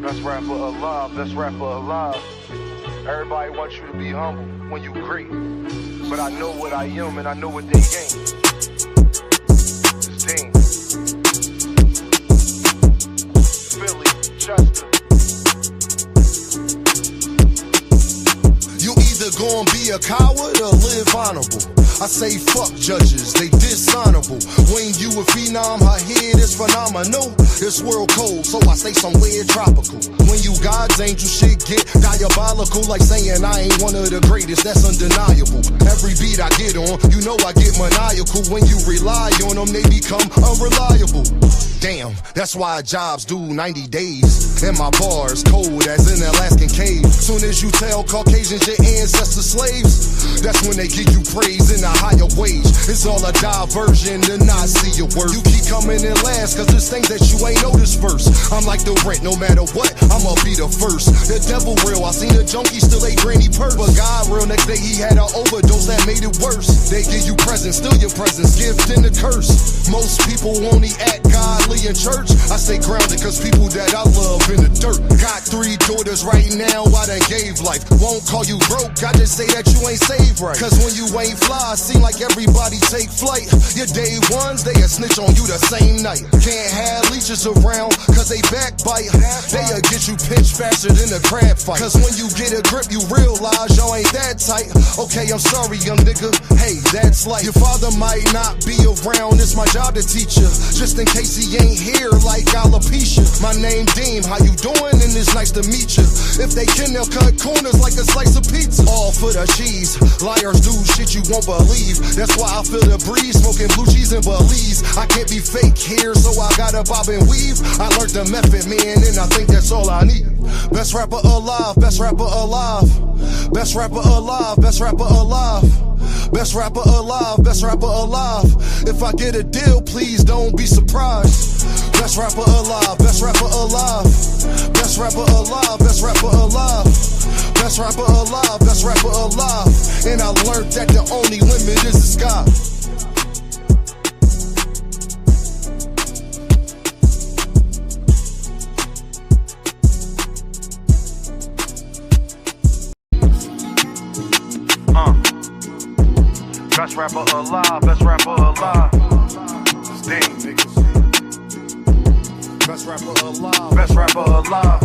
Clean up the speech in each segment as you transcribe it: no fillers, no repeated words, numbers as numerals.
Best rapper alive, best rapper alive. Everybody wants you to be humble when you great. But I know what I am and I know what they ain't. It's Dean. Philly, Chester. You either gonna be a coward or live honorable. I say fuck judges, they dishonorable. When you a phenom, her head is phenomenal. This world cold, so I stay somewhere tropical. When you God's angel, shit get diabolical. Like saying I ain't one of the greatest, that's undeniable. Every beat I get on, you know I get maniacal. When you rely on them, they become unreliable. Damn, that's why jobs do 90 days. And my bars cold as an Alaskan cave. Soon as you tell Caucasians your ancestors slaves, that's when they give you praise in a higher wage. It's all a diversion to not see your worth. You keep coming in last, cause there's things that you ain't noticed first. I'm like the rent, no matter what, I'ma be the first. The devil real, I seen a junkie still ate granny purse. But God real, next day he had an overdose that made it worse. They give you presents, still your presents, gift and a curse. Most people only act godly in church. I stay grounded cause people that I love in the dirt. Got 3 daughters right now, I done gave life. Won't call you broke, I just say that you ain't saved right. Cause when you ain't fly, seem like everybody take flight. Your day ones, they a snitch on you the same night. Can't have leeches around, cause they backbite. They'll get you pinched faster than a crab fight. Cause when you get a grip, you realize y'all ain't that tight. Okay, I'm sorry, young nigga, hey, that's life. Your father might not be around, it's my job to teach you. Just in case he ain't here like alopecia. My name Dean, how you doing? And it's nice to meet you. If they can, they'll cut corners like a slice of pizza. All for the cheese. Liars do shit you won't believe. That's why I feel the breeze, smoking blue cheese and Belize. I can't be fake here, so I gotta bob and weave. I learned the method, man, and I think that's all I need. Best rapper alive, best rapper alive. Best rapper alive, best rapper alive. Best rapper alive, best rapper alive. If I get a deal, please don't be surprised. Best rapper alive, best rapper alive. Best rapper alive, best rapper alive. Best rapper alive, best rapper alive. And I learned that the only limit is the sky. Best rapper alive, best rapper alive. It's Dean, niggas. Best rapper alive, best rapper alive.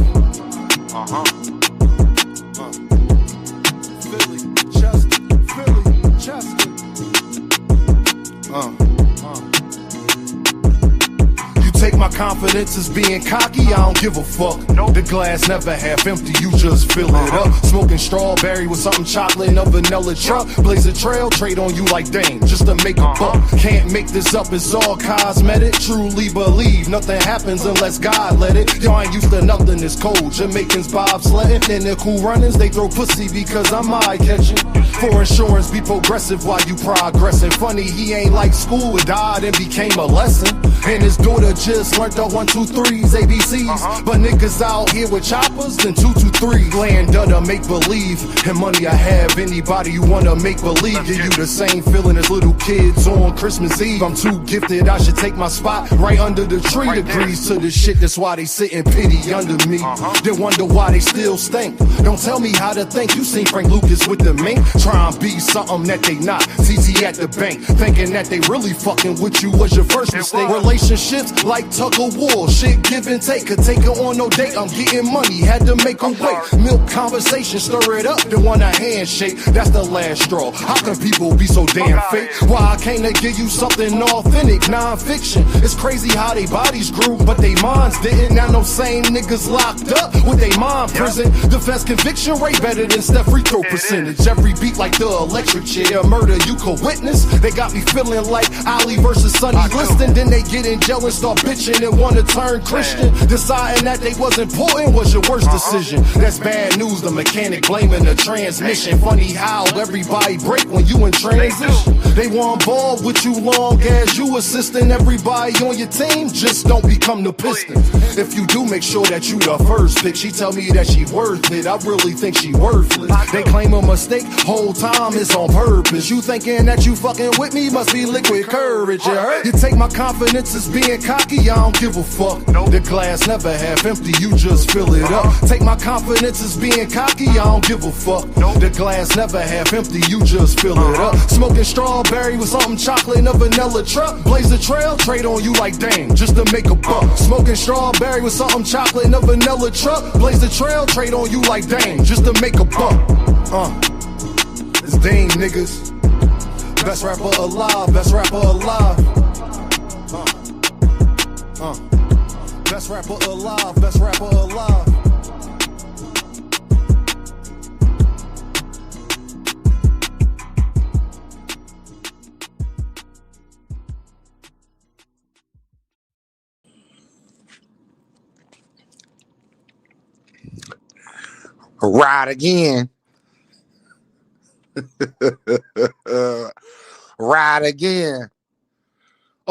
Philly, Chester. Take my confidence as being cocky, I don't give a fuck. Nope. The glass never half empty, you just fill it up. Smoking strawberry with something chocolate and a vanilla truck. Blaze a trail, trade on you like dang, just to make a buck. Can't make this up, it's all cosmetic. Truly believe nothing happens unless God let it. Y'all ain't used to nothing, it's cold. Jamaicans bobsledding, and the cool runnings, they throw pussy because I'm eye-catching. For insurance, be progressive while you progressing. Funny, he ain't like school, it died and became a lesson. And his daughter just learned the 1, 2, 3s, ABCs. But niggas out here with choppers, then 2, 2, 3. Land under make believe, and money I have. Anybody you wanna make believe, give you the same feeling as little kids on Christmas Eve. I'm too gifted, I should take my spot right under the tree. Right agrees to the shit, that's why they sit in pity under me. They wonder why they still stink. Don't tell me how to think, you seen Frank Lucas with the mink. Try and be something that they not. TT at the bank, thinking that they really fucking with you was your first mistake. Relationships like tug of war, shit give and take. Could take her on no date, I'm getting money, had to make her wait. Milk conversation, stir it up, then want a handshake. That's the last straw. How can people be so damn fake? Why I can't give you something authentic, non-fiction? It's crazy how they bodies grew, but they minds didn't. Now no same niggas locked up with they mind prison. Defense conviction rate better than Steph free throw percentage. Every beat like the electric chair, murder you could witness. They got me feeling like Ali versus Sonny Liston. Then they get in jail and start bitching and wanna turn Christian. Deciding that they was important was your worst decision. That's bad news, the mechanic blaming the transmission. Funny how everybody break when you in transition. They want ball with you long as you assisting everybody on your team. Just don't become the piston. If you do, make sure that you the first pick. She tell me that she worth it, I really think she worthless. They claim a mistake, whole time it's on purpose. You thinking that you fucking with me must be liquid courage, you heard? You take my confidence as being cocky, I don't give a fuck. Nope. The glass never half empty, you just fill it up. Take my confidence as being cocky, I don't give a fuck. Nope. The glass never half empty, you just fill it up. Smoking strawberry with something chocolate and a vanilla truck. Blaze the trail, trade on you like dang, just to make a buck. Smoking strawberry with something chocolate and a vanilla truck. Blaze the trail, trade on you like dang, just to make a buck. It's Dame, niggas. Best rapper alive, best rapper alive. Best rapper alive, best rapper alive. Ride again. Ride again.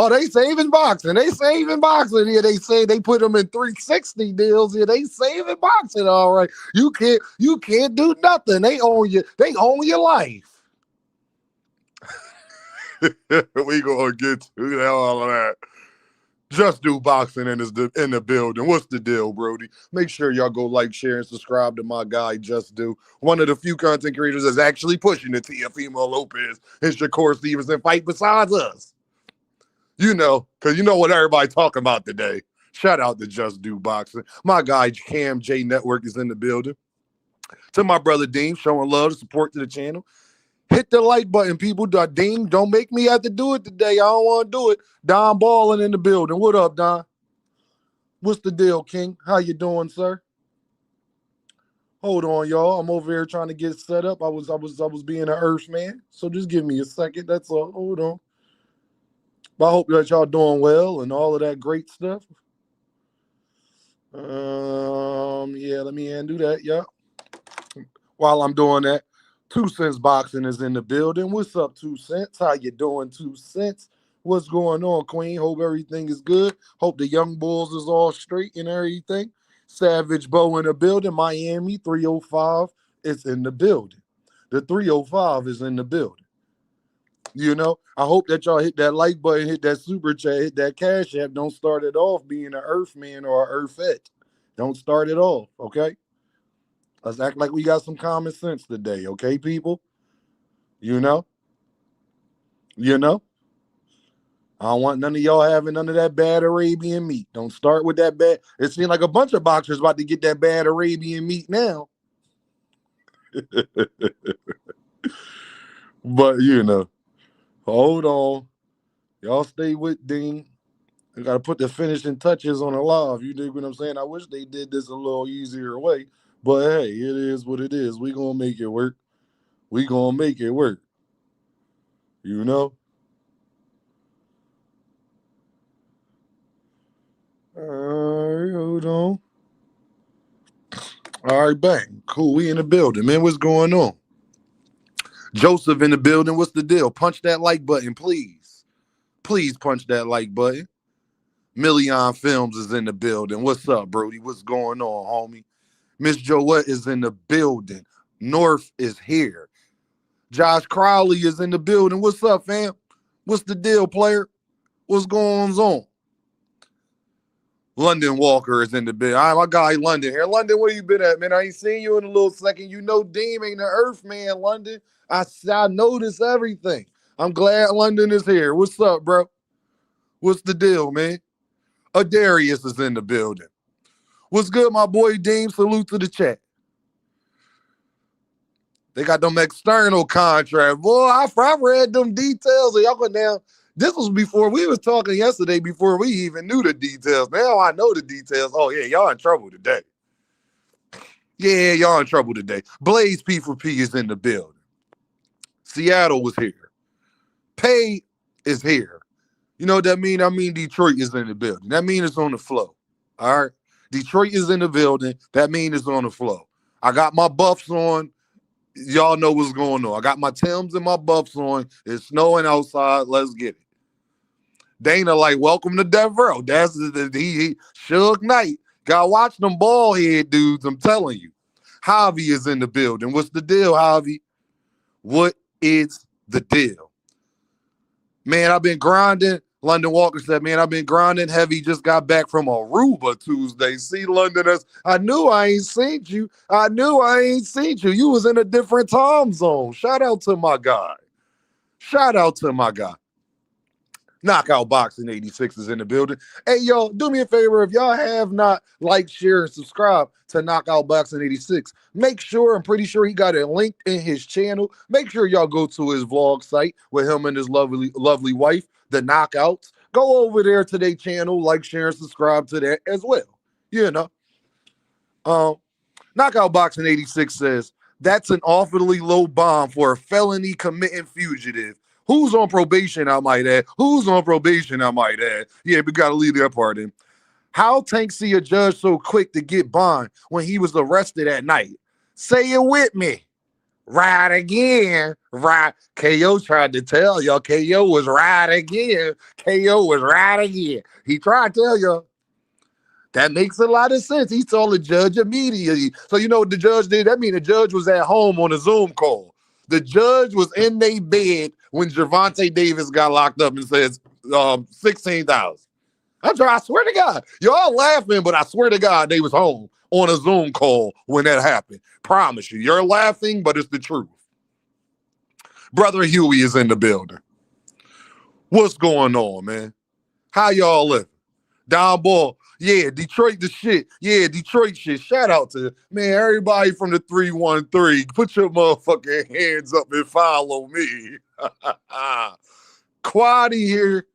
Oh, they saving boxing. They saving boxing here. They say they put them in 360 deals here. They saving boxing. All right. You can't do nothing. They own you. They own your life. We gonna get to all of that. Just Do Boxing in the building. What's the deal, Brody? Make sure y'all go like, share, and subscribe to my guy, Just Do. One of the few content creators that's actually pushing the Teofimo Lopez and Shakur Stevenson fight besides us. You know, because you know what everybody talking about today. Shout out to Just Do Boxing. My guy, Cam J Network, is in the building. To my brother, Dean, showing love, support to the channel. Hit the like button, people. Dean, don't make me have to do it today. I don't want to do it. Don Ballin in the building. What up, Don? What's the deal, King? How you doing, sir? Hold on, y'all. I'm over here trying to get set up. I was being an Earth man. So just give me a second. That's all. Hold on. But I hope that y'all doing well and all of that great stuff. Yeah, let me undo that. Yeah. While I'm doing that, 2 Cents Boxing is in the building. What's up, 2 Cents? How you doing, 2 Cents? What's going on, Queen? Hope everything is good. Hope the young bulls is all straight and everything. Savage Bow in the building. Miami 305 is in the building. The 305 is in the building. You know, I hope that y'all hit that like button, hit that super chat, hit that cash app. Don't start it off being an Earthman or an Earthette. Don't start it off, okay? Let's act like we got some common sense today, okay, people? You know? You know? I don't want none of y'all having none of that bad Arabian meat. Don't start with that bad. It seems like a bunch of boxers about to get that bad Arabian meat now. But, you know, hold on. Y'all stay with Dean. I got to put the finishing touches on the live. You dig what I'm saying? I wish they did this a little easier way. But, hey, it is what it is. We going to make it work. We going to make it work. You know? All right, hold on. All right, bang. Cool. We in the building, man. What's going on? Joseph in the building. What's the deal? Punch that like button, please. Please punch that like button. Million Films is in the building. What's up, Brody? What's going on, homie? Miss Joette is in the building. North is here. Josh Crowley is in the building. What's up, fam? What's the deal, player? What's going on? London Walker is in the building. All right, my guy London here. London, where you been at, man? I ain't seen you in a little second. You know Deem ain't the Earth man, London. I notice everything. I'm glad London is here. What's up, bro? What's the deal, man? Adarius is in the building. What's good, my boy Deem? Salute to the chat. They got them external contract. Boy, I read them details. Y'all go down. This was before we was talking yesterday, before we even knew the details. Now I know the details. Oh, yeah, y'all in trouble today. Yeah, y'all in trouble today. Blaze P4P is in the building. Seattle was here. Pay is here. You know what that mean? I mean Detroit is in the building. That mean it's on the flow. All right? Detroit is in the building. That mean it's on the flow. I got my buffs on. Y'all know what's going on. I got my Timbs and my buffs on. It's snowing outside. Let's get it. Dana like, welcome to Denver. That's he Suge Knight. Gotta watch them bald head dudes. I'm telling you. Javi is in the building. What's the deal, Javi? What is the deal? Man, I've been grinding. London Walker said, man, I've been grinding heavy, just got back from Aruba Tuesday. See, Londoners, I knew I ain't seen you. I knew I ain't seen you. You was in a different time zone. Shout out to my guy. Shout out to my guy. Knockout Boxing 86 is in the building. Hey, y'all, do me a favor. If y'all have not liked, share, and subscribe to Knockout Boxing 86, make sure, I'm pretty sure he got it linked in his channel. Make sure y'all go to his vlog site with him and his lovely wife, The Knockouts. Go over there to their channel, like, share, and subscribe to that as well. You know. Knockout Boxing 86 says, that's an awfully low bond for a felony committing fugitive. Who's on probation, I might add. Who's on probation, I might add. Yeah, we got to leave that part in. How Tank see a judge so quick to get bond when he was arrested at night? Say it with me. Right again. Right. KO tried to tell y'all. KO was right again. KO was right again. He tried to tell y'all. That makes a lot of sense. He told the judge immediately. So you know what the judge did? That means the judge was at home on a Zoom call. The judge was in their bed when Gervonta Davis got locked up and says 16,000. I swear to God. Y'all laughing, but I swear to God they was home on a Zoom call when that happened. Promise you. You're laughing, but it's the truth. Brother Huey is in the building. What's going on, man? How y'all living? Don Ball. Yeah, Detroit the shit. Yeah, Detroit shit. Shout out to, man, everybody from the 313. Put your motherfucking hands up and follow me. Quaddy here.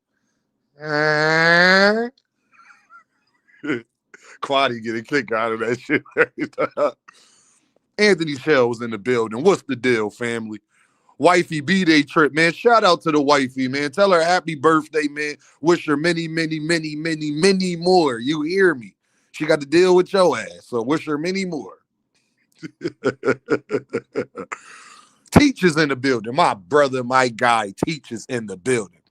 Quaddy get a kick out of that shit. Anthony Shell was in the building. What's the deal, family? Wifey B-Day trip, man. Shout out to the wifey, man. Tell her happy birthday, man. Wish her many, many, many, many, many more. You hear me? She got to deal with your ass, so wish her many more. Teach is in the building. My brother, my guy, Teach is in the building.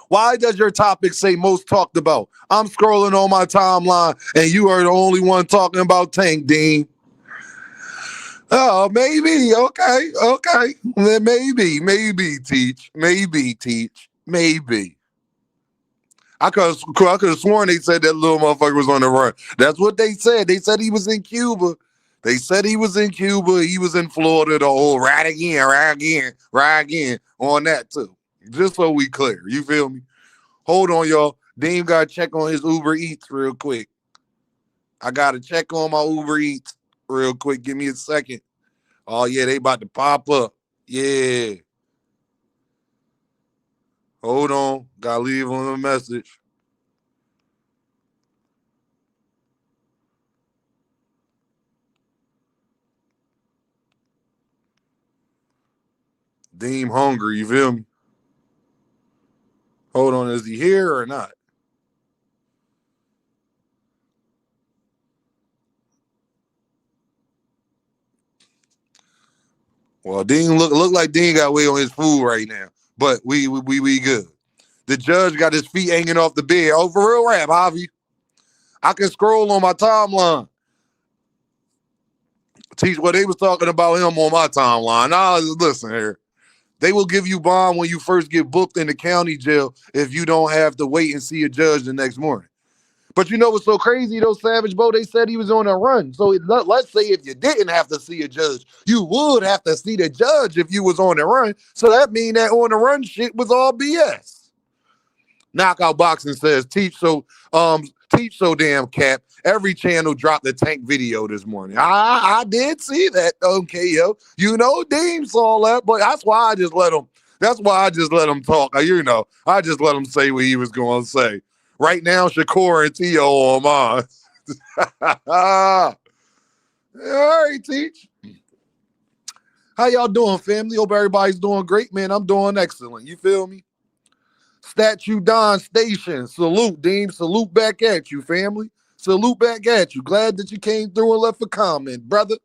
Why does your topic say most talked about? I'm scrolling on my timeline, and you are the only one talking about Tank, Dean. Oh, maybe. Okay. Maybe, Teach. Maybe. I could have sworn they said that little motherfucker was on the run. That's what they said. They said he was in Cuba. He was in Florida. The whole right again on that too. Just so we clear. You feel me? Hold on, y'all. Dean got to check on his Uber Eats real quick. I got to check on my Uber Eats real quick. Give me a second. Oh, yeah, they about to pop up. Yeah. Hold on. Got to leave on a message. Deem hungry, you feel me? Hold on, is he here or not? Well, Dean look like Dean got away on his food right now, but we good. The judge got his feet hanging off the bed. Oh, for real rap, Javi. I can scroll on my timeline. Teach what they was talking about him on my timeline. Nah, listen here. They will give you bond when you first get booked in the county jail if you don't have to wait and see a judge the next morning. But you know what's so crazy, though, Savage Bo? They said he was on a run. So let's say if you didn't have to see a judge, you would have to see the judge if you was on the run. So that mean that on the run shit was all BS. Knockout Boxing says, teach so damn cap. Every channel dropped the Tank video this morning. I did see that, okay, yo. You know, Dean saw that, but that's why I just let him. That's why I just let him talk. You know, I just let him say what he was going to say. Right now, Shakur and T.O. on mine. All right, Teach. How y'all doing, family? Hope everybody's doing great, man. I'm doing excellent. You feel me? Statue Don Station. Salute, Dean. Salute back at you, family. Salute back at you. Glad that you came through and left a comment, brother.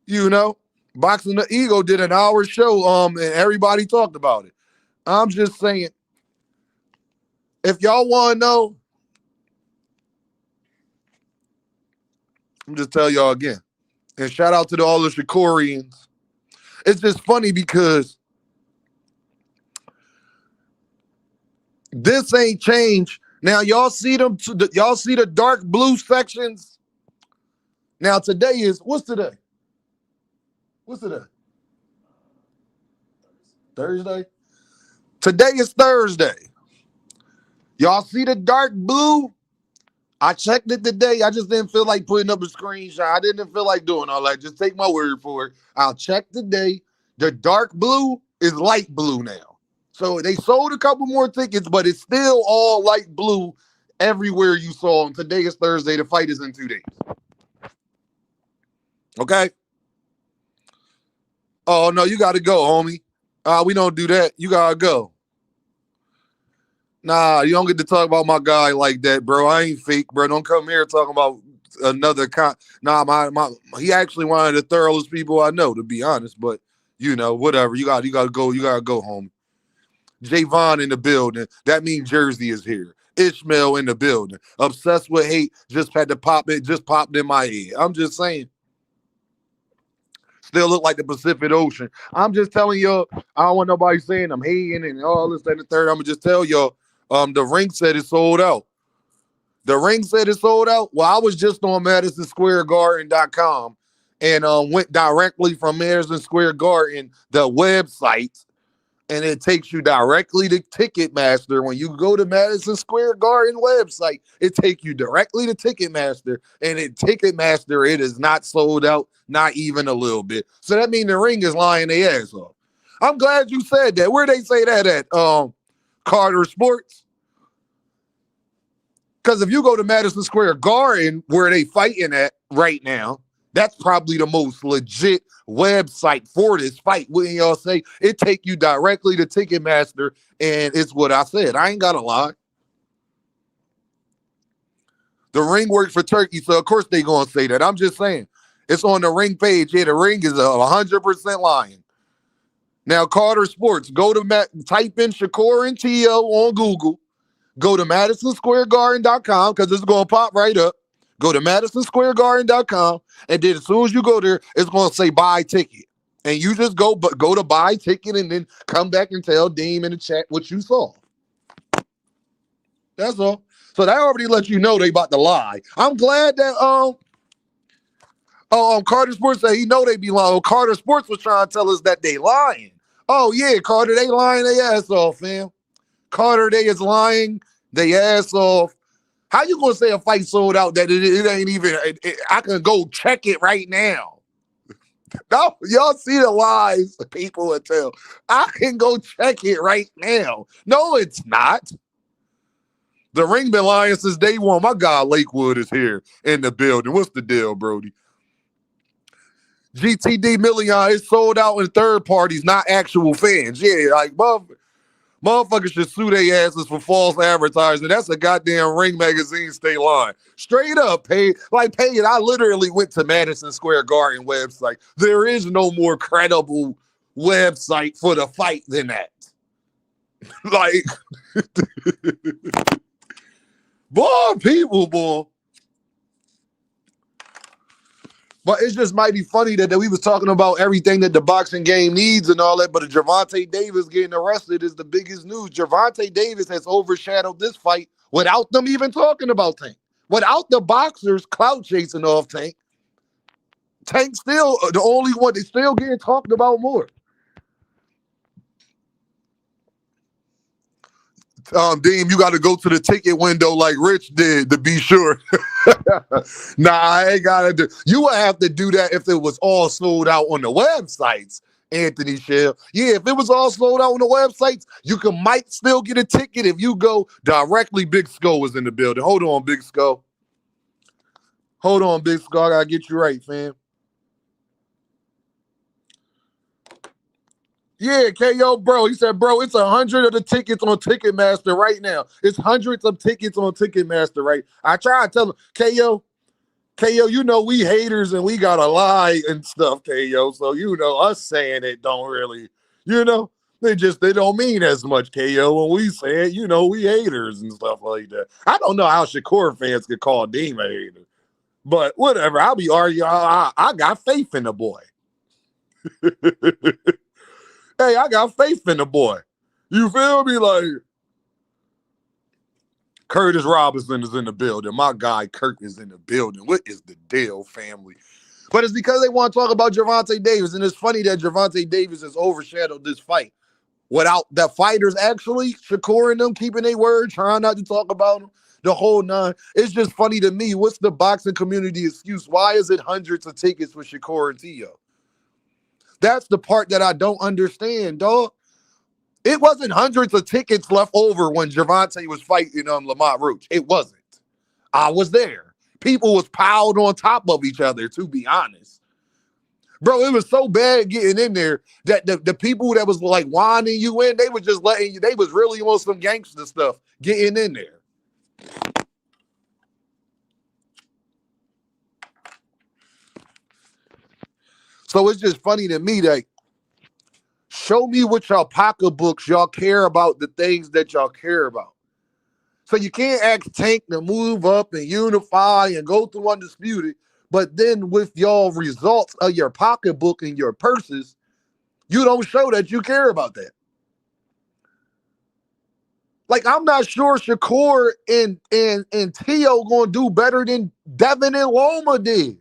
You know, Boxing the Ego did an hour show, and everybody talked about it. I'm just saying, if y'all want to know, I'm just tell y'all again. And shout out to all the Shakorians. It's just funny because This ain't changed. Now y'all see them. Y'all see the dark blue sections. Now today is what's today? What's today? Thursday. Today is Thursday. Y'all see the dark blue? I checked it today. I just didn't feel like putting up a screenshot. I didn't feel like doing all that. Just take my word for it. I'll check today. The dark blue is light blue now. So they sold a couple more tickets, but it's still all light blue everywhere you saw them. Today is Thursday. The fight is in 2 days. Okay? Oh, no, you got to go, homie. We don't do that. You got to go. Nah, you don't get to talk about my guy like that, bro. I ain't fake, bro. Don't come here talking about another Nah, he actually one of the thoroughest people I know, to be honest. But you know, whatever. You got to go. You got to go home. Javon in the building. That means Jersey is here. Ishmael in the building. Obsessed with hate. Just had to pop it. Just popped in my head. I'm just saying. Still look like the Pacific Ocean. I'm just telling y'all. I don't want nobody saying I'm hating and all this and the third. I'm gonna just tell y'all. The ring said it sold out. The ring said it sold out. Well, I was just on MadisonSquareGarden.com and went directly from Madison Square Garden, the website, and it takes you directly to Ticketmaster. When you go to Madison Square Garden website, it takes you directly to Ticketmaster, and at Ticketmaster, it is not sold out, not even a little bit. So that means the ring is lying their ass off. I'm glad you said that. Where they say that at? Carter Sports. Because if you go to Madison Square Garden, where they fighting at right now, that's probably the most legit website for this fight. Wouldn't y'all say? It take you directly to Ticketmaster, and it's what I said. I ain't got to lie. The ring worked for Turkey, so of course they going to say that. I'm just saying. It's on the ring page. Yeah, the ring is 100% lying. Now, Carter Sports, go to type in Shakur and Tio on Google. Go to MadisonSquareGarden.com because it's going to pop right up. Go to MadisonSquareGarden.com, and then as soon as you go there, it's going to say buy ticket. And you just go to buy ticket and then come back and tell Deem in the chat what you saw. That's all. So that already let you know they about to lie. I'm glad that Carter Sports said he know they be lying. Carter Sports was trying to tell us that they lying. Oh, yeah, Carter, they lying their ass off, fam. Carter, they is lying they ass off. How you going to say a fight sold out that it ain't even, I can go check it right now. No, y'all see the lies people will tell. I can go check it right now. No, it's not. The ring been lying since day one. My guy Lakewood is here in the building. What's the deal, Brody? GTD Million is sold out in third parties, not actual fans. Yeah, like motherfuckers should sue their asses for false advertising. That's a goddamn Ring magazine state line. Straight up, pay it. I literally went to Madison Square Garden website. There is no more credible website for the fight than that. Like, boy, people, boy. But it's just mighty funny that we was talking about everything that the boxing game needs and all that, but Gervonta Davis getting arrested is the biggest news. Gervonta Davis has overshadowed this fight without them even talking about Tank. Without the boxers clout chasing off Tank. Tank's still the only one that's still getting talked about more. Deem, you got to go to the ticket window like Rich did to be sure. Nah, I ain't got to do. You would have to do that if it was all sold out on the websites, Anthony Shell. Yeah, if it was all sold out on the websites, you might still get a ticket if you go directly. Big Skull was in the building. Hold on, Big Skull. Hold on, Big Skull. I got to get you right, fam. Yeah, KO, bro. He said, bro, it's 100 of the tickets on Ticketmaster right now. It's hundreds of tickets on Ticketmaster, right? I try to tell him, KO, you know we haters and we got to lie and stuff, KO. So, you know, us saying it don't really, you know, they don't mean as much, KO. When we say it, you know, we haters and stuff like that. I don't know how Shakur fans could call Deem a hater. But whatever, I'll be arguing. I got faith in the boy. Hey, I got faith in the boy. You feel me? Like, Curtis Robinson is in the building. My guy Kurt is in the building. What is the deal, family? But it's because they want to talk about Gervonta Davis. And it's funny that Gervonta Davis has overshadowed this fight without the fighters actually, Shakur and them keeping their word, trying not to talk about them, the whole nine. It's just funny to me. What's the boxing community excuse? Why is it hundreds of tickets for Shakur and Tio? That's the part that I don't understand, dog. It wasn't hundreds of tickets left over when Gervonta was fighting Lamont Roach. It wasn't. I was there. People was piled on top of each other, to be honest. Bro, it was so bad getting in there that the people that was like winding you in, they was just letting you, they was really on some gangster stuff getting in there. So it's just funny to me that show me what y'all pocketbooks y'all care about, the things that y'all care about. So you can't ask Tank to move up and unify and go through Undisputed, but then with y'all results of your pocketbook and your purses, you don't show that you care about that. Like, I'm not sure Shakur and Tio going to do better than Devin and Loma did.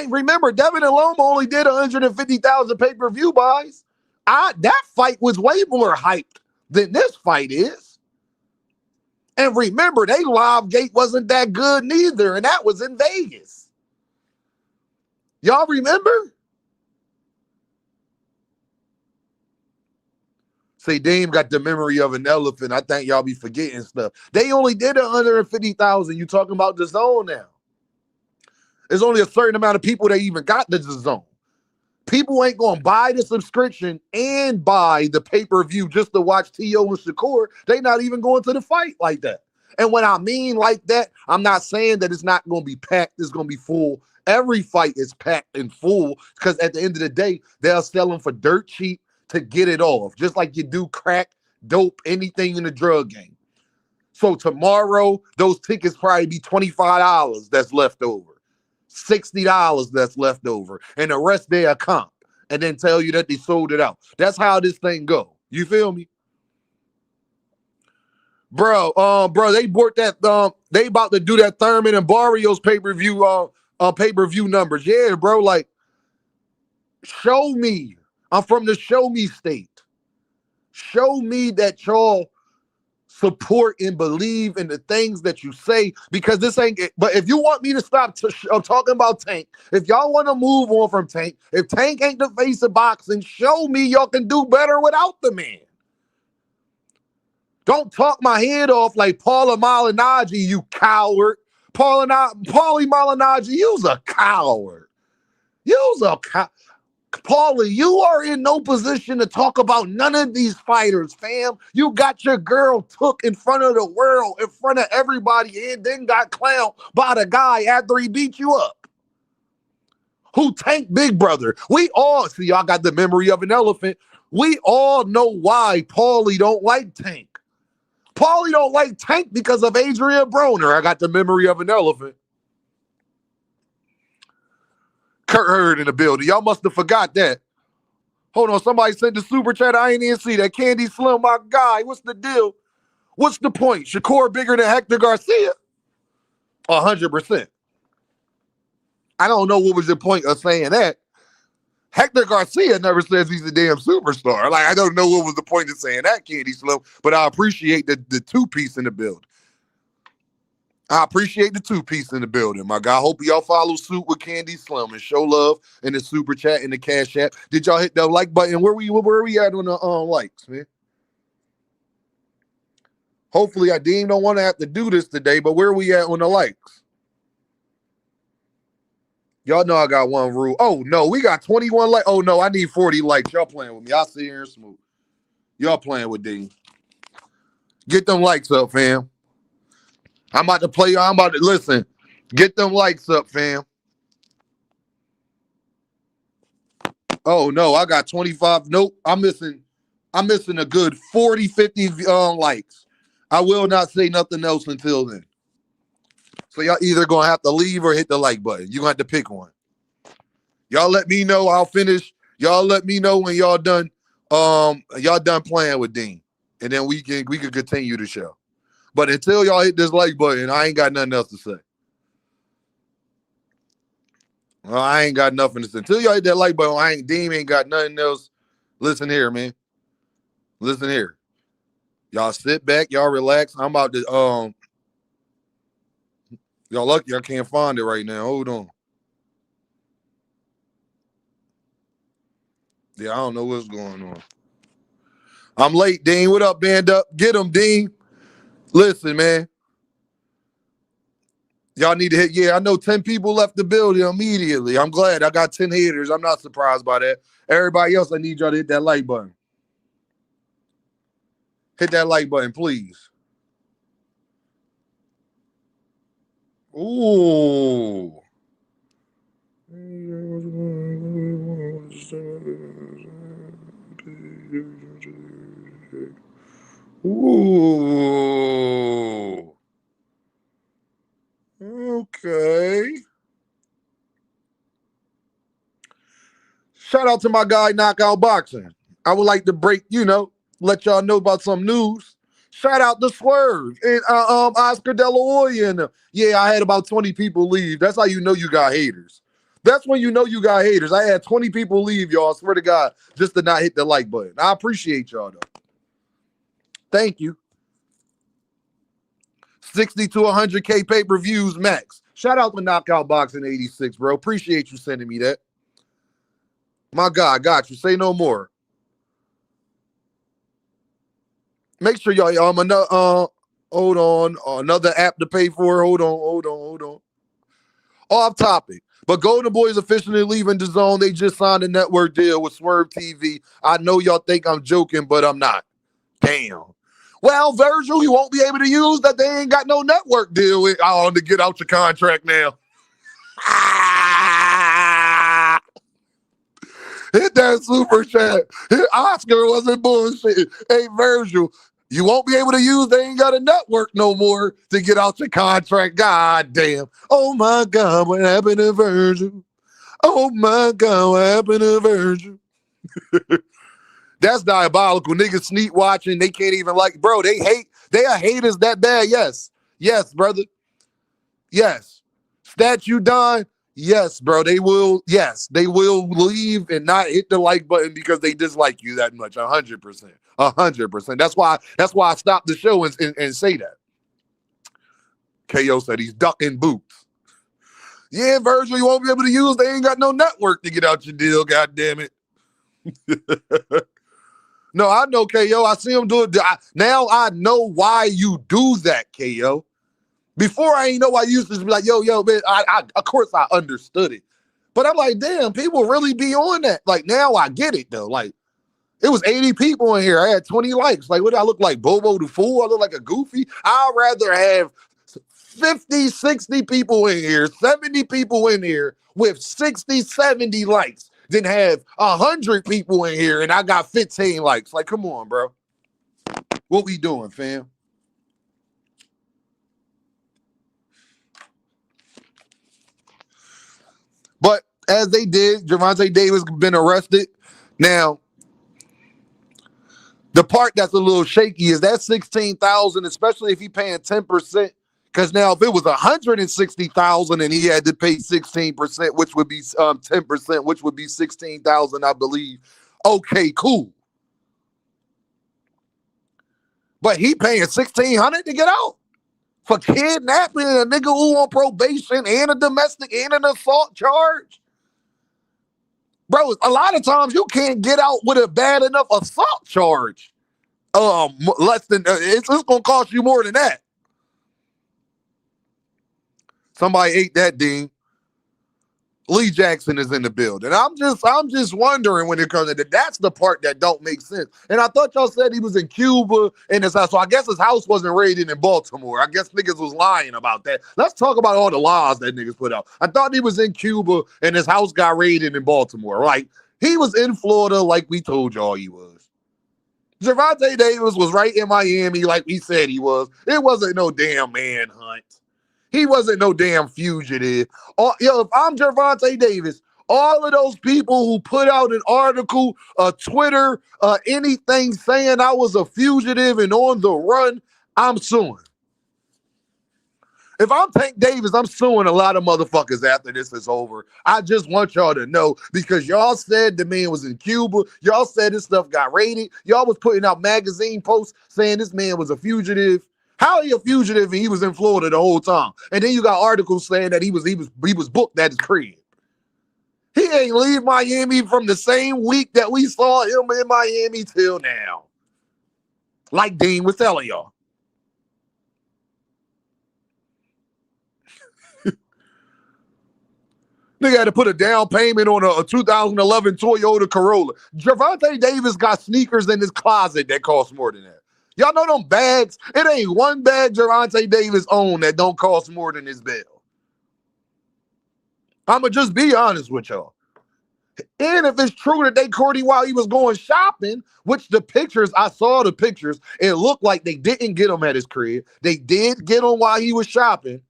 Remember, Devin and Loma only did 150,000 pay-per-view buys. That fight was way more hyped than this fight is. And remember, they live gate wasn't that good neither, and that was in Vegas. Y'all remember? See, Dame got the memory of an elephant. I think y'all be forgetting stuff. They only did 150,000. You talking about the zone now. There's only a certain amount of people that even got the zone. People ain't going to buy the subscription and buy the pay-per-view just to watch T.O. and Shakur. They not even going to the fight like that. And when I mean like that, I'm not saying that it's not going to be packed. It's going to be full. Every fight is packed and full because at the end of the day, they'll sell them for dirt cheap to get it off. Just like you do crack, dope, anything in the drug game. So tomorrow, those tickets probably be $25 that's left over. $60 that's left over, and the rest they are comp, and then tell you that they sold it out. That's how this thing go. You feel me, bro? They bought that. They about to do that Thurman and Barrios pay-per-view numbers. Yeah, bro. Like, show me. I'm from the show me state. Show me that y'all support and believe in the things that you say, because this ain't it. But if you want me to stop talking about Tank, if y'all want to move on from Tank, if Tank ain't the face of boxing, show me y'all can do better without the man. Don't talk my head off like Paula Malignaggi, you coward. Paulie Malignaggi, you's a coward. You's a coward. Paulie, you are in no position to talk about none of these fighters, fam. You got your girl took in front of the world, in front of everybody, and then got clowned by the guy after he beat you up. Who Tank Big Brother? We all, see, y'all got the memory of an elephant. We all know why Paulie don't like Tank. Paulie don't like Tank because of Adrian Broner. I got the memory of an elephant. Kurt Hurd in the building. Y'all must have forgot that. Hold on, somebody sent the super chat. I ain't even see that. Candy Slim, my guy. What's the deal? What's the point? Shakur bigger than Hector Garcia? 100%. I don't know what was the point of saying that. Hector Garcia never says he's a damn superstar. Like, I don't know what was the point of saying that, Candy Slim, but I appreciate the two-piece in the build. I appreciate the two-piece in the building, my guy. I hope y'all follow suit with Candy Slim and show love in the super chat and the cash app. Did y'all hit that like button? Where we at on the likes, man? Hopefully, I don't want to have to do this today, but where we at on the likes? Y'all know I got one rule. Oh, no, we got 21 likes. Oh, no, I need 40 likes. Y'all playing with me. Y'all sit here and smooth. Y'all playing with Dean. Get them likes up, fam. I'm about to listen. Get them likes up, fam. Oh no, I got 25. Nope, I'm missing a good 40, 50 likes. I will not say nothing else until then. So y'all either gonna have to leave or hit the like button. You're gonna have to pick one. Y'all let me know. I'll finish. Y'all let me know when y'all done playing with Dean. And then we can continue the show. But until y'all hit this like button, I ain't got nothing else to say. I ain't got nothing to say. Until y'all hit that like button, Deem ain't got nothing else. Listen here, man. Listen here. Y'all sit back, y'all relax. I'm about to y'all lucky I can't find it right now. Hold on. Yeah, I don't know what's going on. I'm late, Dean. What up, band up? Get him, Dean. Listen, man. Y'all need to hit. Yeah, I know 10 people left the building immediately. I'm glad. I got 10 haters. I'm not surprised by that. Everybody else, I need y'all to hit that like button. Hit that like button, please. Ooh. Ooh. Okay. Shout out to my guy, Knockout Boxing. I would like to let y'all know about some news. Shout out to Swerve and Oscar De La Hoya. And yeah, I had about 20 people leave. That's how you know you got haters. That's when you know you got haters. I had 20 people leave, y'all. I swear to God, just to not hit the like button. I appreciate y'all, though. Thank you. 60 to 100K pay-per-views max. Shout out to Knockout Boxing 86, bro. Appreciate you sending me that. My God, got you. Say no more. Make sure y'all hold on. Another app to pay for. Hold on. Off topic. But Golden Boys officially leaving the zone. They just signed a network deal with Swerve TV. I know y'all think I'm joking, but I'm not. Damn. Well, Virgil, you won't be able to use that. They ain't got no network deal with to get out your contract now. Hit that super chat. Oscar wasn't bullshit. Hey, Virgil, you won't be able to use, they ain't got a network no more to get out your contract. God damn. Oh my God, what happened to Virgil? Oh my God, what happened to Virgil? That's diabolical. Niggas sneak watching. They can't even bro, they are haters that bad. Yes. Yes, brother. Yes. Statue Don. Yes, bro. They will leave and not hit the like button because they dislike you that much. 100%. 100%. That's why I stopped the show and say that. KO said he's ducking boots. Yeah, Virgil, you won't be able to use. They ain't got no network to get out your deal. God damn it. No, I know, KO. I see him do it. Now I know why you do that, KO. Before I ain't know why you used to be like, yo, man, I of course I understood it. But I'm like, damn, people really be on that. Like, now I get it, though. Like, it was 80 people in here. I had 20 likes. Like, what do I look like? Bobo the Fool? I look like a goofy? I'd rather have 50, 60 people in here, 70 people in here with 60, 70 likes than have 100 people in here and I got 15 likes. Like, come on, bro. What we doing, fam? But as they did, Gervonta Davis been arrested. Now, the part that's a little shaky is that $16,000, especially if he paying 10%. Because now, if it was $160,000 and he had to pay 16%, which would be 10%, which would be 16,000, I believe. Okay, cool. But he paying $1,600 to get out for kidnapping a nigga who on probation and a domestic and an assault charge. Bro, a lot of times you can't get out with a bad enough assault charge. Less than it's gonna cost you more than that. Somebody ate that, Dean. Lee Jackson is in the building. I'm just wondering when it comes to that. That's the part that don't make sense. And I thought y'all said he was in Cuba in his house. So I guess his house wasn't raided in Baltimore. I guess niggas was lying about that. Let's talk about all the lies that niggas put out. I thought he was in Cuba and his house got raided in Baltimore. Like, he was in Florida like we told y'all he was. Gervonta Davis was right in Miami like we said he was. It wasn't no damn manhunt. He wasn't no damn fugitive. If I'm Gervonta Davis, all of those people who put out an article, Twitter, anything saying I was a fugitive and on the run, I'm suing. If I'm Tank Davis, I'm suing a lot of motherfuckers after this is over. I just want y'all to know because y'all said the man was in Cuba. Y'all said this stuff got raided. Y'all was putting out magazine posts saying this man was a fugitive. How are he a fugitive and he was in Florida the whole time? And then you got articles saying that he was booked at his crib. He ain't leave Miami from the same week that we saw him in Miami till now. Like Dean was telling y'all. Nigga had to put a down payment on a 2011 Toyota Corolla. Gervonta Davis got sneakers in his closet that cost more than that. Y'all know them bags? It ain't one bag Gervonta Davis owned that don't cost more than his bill. I'ma just be honest with y'all. And if it's true that they caught him while he was going shopping, which the pictures, I saw the pictures, it looked like they didn't get him at his crib. They did get him while he was shopping.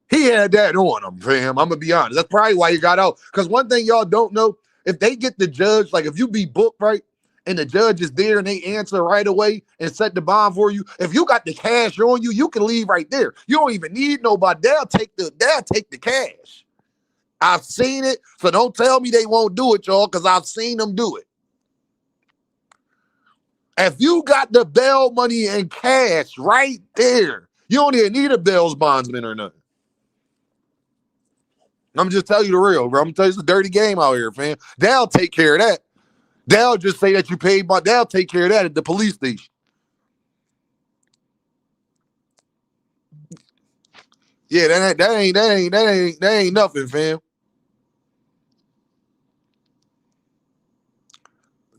He had that on him, fam. I'm going to be honest. That's probably why he got out. Because one thing y'all don't know, if they get the judge, like if you be booked, right, and the judge is there and they answer right away and set the bond for you, if you got the cash on you, you can leave right there. You don't even need nobody. They'll take the cash. I've seen it, so don't tell me they won't do it, y'all, because I've seen them do it. If you got the bail money in cash right there, you don't even need a bail bondsman or nothing. I'm just telling you the real, bro. I'm gonna tell you it's a dirty game out here, fam. They'll take care of that. They'll just say that you paid, but they'll take care of that at the police station. Yeah, that ain't nothing, fam.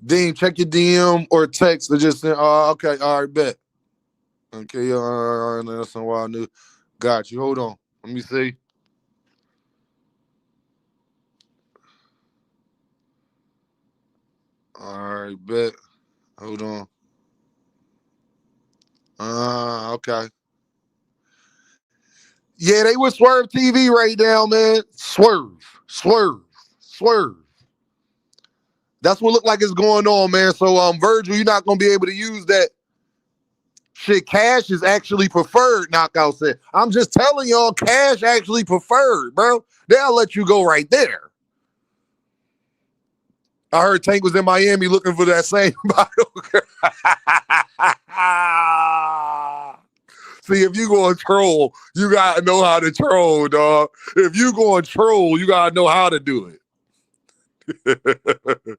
Dean, check your DM or text or just say, oh, okay, all right, bet. Okay, all right, that's a while new. Got you. Hold on. Let me see. All right, bet. Hold on. Okay. Yeah, they with Swerve TV right now, man. Swerve. That's what look like is going on, man. So, Virgil, you're not gonna be able to use that shit. Cash is actually preferred. Knockout said. I'm just telling y'all, cash actually preferred, bro. They'll let you go right there. I heard Tank was in Miami looking for that same bottle. See, if you going to troll, you got to know how to troll, dog. If you going to troll, you got to know how to do it.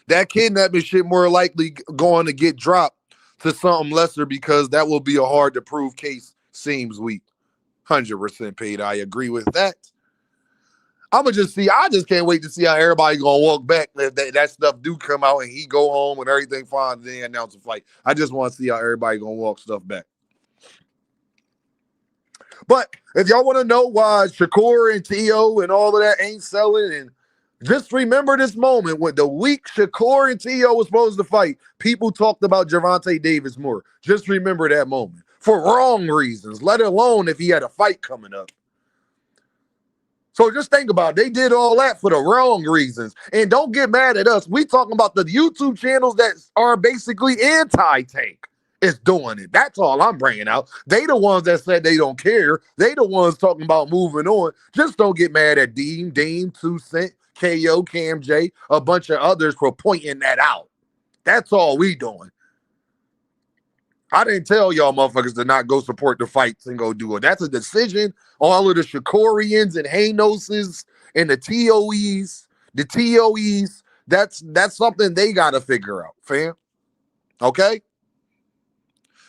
That kidnapping shit more likely going to get dropped to something lesser because that will be a hard to prove case, seems weak. 100% paid. I agree with that. I just can't wait to see how everybody gonna walk back if that stuff do come out and he go home and everything fine and then announce a flight. I just want to see how everybody gonna walk stuff back. But if y'all want to know why Shakur and T.O. and all of that ain't selling, and just remember this moment when the week Shakur and T.O. was supposed to fight, people talked about Gervonta Davis more. Just remember that moment for wrong reasons, let alone if he had a fight coming up. So just think about it. They did all that for the wrong reasons. And don't get mad at us. We talking about the YouTube channels that are basically anti-Tank is doing it. That's all I'm bringing out. They the ones that said they don't care. They the ones talking about moving on. Just don't get mad at Dean, 2 Cent, KO, Cam J, a bunch of others for pointing that out. That's all we doing. I didn't tell y'all motherfuckers to not go support the fights and go do it. That's a decision. All of the Shakorians and Haynoses and the TOEs, that's something they got to figure out, fam. Okay?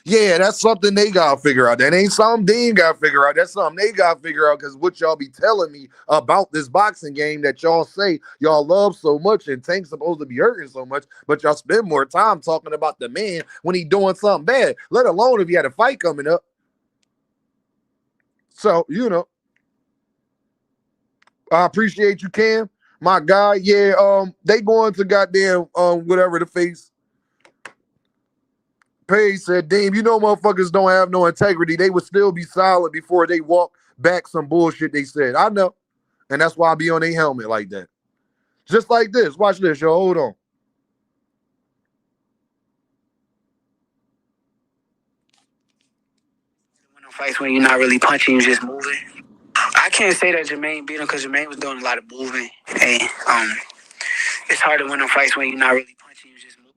Yeah, that's something they got to figure out. That ain't something Dean got to figure out. That's something they got to figure out because what y'all be telling me about this boxing game that y'all say y'all love so much and Tank's supposed to be hurting so much, but y'all spend more time talking about the man when he doing something bad, let alone if he had a fight coming up. So, I appreciate you, Cam. My guy, yeah, they going to goddamn, whatever the face. Page said, damn, motherfuckers don't have no integrity. They would still be silent before they walk back some bullshit they said. I know. And that's why I be on their helmet like that. Just like this. Watch this, yo. Hold on. fights when you're not really punching, you're just moving. I can't say that Jermaine beat him because Jermaine was doing a lot of moving. And it's hard to win them fights when you're not really punching, you're just moving.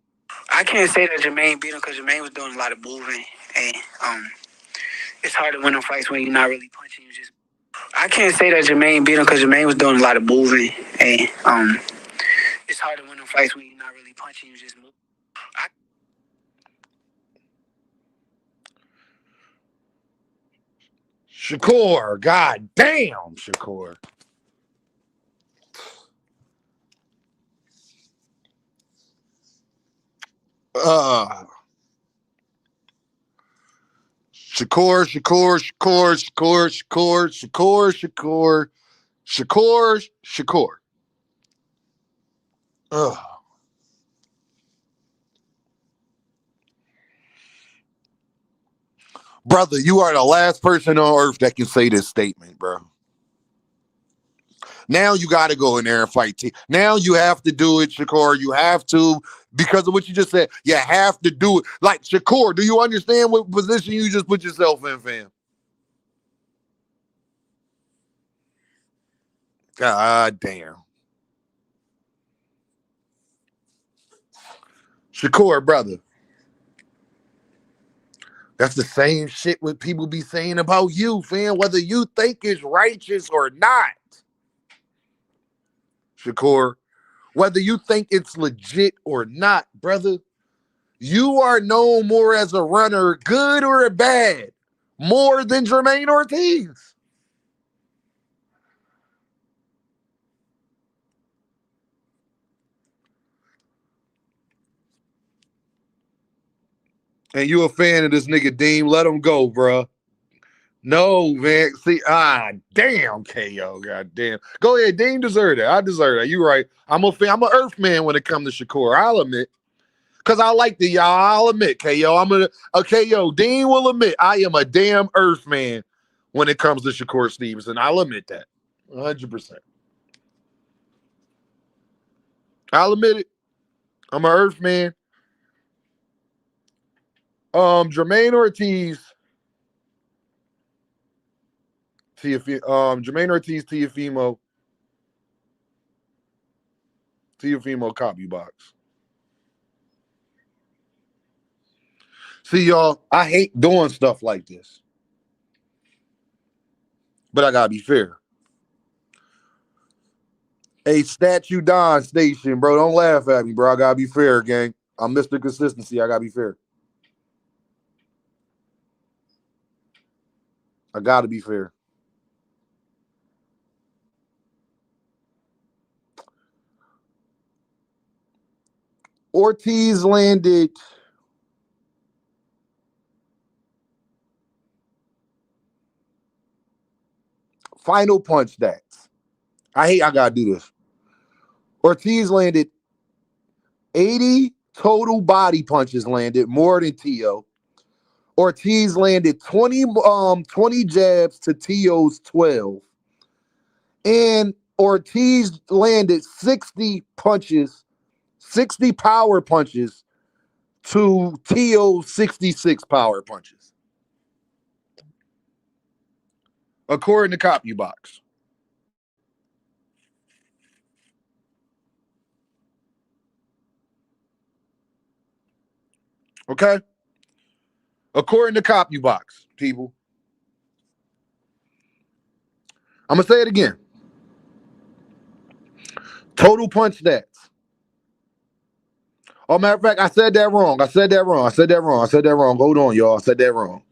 I can't say that Jermaine beat him because Jermaine was doing a lot of moving. And it's hard to win them fights when you're not really punching, you're just. I can't say that Jermaine beat him because Jermaine was doing a lot of moving. And it's hard to win them fights when you're not really punching, you're just moving. Shakur, god damn, Shakur. Shakur. Brother, you are the last person on earth that can say this statement, bro. Now you got to go in there and fight. Now you have to do it, Shakur. You have to, because of what you just said. You have to do it. Like, Shakur, do you understand what position you just put yourself in, fam? God damn. Shakur, brother. That's the same shit what people be saying about you, fam, whether you think it's righteous or not. Shakur, whether you think it's legit or not, brother, you are known more as a runner, good or bad, more than Jermaine Ortiz. And you a fan of this nigga, Dean, let him go, bro. No, man. See, damn, KO. God damn. Go ahead. Dean deserved it. I deserve it. You right. I'm a fan. I'm an Earth man when it comes to Shakur. I'll admit. Because I like the y'all. I'll admit, KO. KO. Dean will admit I am a damn Earth man when it comes to Shakur Stevenson. I'll admit that. 100%. I'll admit it. I'm an Earth man. Jermaine Ortiz. Jermaine Ortiz, Teofimo copy box. See, y'all, I hate doing stuff like this. But I gotta be fair. Hey, Statue Don Station, bro. Don't laugh at me, bro. I gotta be fair, gang. I'm Mr. Consistency. I gotta be fair. I gotta be fair. Ortiz landed final punch stats. I gotta do this. Ortiz landed 80 total body punches landed, more than Tio. Ortiz landed 20 jabs to Tio's 12. And Ortiz landed 60 punches, 60 power punches to Tio's 66 power punches. According to Copy Box. Okay? According to Copy Box, people. I'm going to say it again. Total punch stats. Oh, matter of fact, I said that wrong. Hold on, y'all. I said that wrong.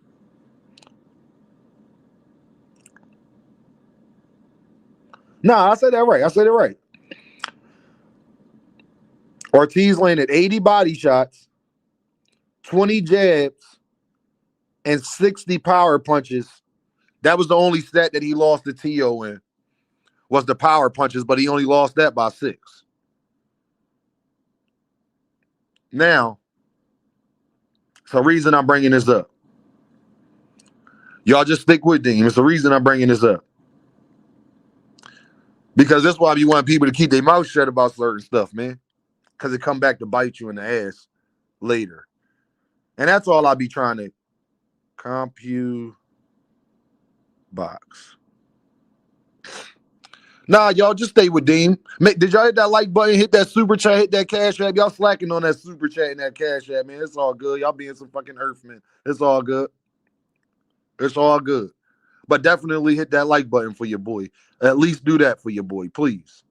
Nah, I said that right. Ortiz landed 80 body shots, 20 jabs, and 60 power punches. That was the only stat that he lost to Tio in, was the power punches, but he only lost that by 6. Now, it's the reason I'm bringing this up. Y'all just stick with Dean. It's the reason I'm bringing this up. Because that's why you want people to keep their mouth shut about certain stuff, man. Because it come back to bite you in the ass later. And that's all I be trying to compute box. Nah, y'all just stay with Deem. Did y'all hit that like button, hit that super chat, hit that cash app? Y'all slacking on that super chat and that cash app, man. It's all good. Y'all being some fucking earthmen. It's all good. It's all good. But definitely hit that like button for your boy. At least do that for your boy, please.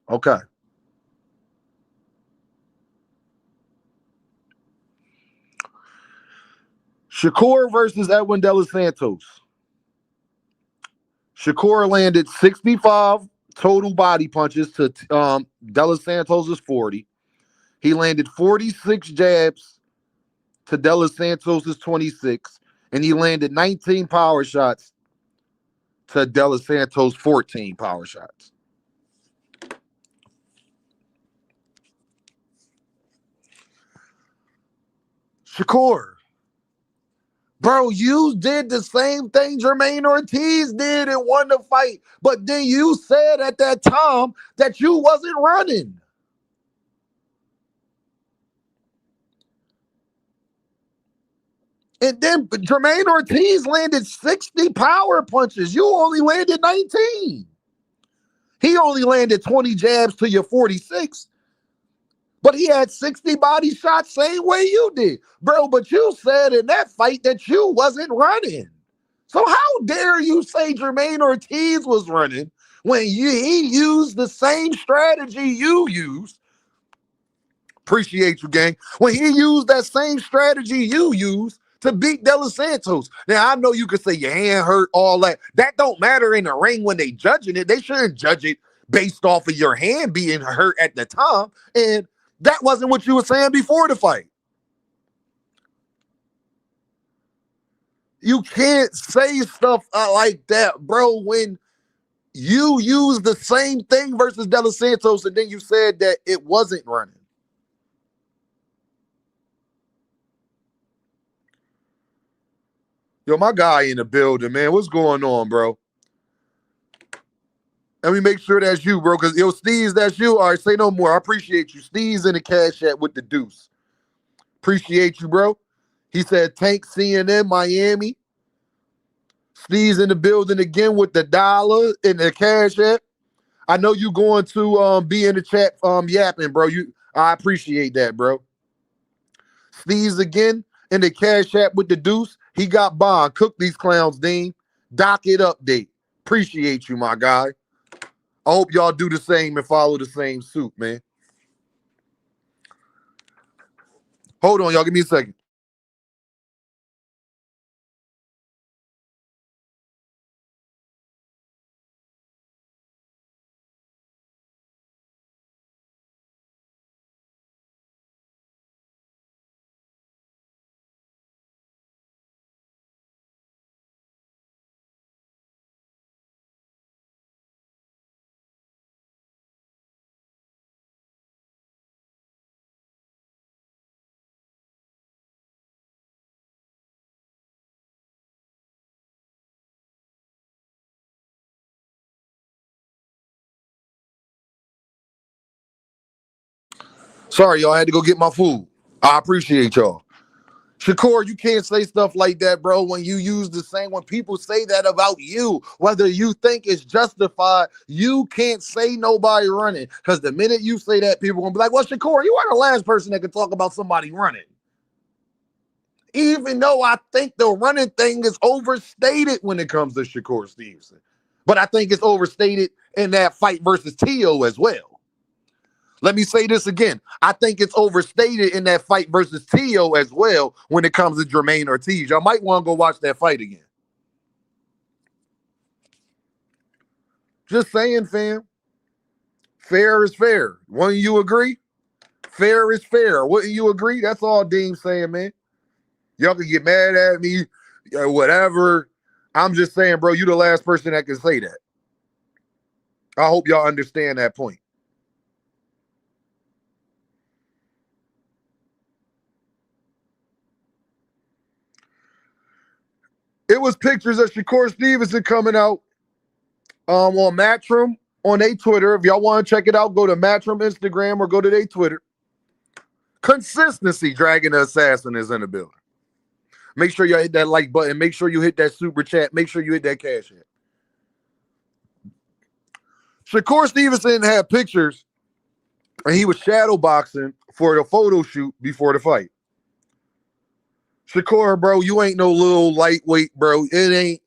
Okay. Shakur versus Edwin De Los Santos. Shakur landed 65 total body punches to De Los Santos' 40. He landed 46 jabs to De Los Santos' 26. And he landed 19 power shots to De Los Santos' 14 power shots. Shakur. Bro, you did the same thing Jermaine Ortiz did and won the fight. But then you said at that time that you wasn't running. And then Jermaine Ortiz landed 60 power punches. You only landed 19. He only landed 20 jabs to your 46. But he had 60 body shots same way you did. Bro, but you said in that fight that you wasn't running. So how dare you say Jermaine Ortiz was running when he used the same strategy you used? Appreciate you, gang. When he used that same strategy you used to beat De Los Santos. Now, I know you could say your hand hurt, all that. That don't matter in the ring when they judging it. They shouldn't judge it based off of your hand being hurt at the time. And that wasn't what you were saying before the fight. You can't say stuff like that, bro, when you use the same thing versus De Los Santos and then you said that it wasn't running. Yo, my guy in the building, man. What's going on, bro? Let me make sure that's you, bro, because, yo, Steve's, that's you. All right, say no more. I appreciate you. Steve's in the cash app with the deuce. Appreciate you, bro. He said, Tank CNN, Miami. Steve's in the building again with the dollar in the cash app. I know you going to be in the chat yapping, bro. I appreciate that, bro. Steve's again in the cash app with the deuce. He got bond. Cook these clowns, Dean. Docket update. Appreciate you, my guy. I hope y'all do the same and follow the same suit, man. Hold on, y'all. Give me a second. Sorry, y'all. I had to go get my food. I appreciate y'all. Shakur, you can't say stuff like that, bro, when you use the same, when people say that about you, whether you think it's justified, you can't say nobody running. Because the minute you say that, people are going to be like, well, Shakur, you are the last person that can talk about somebody running. Even though I think the running thing is overstated when it comes to Shakur Stevenson. But I think it's overstated in that fight versus Tio as well. Let me say this again. I think it's overstated in that fight versus Tio as well when it comes to Jermaine Ortiz. Y'all might want to go watch that fight again. Just saying, fam. Fair is fair. Wouldn't you agree? Fair is fair. Wouldn't you agree? That's all Dean's saying, man. Y'all can get mad at me, whatever. I'm just saying, bro, you the last person that can say that. I hope y'all understand that point. It was pictures of Shakur Stevenson coming out on Matchroom on their Twitter. If y'all want to check it out, go to Matchroom Instagram or go to their Twitter. Consistency, Dragon the Assassin is in the building. Make sure you hit that like button. Make sure you hit that super chat. Make sure you hit that cash app. Shakur Stevenson had pictures, and he was shadow boxing for the photo shoot before the fight. Shakur, bro, you ain't no little lightweight, bro. It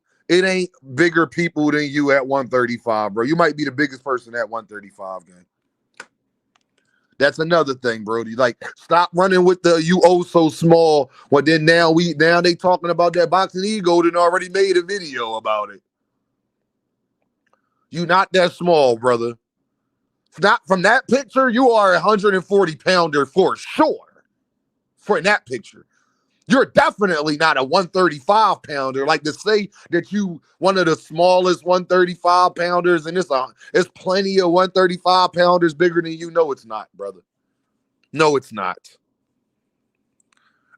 ain't bigger people than you at 135, bro. You might be the biggest person at 135, gang. That's another thing, Brody. Like, stop running with the you oh so small. Well, then now they talking about that boxing ego and already made a video about it. You not that small, brother. Not from that picture, you are a 140 pounder for sure. For that picture. You're definitely not a 135 pounder. Like, to say that you one of the smallest 135 pounders, and it's plenty of 135 pounders bigger than you. No, it's not, brother. No, it's not.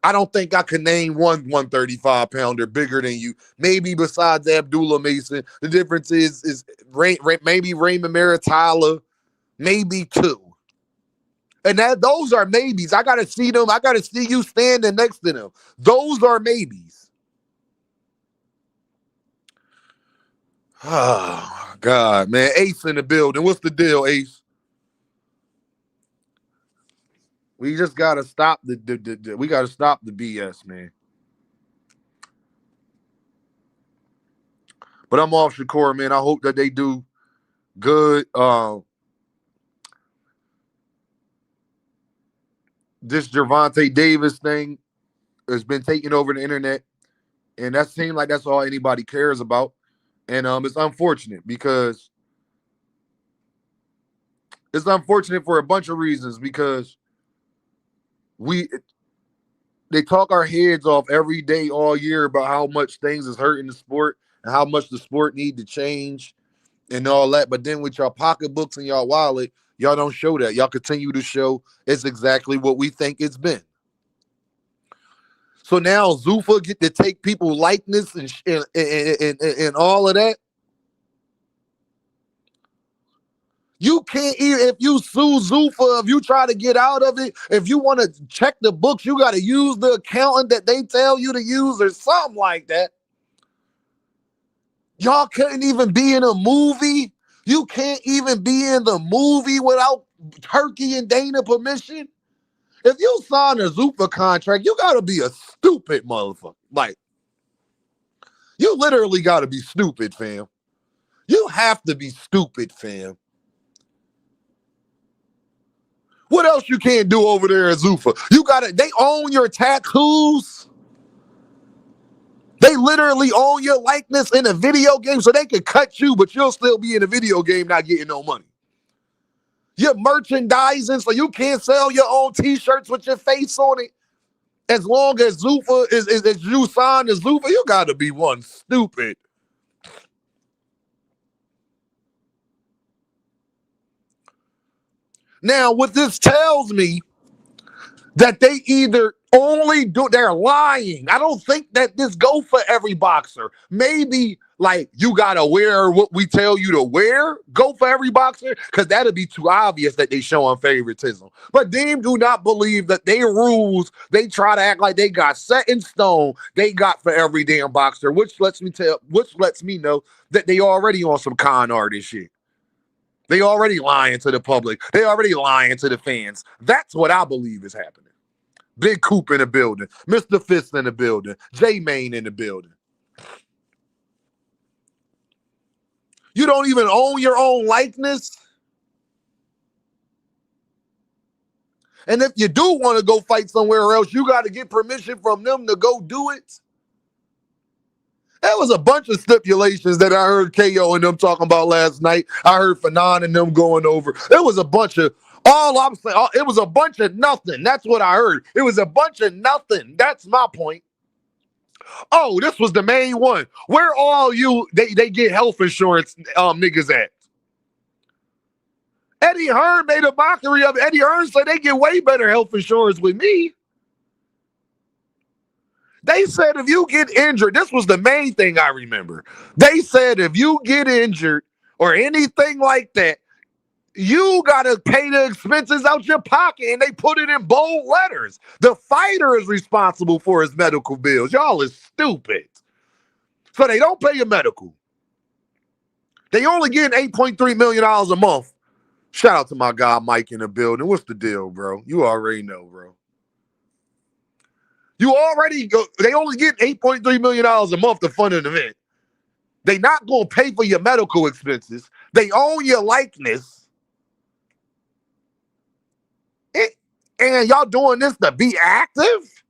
I don't think I can name one 135 pounder bigger than you. Maybe besides Abdullah Mason. The difference is maybe Raymond Maritala, maybe two. And those are maybes. I gotta see them. I gotta see you standing next to them. Those are maybes. Oh God, man. Ace in the building. What's the deal, Ace? We just gotta stop we gotta stop the BS, man. But I'm off Shakur, man. I hope that they do good. This Gervonta Davis thing has been taking over the internet, and that seems like that's all anybody cares about. And it's unfortunate because it's unfortunate for a bunch of reasons, because they talk our heads off every day all year about how much things is hurting the sport and how much the sport need to change and all that. But then with y'all pocketbooks and y'all wallet, y'all don't show that. Y'all continue to show it's exactly what we think it's been. So now Zuffa get to take people likeness and all of that. You can't even, if you sue Zuffa, if you try to get out of it, if you want to check the books, you got to use the accountant that they tell you to use or something like that. Y'all couldn't even be in a movie. You can't even be in the movie without Turkey and Dana permission. If you sign a Zuffa contract, you got to be a stupid motherfucker. Like, you literally got to be stupid, fam. You have to be stupid, fam. What else you can't do over there at Zuffa? They own your tattoos. They literally own your likeness in a video game, so they can cut you, but you'll still be in a video game not getting no money. You're merchandising, so you can't sell your own t-shirts with your face on it. As long as Zuffa is you signed as Zuffa, you gotta be one stupid. Now, what this tells me, that they either they're lying. I don't think that this go for every boxer. Maybe like you gotta wear what we tell you to wear, go for every boxer, because that'd be too obvious that they showing favoritism. But Deem do not believe that they rules, they try to act like they got set in stone, they got for every damn boxer, which lets me know that they already on some con artist shit. They already lying to the public. They already lying to the fans. That's what I believe is happening. Big Coop in the building. Mr. Fist in the building. J-Main in the building. You don't even own your own likeness. And if you do want to go fight somewhere else, you got to get permission from them to go do it. There was a bunch of stipulations that I heard KO and them talking about last night. I heard Fanon and them going over. There was a bunch of, it was a bunch of nothing. That's what I heard. It was a bunch of nothing. That's my point. Oh, this was the main one. Where all you, they get health insurance niggas at? Eddie Hearn made a mockery of it. Eddie Hearn said they get way better health insurance with me. They said if you get injured, this was the main thing I remember. They said if you get injured or anything like that, You got to pay the expenses out your pocket, and they put it in bold letters. The fighter is responsible for his medical bills. Y'all is stupid. So they don't pay your medical. They only getting $8.3 million a month. Shout out to my guy Mike in the building. What's the deal, bro? You already know, bro. They only get $8.3 million a month to fund an event. They not going to pay for your medical expenses. They own your likeness. And y'all doing this to be active?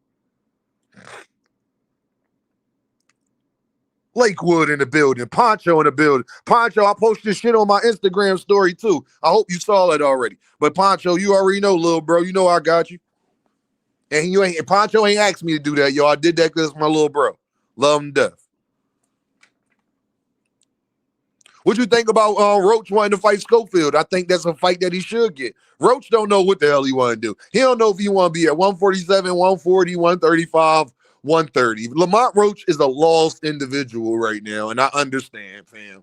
Lakewood in the building. Poncho in the building. Poncho, I posted shit on my Instagram story too. I hope you saw it already. But Poncho, you already know, little bro. You know I got you. And Poncho ain't asked me to do that, y'all. I did that because it's my little bro. Love him to death. What you think about Roach wanting to fight Schofield? I think that's a fight that he should get. Roach don't know what the hell he want to do. He don't know if he want to be at 147, 140, 135, 130. Lamont Roach is a lost individual right now, and I understand, fam.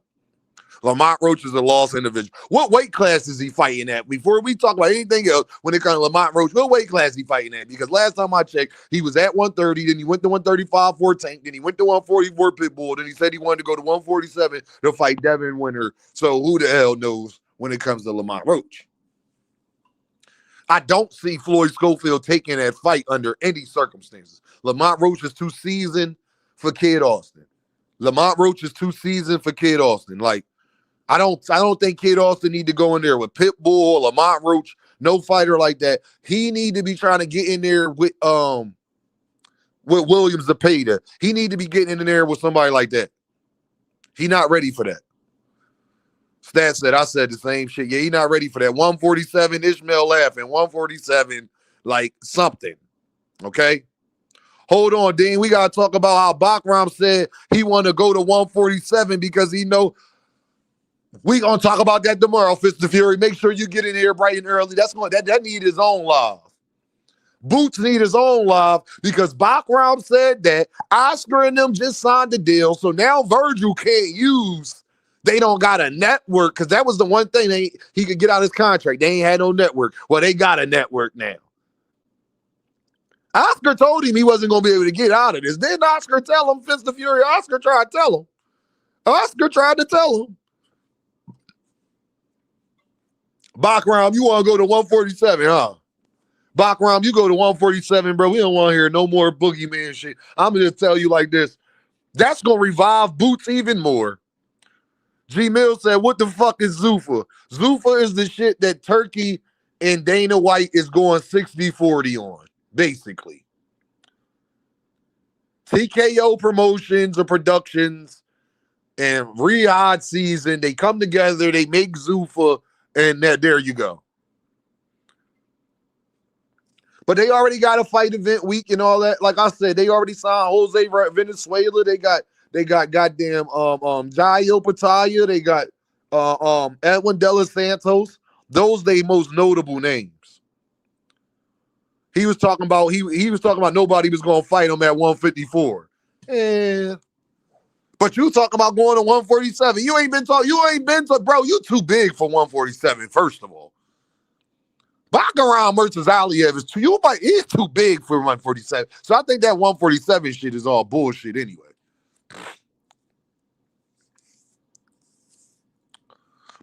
Lamont Roach is a lost individual. What weight class is he fighting at? Before we talk about anything else, when it comes to Lamont Roach, what weight class is he fighting at? Because last time I checked, he was at 130, then he went to 135 for Tank, then he went to 144 Pitbull, then he said he wanted to go to 147 to fight Devin Winter. So who the hell knows when it comes to Lamont Roach? I don't see Floyd Schofield taking that fight under any circumstances. Lamont Roach is too seasoned for Kid Austin. Lamont Roach is too seasoned for Kid Austin. Like, I don't think Kid Austin need to go in there with Pitbull or Lamont Roach. No fighter like that. He need to be trying to get in there with Williams Zepeda. He need to be getting in there with somebody like that. He not ready for that. Stat said, I said the same shit. Yeah, he not ready for that. 147, Ishmael laughing. 147, like something. Okay? Hold on, Dean. We got to talk about how Boximg said he want to go to 147 because he know. We gonna talk about that tomorrow, Fist of Fury. Make sure you get in here bright and early. That need his own live. Boots need his own live because Boximg said that Oscar and them just signed the deal, so now Virgil can't use. They don't got a network because that was the one thing he could get out of his contract. They ain't had no network. Well, they got a network now. Oscar told him he wasn't gonna be able to get out of this. Didn't Oscar tell him? Fist of Fury. Oscar tried to tell him. Oscar tried to tell him. Boximg, you want to go to 147, huh? Boximg, you go to 147, bro. We don't want to hear no more boogeyman shit. I'm going to tell you like this. That's going to revive Boots even more. G Mill said, what the fuck is Zuffa? Zuffa is the shit that Turkey and Dana White is going 60-40 on, basically. TKO Promotions or Productions and Riyadh season, they come together, they make Zuffa, and there you go. But they already got a fight event week and all that. Like I said, they already signed Jose Venezuela. They got goddamn Jairo Pataya. They got Edwin De Los Santos. Those they most notable names. He was talking about nobody was gonna fight him at 154. But you talk about going to 147. You ain't been to, bro, you too big for 147, first of all. Boximg versus Aliev he's too big for 147. So I think that 147 shit is all bullshit anyway.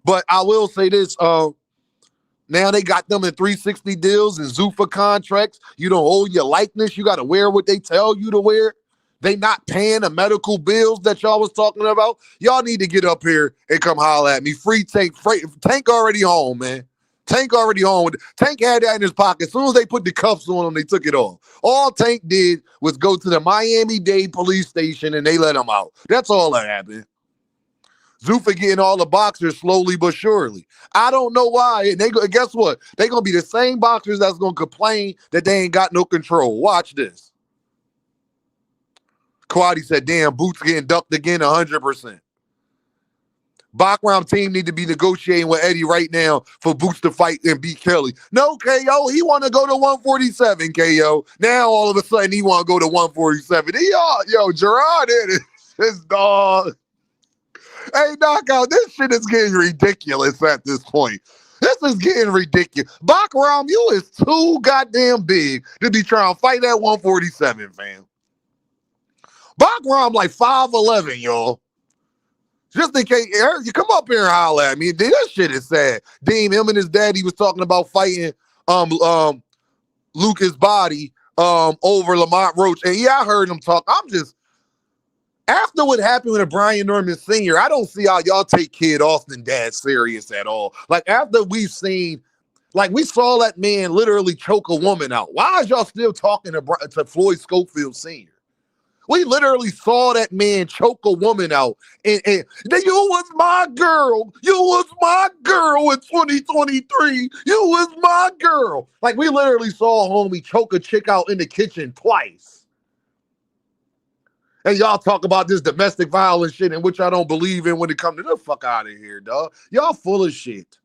But I will say this, now they got them in 360 deals and Zuffa contracts. You don't owe your likeness. You got to wear what they tell you to wear. They not paying the medical bills that y'all was talking about. Y'all need to get up here and come holler at me. Free Tank. Tank already home, man. Tank already home. Tank had that in his pocket. As soon as they put the cuffs on him, they took it off. All Tank did was go to the Miami-Dade police station and they let him out. That's all that happened. Zuffa getting all the boxers slowly but surely. I don't know why. And guess what? They're going to be the same boxers that's going to complain that they ain't got no control. Watch this. Quaddy said, damn, Boots getting ducked again 100%. Boximg team need to be negotiating with Eddie right now for Boots to fight and beat Kelly. No, KO, he want to go to 147, KO. Now, all of a sudden, he want to go to 147. Gerard is his dog. Hey, Knockout, this shit is getting ridiculous at this point. This This is getting ridiculous. Boximg, you is too goddamn big to be trying to fight at 147, fam. Boximg like 5'11", y'all. Just in case, Eric, you come up here and holler at me. This shit is sad. Dean, him and his daddy was talking about fighting Lucas Body over Lamont Roach. And yeah, I heard him talk. I'm just, after what happened with Brian Norman Sr., I don't see how y'all take Kid Austin dad serious at all. Like, after we've seen, like, we saw that man literally choke a woman out. Why is y'all still talking to Floyd Schofield Sr.? We literally saw that man choke a woman out. And you was my girl. You was my girl in 2023. You was my girl. Like, we literally saw homie choke a chick out in the kitchen twice. And y'all talk about this domestic violence shit in which I don't believe in when it comes to the fuck out of here, dog. Y'all full of shit.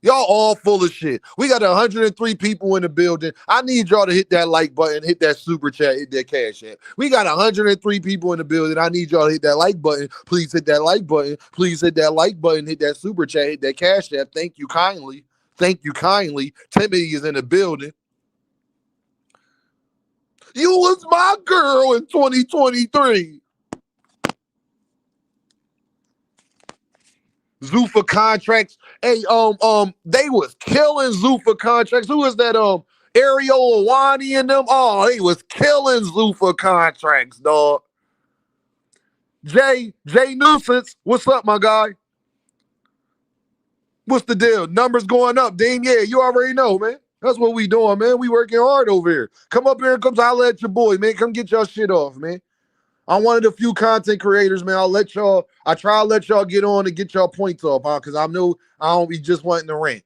Y'all all full of shit. We got 103 people in the building. I need y'all to hit that like button, hit that super chat, hit that cash app. We got 103 people in the building. I need y'all to hit that like button. Please hit that like button. Please hit that like button, hit that super chat, hit that cash app. Thank you kindly. Thank you kindly. Timothy is in the building. You was my girl in 2023. Zuffa contracts. Hey, they was killing Zuffa contracts. Who is that? Ariel Awani and them. Oh, they was killing Zuffa contracts, dog. Jay Nuisance, what's up, my guy? What's the deal? Numbers going up, Dean. Yeah, you already know, man. That's what we doing, man. We working hard over here. Come up here and come holler at your boy, man. Come get y'all shit off, man. I'm one of the few content creators, man. I try to let y'all get on and get y'all points off, huh? Because I know I don't be just wanting to rant.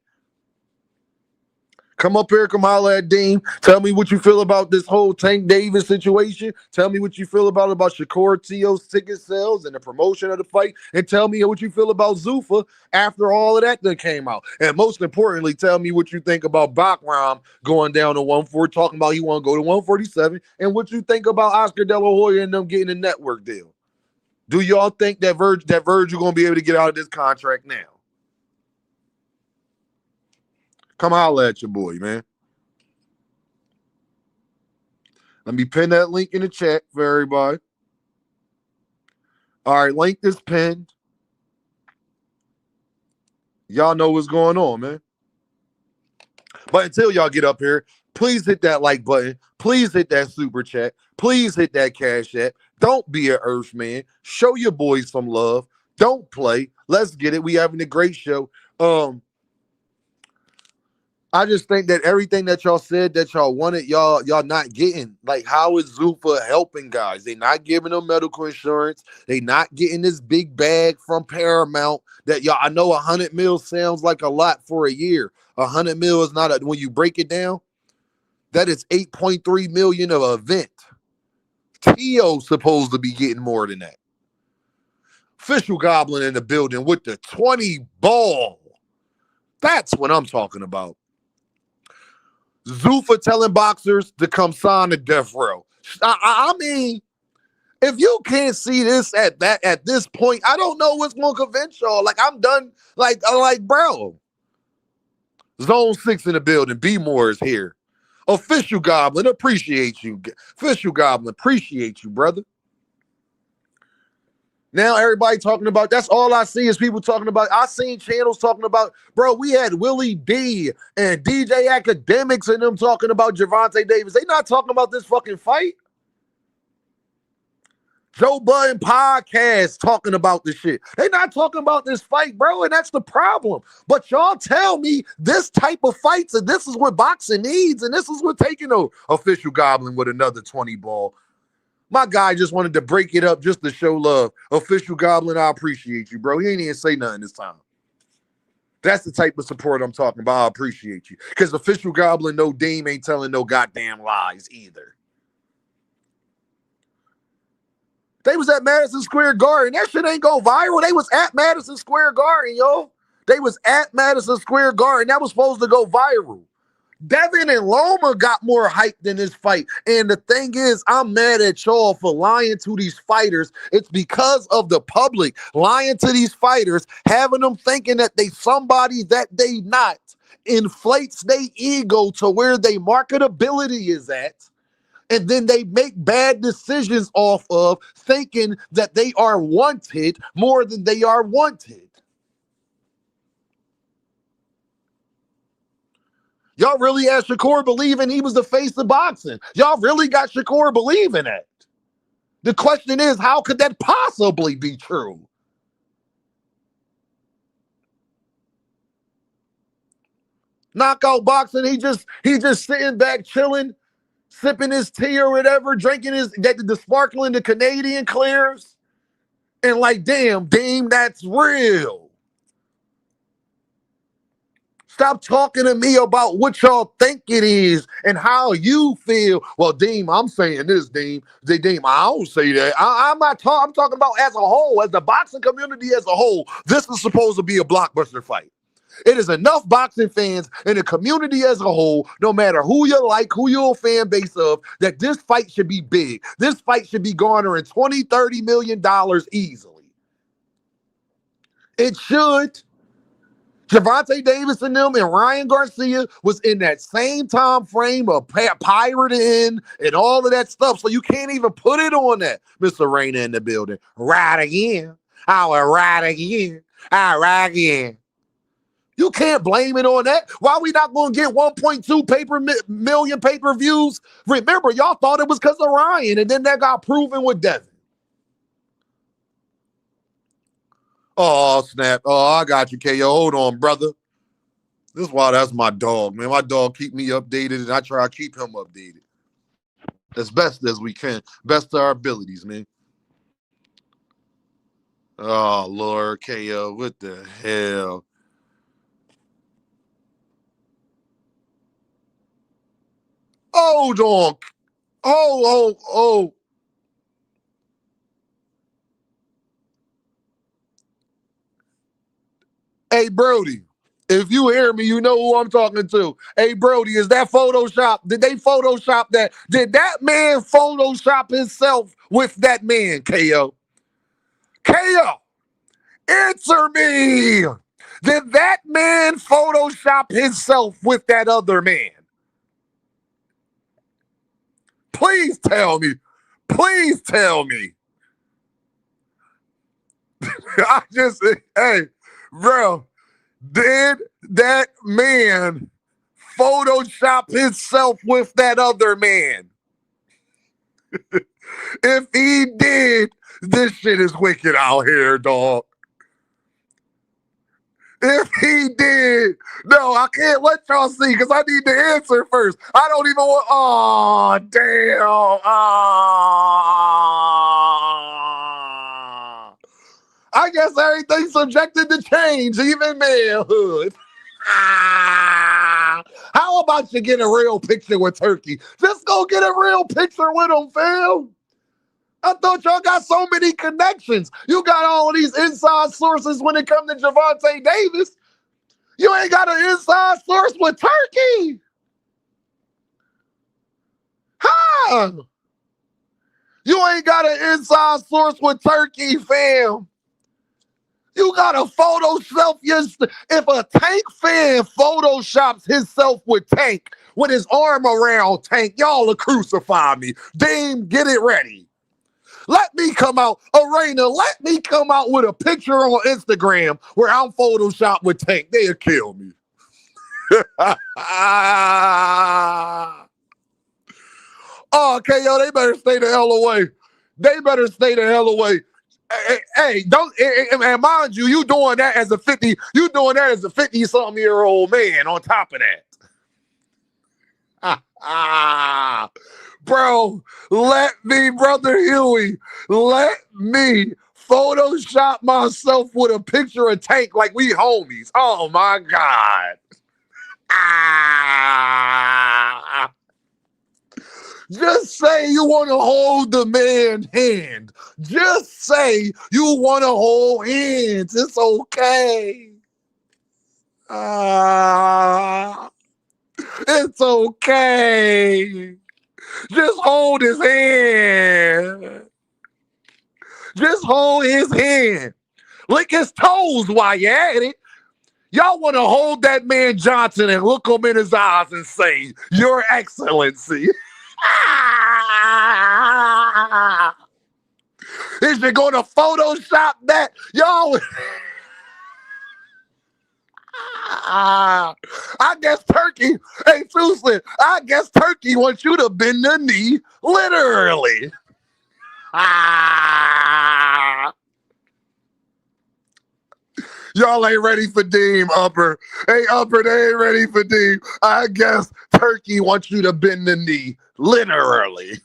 Come up here, come holler at Dean. Tell me what you feel about this whole Tank Davis situation. Tell me what you feel about Shakur Tio's ticket sales and the promotion of the fight. And tell me what you feel about Zuffa after all of that came out. And most importantly, tell me what you think about Boximg going down to 140, talking about he want to go to 147. And what you think about Oscar De La Hoya and them getting a network deal. Do y'all think that Virgil going to be able to get out of this contract now? Come holler at your boy, man. Let me pin that link in the chat for everybody. All right, link is pinned. Y'all know what's going on, man. But until y'all get up here, please hit that like button. Please hit that super chat. Please hit that cash app. Don't be an earth man. Show your boys some love. Don't play. Let's get it. We having a great show. I just think that everything that y'all said that y'all wanted, y'all not getting. Like, how is Zuffa helping guys? They not giving them medical insurance. They not getting this big bag from Paramount that y'all, I know 100 mil sounds like a lot for a year. 100 mil is not when you break it down, that is 8.3 million of an event. Tio's supposed to be getting more than that. Official Goblin in the building with the 20 ball. That's what I'm talking about. Zuffa telling boxers to come sign the death row. I mean, if you can't see this at this point, I don't know what's going to convince y'all. Like, I'm done. Like, bro. Zone 6 in the building. B Moore is here. Official Goblin, appreciate you. Official Goblin, appreciate you, brother. Now everybody talking about, that's all I see is people talking about. I seen channels talking about, bro, we had Willie D and DJ Academics and them talking about Gervonta Davis. They not talking about this fucking fight. Joe Budden podcast talking about this shit. They not talking about this fight, bro, and that's the problem. But y'all tell me this type of fights, and this is what boxing needs, and this is what taking over. Official Goblin with another 20 ball. My guy just wanted to break it up just to show love. Official Goblin, I appreciate you, bro. He ain't even say nothing this time. That's the type of support I'm talking about. I appreciate you. Because Official Goblin, no Dame ain't telling no goddamn lies either. They was at Madison Square Garden. That shit ain't go viral. They was at Madison Square Garden, yo. They was at Madison Square Garden. That was supposed to go viral. Devin and Loma got more hype than this fight. And the thing is, I'm mad at y'all for lying to these fighters. It's because of the public lying to these fighters, having them thinking that they somebody that they not, inflates their ego to where their marketability is at. And then they make bad decisions off of thinking that they are wanted more than they are wanted. Y'all really had Shakur believing he was the face of boxing. Y'all really got Shakur believing that. The question is, how could that possibly be true? Knockout boxing, he just sitting back chilling, sipping his tea or whatever, drinking the sparkling, the Canadian clears, and like, damn, that's real. Stop talking to me about what y'all think it is and how you feel. Well, Deem, I'm saying this, Deem. Deem, I don't say that. I'm talking about as a whole, as the boxing community as a whole. This is supposed to be a blockbuster fight. It is enough boxing fans in the community as a whole, no matter who you like, who you're a fan base of, that this fight should be big. This fight should be garnering $20, $30 million easily. It should. Gervonta Davis and them and Ryan Garcia was in that same time frame of pirating and all of that stuff. So you can't even put it on that. Mr. Raina in the building. Right again. I will ride again. I ride again. You can't blame it on that. Why we not going to get 1.2 million pay-per-views? Remember, y'all thought it was because of Ryan, and then that got proven with Devin. Oh, snap. Oh, I got you, KO. Hold on, brother. This is why that's my dog, man. My dog keep me updated, and I try to keep him updated as best as we can. Best of our abilities, man. Oh, Lord, KO. What the hell? Hold on. Oh. Hey, Brody, if you hear me, you know who I'm talking to. Hey, Brody, is that Photoshop? Did they Photoshop that? Did that man Photoshop himself with that man, KO? KO, answer me. Did that man Photoshop himself with that other man? Please tell me. Please tell me. Hey, bro, did that man Photoshop himself with that other man? If he did, this shit is wicked out here, dog. If he did, no, I can't let y'all see because I need the answer first. I don't even want. Oh, damn. I guess everything's subjected to change, even manhood. How about you get a real picture with Turkey? Just go get a real picture with him, fam. I thought y'all got so many connections. You got all of these inside sources when it comes to Gervonta Davis. You ain't got an inside source with Turkey. Huh? You ain't got an inside source with Turkey, fam. You got to Photoshop if a Tank fan Photoshops himself with Tank, with his arm around Tank, y'all will crucify me. Dame, get it ready. Let me come out, Arena, let me come out with a picture on Instagram where I'm Photoshopped with Tank. They'll kill me. Oh, KO, they better stay the hell away. They better stay the hell away. Hey, don't, and mind you, you doing that as a 50-something-year-old man on top of that. Bro, let me, Brother Huey, let me Photoshop myself with a picture of Tank like we homies. Oh, my God. Just say you want to hold the man's hand. Just say you want to hold hands. It's okay. It's okay. Just hold his hand. Just hold his hand. Lick his toes while you're at it. Y'all want to hold that man Johnson and look him in his eyes and say, Your Excellency. Is you going to Photoshop that? Y'all. I guess Turkey, hey, Susan, I guess Turkey wants you to bend the knee literally. Y'all ain't ready for Deem, Upper. Hey, Upper, they ain't ready for Deem. I guess Turkey wants you to bend the knee literally.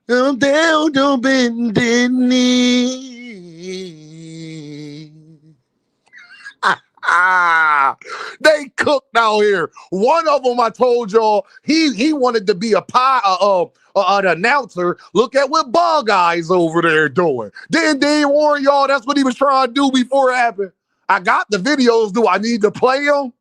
I'm down to bend the knee. They cooked out here. One of them, I told y'all, he wanted to be an announcer. Look at what Bug Eyes over there doing. Didn't they warn y'all that's what he was trying to do before it happened? I got the videos. Do I need to play them?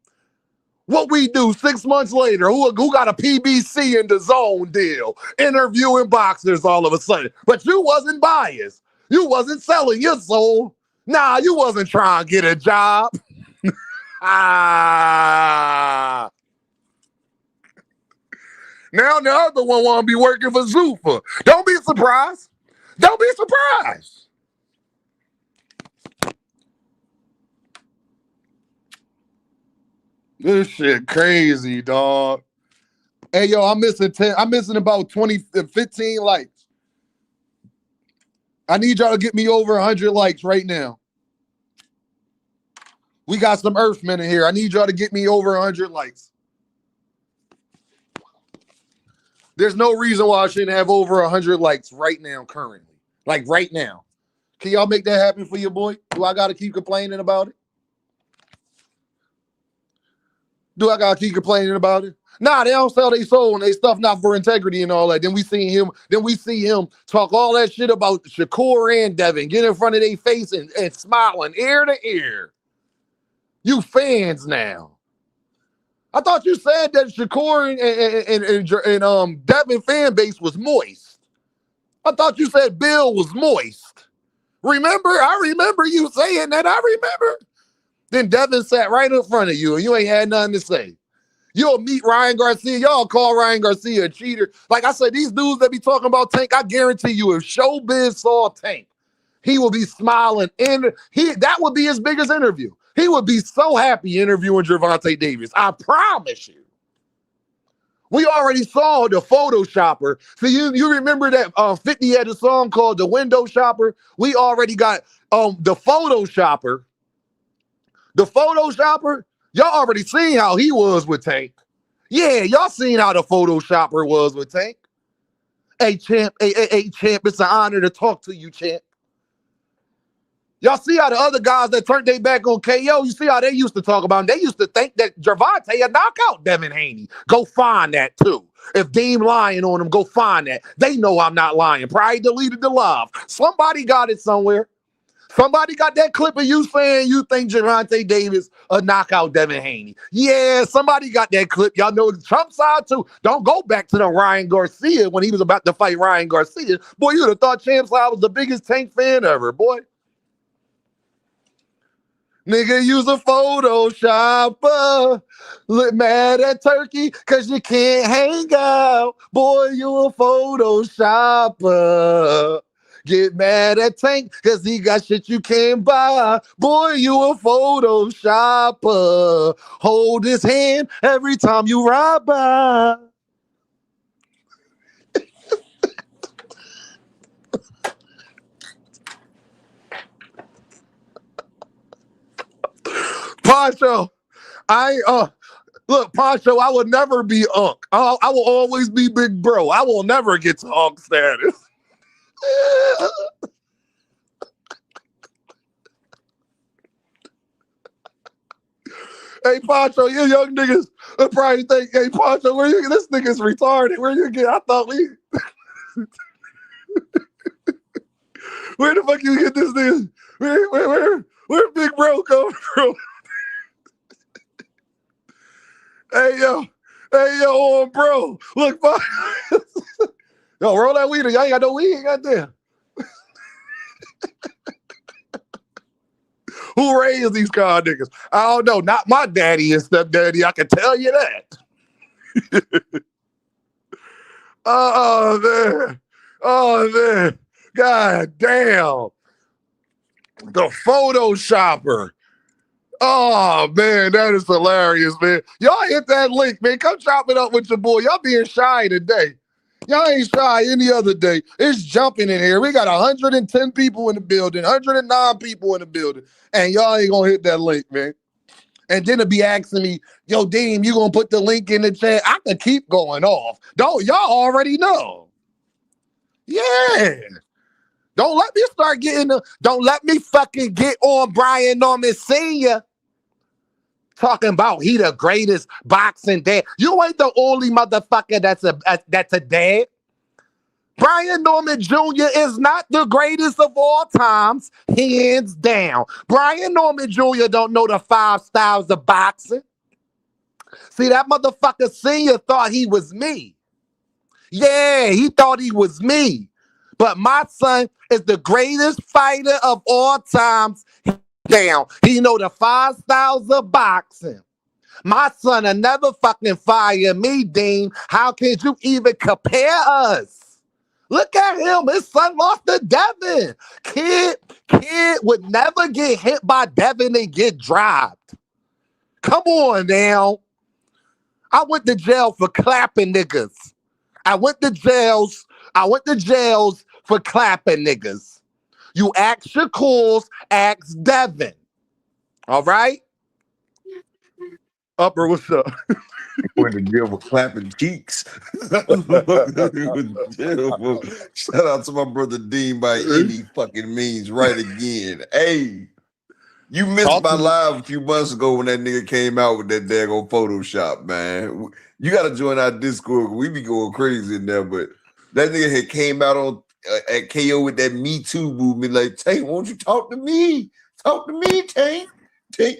What we do 6 months later, who got a PBC in the zone deal, interviewing boxers all of a sudden. But you wasn't biased. You wasn't selling your soul. Nah, you wasn't trying to get a job. Now the other one want to be working for Zuffa. Don't be surprised. Don't be surprised. This shit crazy, dog. Hey, yo, I'm missing about 20, 15 likes. I need y'all to get me over 100 likes right now. We got some Earthmen in here. I need y'all to get me over 100 likes. There's no reason why I shouldn't have over 100 likes right now, currently. Like right now. Can y'all make that happen for your boy? Do I got to keep complaining about it? Do I got to keep complaining about it? Nah, they don't sell their soul and they stuff not for integrity and all that. Then we see him talk all that shit about Shakur and Devin, get in front of their face and smiling ear to ear. You fans now. I thought you said that Shakur and Devin fan base was moist. I thought you said Bill was moist. Remember? I remember you saying that. I remember. Then Devin sat right in front of you and you ain't had nothing to say. You'll meet Ryan Garcia. Y'all call Ryan Garcia a cheater. Like I said, these dudes that be talking about Tank, I guarantee you, if Showbiz saw Tank, he would be smiling. That would be his biggest interview. He would be so happy interviewing Gervonta Davis. I promise you. We already saw the Photoshopper. So you remember that 50 had a song called The Window Shopper? We already got the Photoshopper. The Photoshopper, y'all already seen how he was with Tank. Yeah, y'all seen how the Photoshopper was with Tank. Hey, champ, hey, champ, it's an honor to talk to you, champ. Y'all see how the other guys that turned their back on KO, you see how they used to talk about him? They used to think that Gervonta had knocked out Devin Haney. Go find that too. If Deem lying on him, go find that. They know I'm not lying. Probably deleted the live. Somebody got it somewhere. Somebody got that clip of you saying you think Gervonta Davis knock out Devin Haney. Yeah, somebody got that clip. Y'all know the Trump side too. Don't go back to the Ryan Garcia when he was about to fight Ryan Garcia. Boy, you'd have thought Champ Side was the biggest Tank fan ever, boy. Nigga, use a Photoshopper. Look mad at Turkey because you can't hang out. Boy, you a Photoshopper. Get mad at Tank because he got shit you can't buy. Boy, you a Photoshopper. Hold his hand every time you ride by. Poncho, look, Poncho, I will never be Unk. I will always be Big Bro. I will never get to Unk status. Hey, Poncho, you young niggas probably think, hey, Poncho, this nigga's retarded. Where you get? I thought we... Where the fuck you get this nigga? Where Big Bro come from? Hey yo, bro. Look, yo, roll that weed. Y'all ain't got no weed, goddamn. Who raised these car niggas? I don't know. Not my daddy and stepdaddy. I can tell you that. Oh man. God damn. The Photoshopper. Oh man, that is hilarious, man. Y'all hit that link, man. Come chop it up with your boy. Y'all being shy today. Y'all ain't shy any other day. It's jumping in here. We got 110 people in the building, 109 people in the building, and y'all ain't gonna hit that link, man. And then it'll be asking me, yo, Dean, you gonna put the link in the chat? I could keep going off. Don't y'all already know? Yeah. Don't let me fucking get on Brian Norman Sr. talking about he the greatest boxing dad. You ain't the only motherfucker that's a dad. Brian Norman Jr. is not the greatest of all times, hands down. Brian Norman Jr. don't know the 5 styles of boxing. See, that motherfucker Senior thought he was me. Yeah, he thought he was me. But my son is the greatest fighter of all times. Down. He know the 5 styles of boxing. My son will never fucking fire me, Dean. How can you even compare us? Look at him. His son lost to Devin. Kid would never get hit by Devin and get dropped. Come on now. I went to jail for clapping niggas. I went to jails for clapping niggas. You ask your calls, ask Devin. All right? Upper, what's up? Went to jail for clapping cheeks. Shout out to my brother Dean by any fucking means. Right again. Hey, you missed my live a few months ago when that nigga came out with that daggone Photoshop, man. You got to join our Discord. We be going crazy in there, but that nigga had came out on at KO with that Me Too movement. Like, Tank, won't you talk to me? Talk to me, Tank. Tank.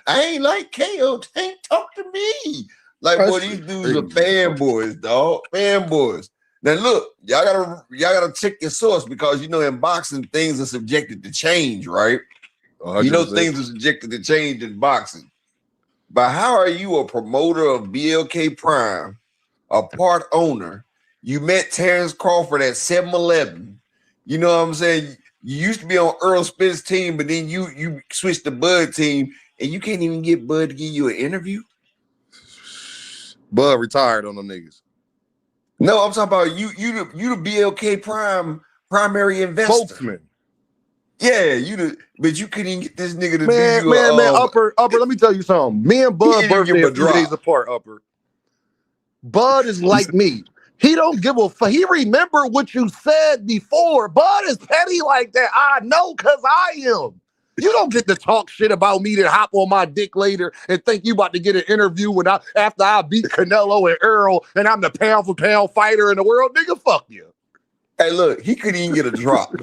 I ain't like KO. Tank, talk to me. Like, boy, these dudes are fanboys, dog. Fanboys. Now look, y'all gotta check your source because you know in boxing things are subjected to change, right? 100%. You know things are subjected to change in boxing. But how are you a promoter of BLK Prime, a part owner? You met Terrence Crawford at 7-Eleven. You know what I'm saying? You used to be on Earl Spence team, but then you switched to Bud team, and you can't even get Bud to give you an interview. Bud retired on them niggas. No, I'm talking about you the BLK Prime primary investor. Boximg. Yeah, but you couldn't even get this nigga to do you man, Upper, let me tell you something. Me and Bud birthday a few days apart, Upper. Bud is like me. He don't give a fuck. He remember what you said before. Bud is petty like that. I know because I am. You don't get to talk shit about me to hop on my dick later and think you about to get an interview after I beat Canelo and Earl and I'm the pound for pound fighter in the world. Nigga, fuck you. Hey, look, he couldn't even get a drop.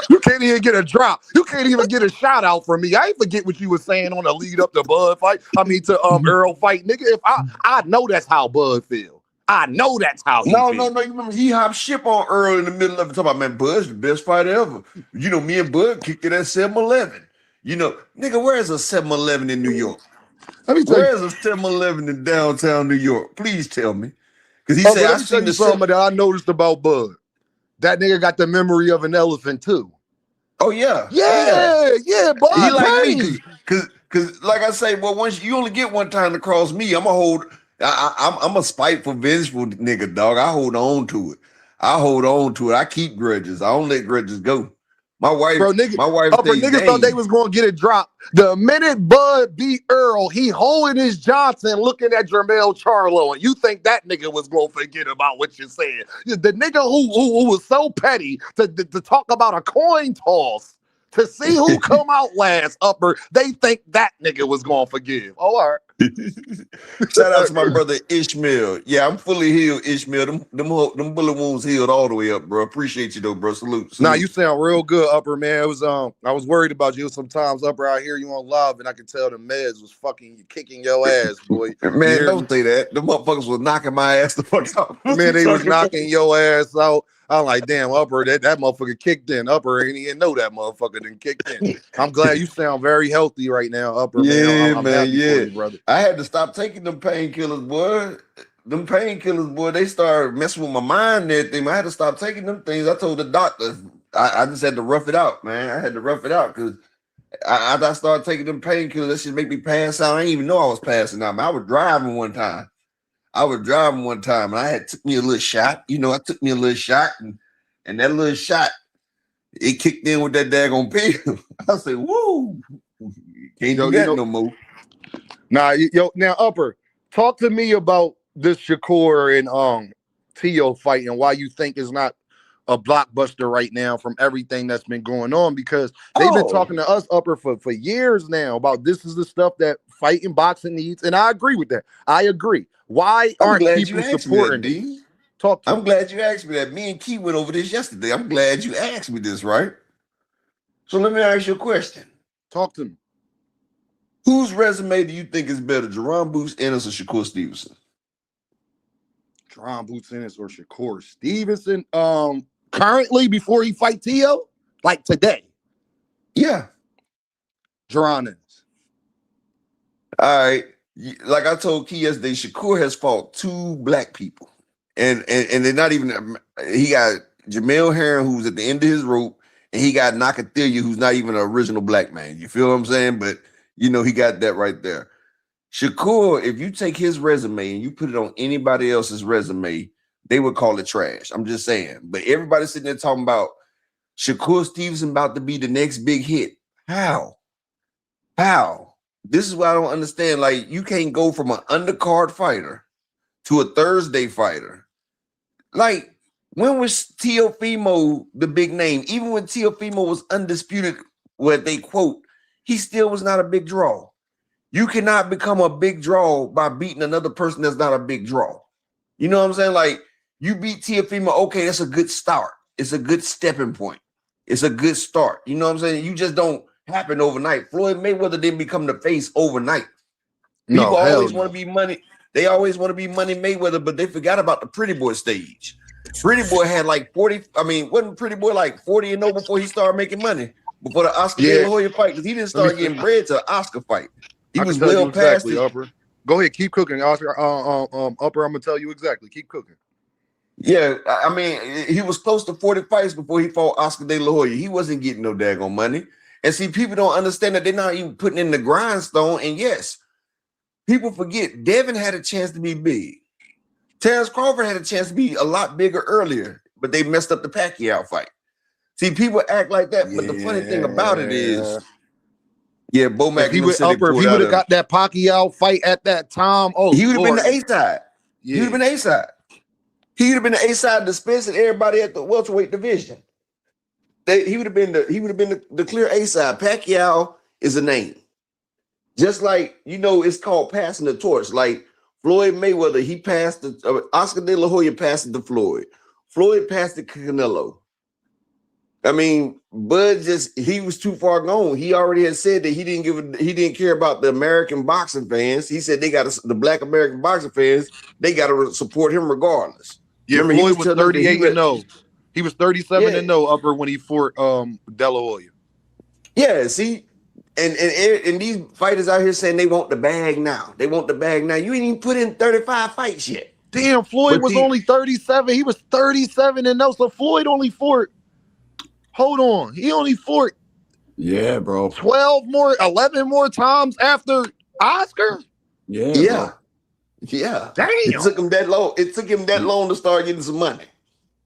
You can't even get a drop. You can't even get a shout out from me. I ain't forget what you was saying on the lead up to Bud fight. I mean to Earl fight, nigga. If I know that's how Bud feel. I know that's how he feel. No. You remember he hopped ship on Earl in the middle of it. Talking about, man, Bud's the best fighter ever. You know, me and Bud kicked it at 7-Eleven. You know, nigga, where's a 7-Eleven in New York? Let me tell where's a 7-Eleven in downtown New York? Please tell me. Because he said, I seen the something that I noticed about Bud. That nigga got the memory of an elephant too. Oh yeah. Yeah, Bud. He like me. Cause like I say, well, once you only get one time to cross me, I'm a spiteful, vengeful nigga, dog. I hold on to it. I keep grudges. I don't let grudges go. My wife niggas thought they was gonna get a drop. The minute Bud beat Earl, he holding his Johnson looking at Jermell Charlo, and you think that nigga was gonna forget about what you said. The nigga who was so petty to talk about a coin toss to see who come out last, Upper, they think that nigga was gonna forgive. Oh, all right. Shout out to my brother Ishmael. Yeah, I'm fully healed, Ishmael. Them bullet wounds healed all the way up, bro. Appreciate you though, bro. Salute. Nah, you sound real good, Upper, man. It was I was worried about you sometimes, Upper. I hear you on live, and I can tell the meds was fucking kicking your ass, boy. Man, don't say that. The motherfuckers was knocking my ass the fuck out. Man, they was knocking your ass out. I'm like, damn, Upper, that motherfucker kicked in. Upper ain't even know that motherfucker didn't kicked in. I'm glad you sound very healthy right now, Upper. Yeah, I'm man, happy yeah. for you, brother. I had to stop taking them painkillers, boy. Them painkillers, boy, they started messing with my mind and everything. I had to stop taking them things. I told the doctor, I just had to rough it out, man. I had to rough it out because I started taking them painkillers. That shit make me pass out. I didn't even know I was passing out. Man, I was driving one time. And I took me a little shot. You know, I took me a little shot and that little shot, it kicked in with that daggone pill. I said, woo, can't do that no more. Nah, now, Upper, talk to me about this Shakur and Tio fight and why you think it's not a blockbuster right now from everything that's been going on, because they've been talking to us, Upper, for years now about this is the stuff that fighting boxing needs, and I agree with that. I agree. Why aren't people supporting it? I'm glad you asked me that. Me and Key went over this yesterday. I'm glad you asked me this, right? So let me ask you a question. Talk to me. Whose resume do you think is better, Jerron Boots Ennis or Shakur Stevenson? Jerron Boots Ennis or Shakur Stevenson? Currently, before he fight Tio, like today. Yeah. Jerron Ennis. All right. Like I told Key yesterday, Shakur has fought 2 black people. And they're not even, he got Jamel Herring, who's at the end of his rope, and he got Nakathila, who's not even an original black man. You feel what I'm saying? But, you know, he got that right there. Shakur, if you take his resume and you put it on anybody else's resume, they would call it trash. I'm just saying. But everybody's sitting there talking about Shakur Stevenson about to be the next big hit. How? This is what I don't understand. Like, you can't go from an undercard fighter to a Thursday fighter. Like, when was Teofimo the big name? Even when Teofimo was undisputed, where they quote, he still was not a big draw. You cannot become a big draw by beating another person that's not a big draw. You know what I'm saying? Like, you beat Teofimo, okay, that's a good start. It's a good stepping point. It's a good start. You know what I'm saying? You just don't happen overnight. Floyd Mayweather didn't become the face overnight. People always want to be money. They always want to be Money Mayweather, but they forgot about the Pretty Boy stage. Pretty Boy had like 40. I mean, wasn't Pretty Boy like 40 and 0 before he started making money? Before the Oscar De La Hoya fight? Because he didn't start getting bread to the Oscar fight. He was well past it. Upper. Go ahead, keep cooking, Oscar. Upper, I'm gonna tell you exactly. Keep cooking. Yeah, I mean, he was close to 40 fights before he fought Oscar De La Hoya. He wasn't getting no daggone money. And see, people don't understand that they're not even putting in the grindstone. And yes, people forget Devin had a chance to be big. Terrence Crawford had a chance to be a lot bigger earlier, but they messed up the Pacquiao fight. See, people act like that, but the funny thing about it is, Bomac, if he would have got that Pacquiao fight at that time, he would have been the A side. He would have been the A side. He would have been the A side dispensing everybody at the welterweight division. He would have been the clear A side. Pacquiao is a name. Just like, you know, it's called passing the torch. Like Floyd Mayweather, he passed the Oscar De La Hoya passed it to Floyd. Floyd passed it to Canelo. I mean, Bud he was too far gone. He already had said that he didn't care about the American boxing fans. He said the Black American boxing fans, they got to support him regardless. Yeah, remember, Floyd was 38 and 0. He was 37 and 0 Upper when he fought De La Hoya. Yeah, see, and these fighters out here saying they want the bag now. They want the bag now. You ain't even put in 35 fights yet. Damn, Floyd was only 37. He was 37 and 0. So Floyd only fought. Hold on. He only fought. Yeah, bro. 11 more times after Oscar. Yeah. Damn. It took him that long. It took him that long to start getting some money.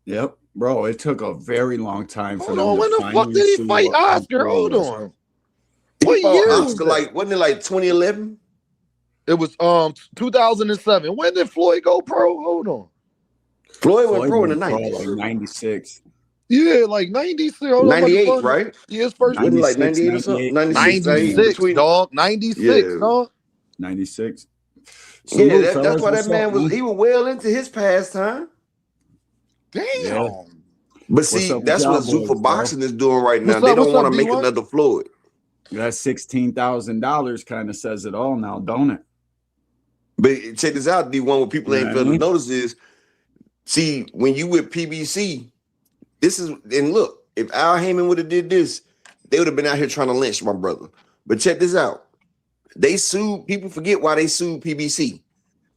Yep, bro. It took a very long time for them. When the fuck did he fight Oscar? Hold on. What year? Oscar, wasn't it like 2011? It was 2007. When did Floyd go pro? Hold on. Floyd went pro in the 90s. Like 96. Yeah, like 96. 98, right? Yeah, his first. Wasn't like 98 or something? 96, dog. 96, dog. 96. Yeah, Salute, that's fellas. why that What's man up, was. man? He was well into his pastime. Damn. Yeah. But What's see, up with that's y'all what boys, Zuffa bro? Boxing is doing right now. What's They up? don't What's up, want to make D1? another Floyd. That $16,000 kind of says it all now, don't it? But check this out, D1. What people You know ain't what I failed to mean? notice is, see, when you with PBC, this is, and look, if Al Heyman would have did this, they would have been out here trying to lynch my brother. But check this out. They sued, people forget why they sued PBC.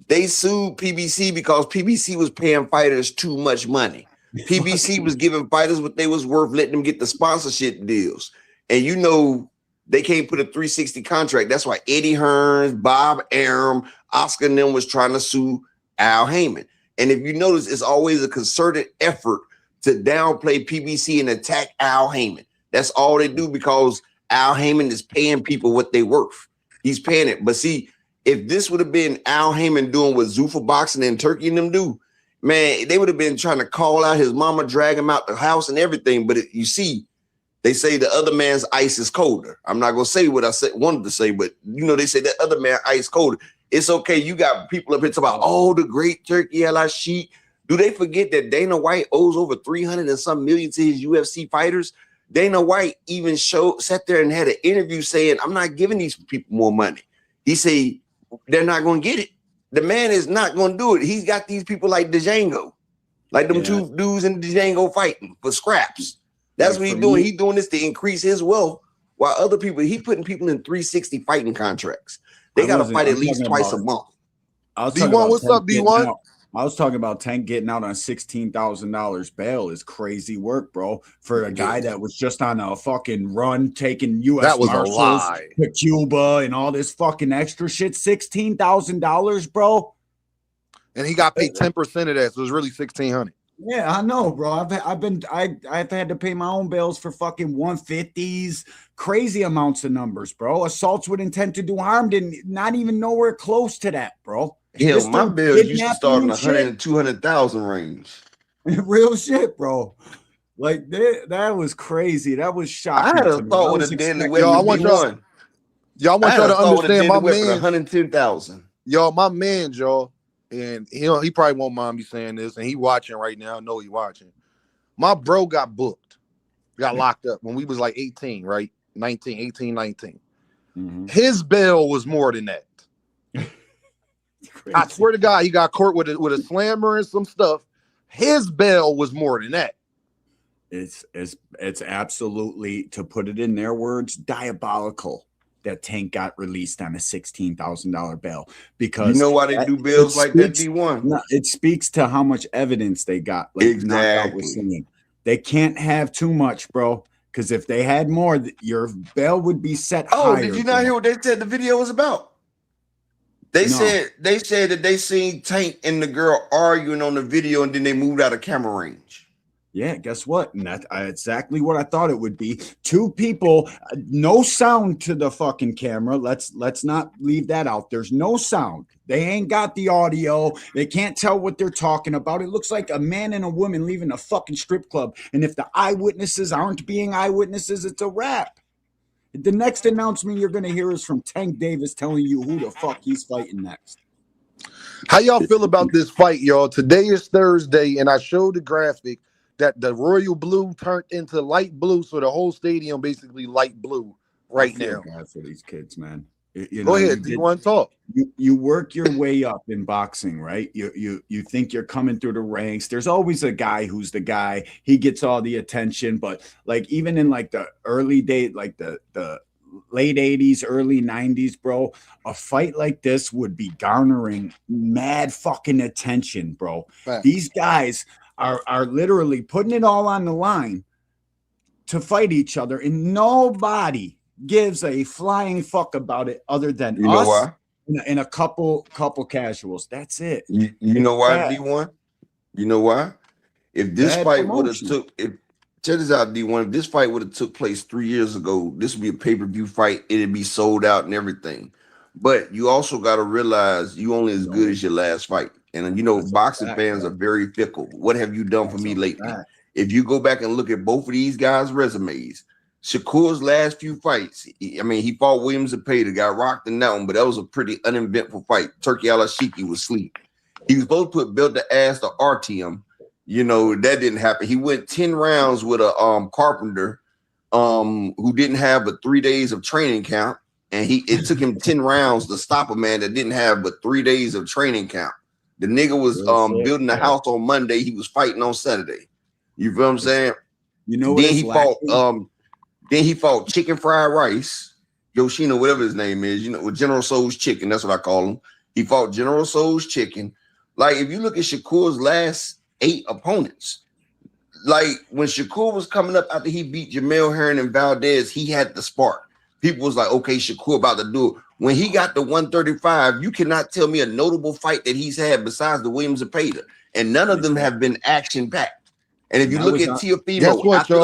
They sued PBC because PBC was paying fighters too much money. PBC was giving fighters what they was worth, letting them get the sponsorship deals. And you know, they can't put a 360 contract. That's why Eddie Hearns, Bob Arum, Oscar and them was trying to sue Al Heyman. And if you notice, it's always a concerted effort to downplay PBC and attack Al Heyman. That's all they do because Al Heyman is paying people what they worth. He's paying it. But see, if this would have been Al Heyman doing what Zuffa Boxing and Turkey and them do, man, they would have been trying to call out his mama, drag him out the house and everything. But you see, they say the other man's ice is colder. I'm not going to say what I wanted to say, but, you know, they say that other man ice colder. It's okay. You got people up here talking about, oh, the great Turkey El Sheik. Do they forget that Dana White owes over 300 and some million to his UFC fighters? Dana White even sat there and had an interview saying, I'm not giving these people more money. He said, they're not going to get it. The man is not going to do it. He's got these people like Django, like them two dudes in Django fighting for scraps. That's what he's doing. He's doing this to increase his wealth, while other people, he's putting people in 360 fighting contracts. They got to fight at least twice a month. D1, what's up, D1? I was talking about Tank getting out on $16,000 bail is crazy work, bro. For a guy that was just on a fucking run, taking U.S. Marshals to Cuba and all this fucking extra shit. $16,000, bro. And he got paid 10% of that, so it was really $1,600. Yeah, I know, bro. I've had to pay my own bills for fucking 150s, crazy amounts of numbers, bro. Assaults with intent to do harm didn't not even nowhere close to that, bro. Hell, my bills used to start in 100 and 200,000 range. Real shit, bro. Like that was crazy. That was shocking. I had a thought with a deadly weapon. I want y'all to understand my man. 110,000. Y'all, my man, y'all. And he probably won't mind me saying this, and he watching right now. I know he watching. My bro got booked, got locked up when we was like 18, right? 19. Mm-hmm. His bail was more than that. I swear to God, he got caught with a slammer and some stuff. His bail was more than that. It's absolutely, to put it in their words, diabolical that Tank got released on a $16,000 bail, because you know why they do bills like that, D1? No, it speaks to how much evidence they got. Like exactly. They can't have too much, bro, because if they had more, your bail would be set higher. Oh, did you not hear what they said the video was about? They said that they seen Tank and the girl arguing on the video, and then they moved out of camera range. Yeah, guess what? And that's exactly what I thought it would be. Two people, no sound to the fucking camera. Let's not leave that out. There's no sound. They ain't got the audio. They can't tell what they're talking about. It looks like a man and a woman leaving a fucking strip club. And if the eyewitnesses aren't being eyewitnesses, it's a wrap. The next announcement you're going to hear is from Tank Davis telling you who the fuck he's fighting next. How y'all feel about this fight, y'all? Today is Thursday, and I showed the graphic that the royal blue turned into light blue, so the whole stadium basically light blue right now. Bad for these kids, man. Go ahead. Do you want to talk? You work your way up in boxing, right? You think you're coming through the ranks. There's always a guy who's the guy. He gets all the attention, but like even in like the early days, like the late 80s, early 90s, bro, a fight like this would be garnering mad fucking attention, bro. Right. These guys are literally putting it all on the line to fight each other, and nobody gives a flying fuck about it other than us, know why? And a couple casuals. That's it. You know why, D1? You know why? If this fight would have check this out, D1. If this fight would have took place 3 years ago, this would be a pay-per-view fight. It'd be sold out and everything. But you also got to realize you only as good as your last fight. And you know, boxing fans are very fickle. What have you done for me lately? If you go back and look at both of these guys' resumes, Shakur's last few fights, he fought Williams Zepeda, got rocked in that one, but that was a pretty uneventful fight. Turkey Al-Ashiki was asleep. He was supposed to put belt to ass to Artyom. That didn't happen. He went 10 rounds with a Carpenter who didn't have but 3 days of training camp. And it took him 10 rounds to stop a man that didn't have but 3 days of training camp. The nigga was building a house on Monday. He was fighting on Saturday. You feel what I'm saying? Then he fought Chicken Fried Rice, Yoshino, whatever his name is, with General Soul's Chicken. That's what I call him. He fought General Soul's Chicken. Like, if you look at Shakur's last 8 opponents, like when Shakur was coming up after he beat Jamel Herring and Valdez, he had the spark. People was like, okay, Shakur about to do it. When he got to 135, you cannot tell me a notable fight that he's had besides the Williams Zepeda. And none of them have been action-packed. And if you look at Teofimo after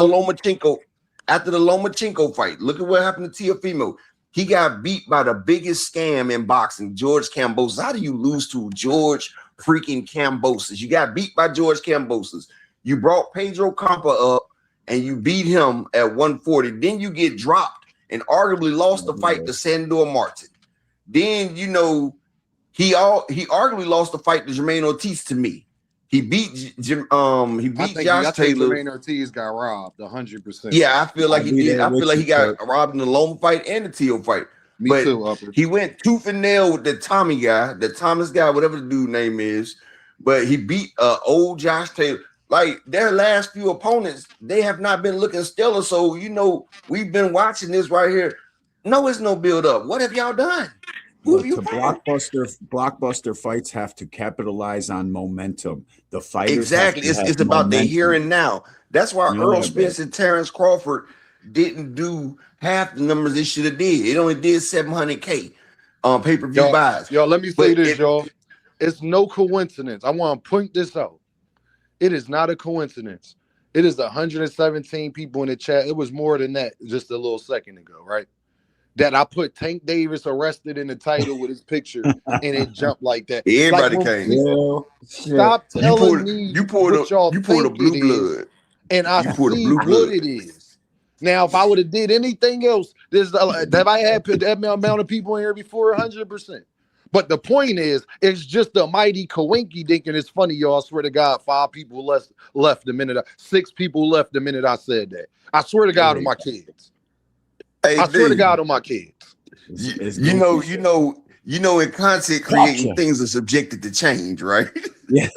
the Lomachenko fight, look at what happened to Teofimo. He got beat by the biggest scam in boxing, George Kambosos. How do you lose to George freaking Kambosos? You got beat by George Kambosos. You brought Pedro Campa up and you beat him at 140. Then you get dropped and arguably lost the fight to Sandor Martin. Then, he arguably lost the fight to Jermaine Ortiz to me. He beat Josh Taylor. Jermaine Ortiz got robbed 100%. Yeah, I feel like he did. I feel like he got robbed in the Loma fight and the Teal fight. Me too, Upper. He went tooth and nail with the Tommy guy, the Thomas guy, whatever the dude name is. But he beat old Josh Taylor. Like, their last few opponents, they have not been looking stellar. So, we've been watching this right here. No, it's no build up. What have y'all done? Blockbuster fights have to capitalize on momentum. The fighters exactly. It's about the here and now. That's why Earl Spence and Terrence Crawford didn't do half the numbers they should have did. It only did 700K pay-per-view buys. Y'all, let me say this, y'all. It's no coincidence. I want to point this out. It is not a coincidence. It is 117 people in the chat. It was more than that just a little second ago, right? That I put Tank Davis arrested in the title with his picture and it jumped like that. Everybody came. Stop telling me you pulled a blue blood. And I see what it is. Now, if I would have did anything else, have I had that amount of people in here before? 100%. But the point is, it's just the mighty coinky dink, and it's funny, y'all. I swear to God, 5 people left the minute. 6 people left the minute I said that. I swear to God on my kids. Hey, I swear to God on my kids. You know, in content creating, things are subjected to change, right? Yeah.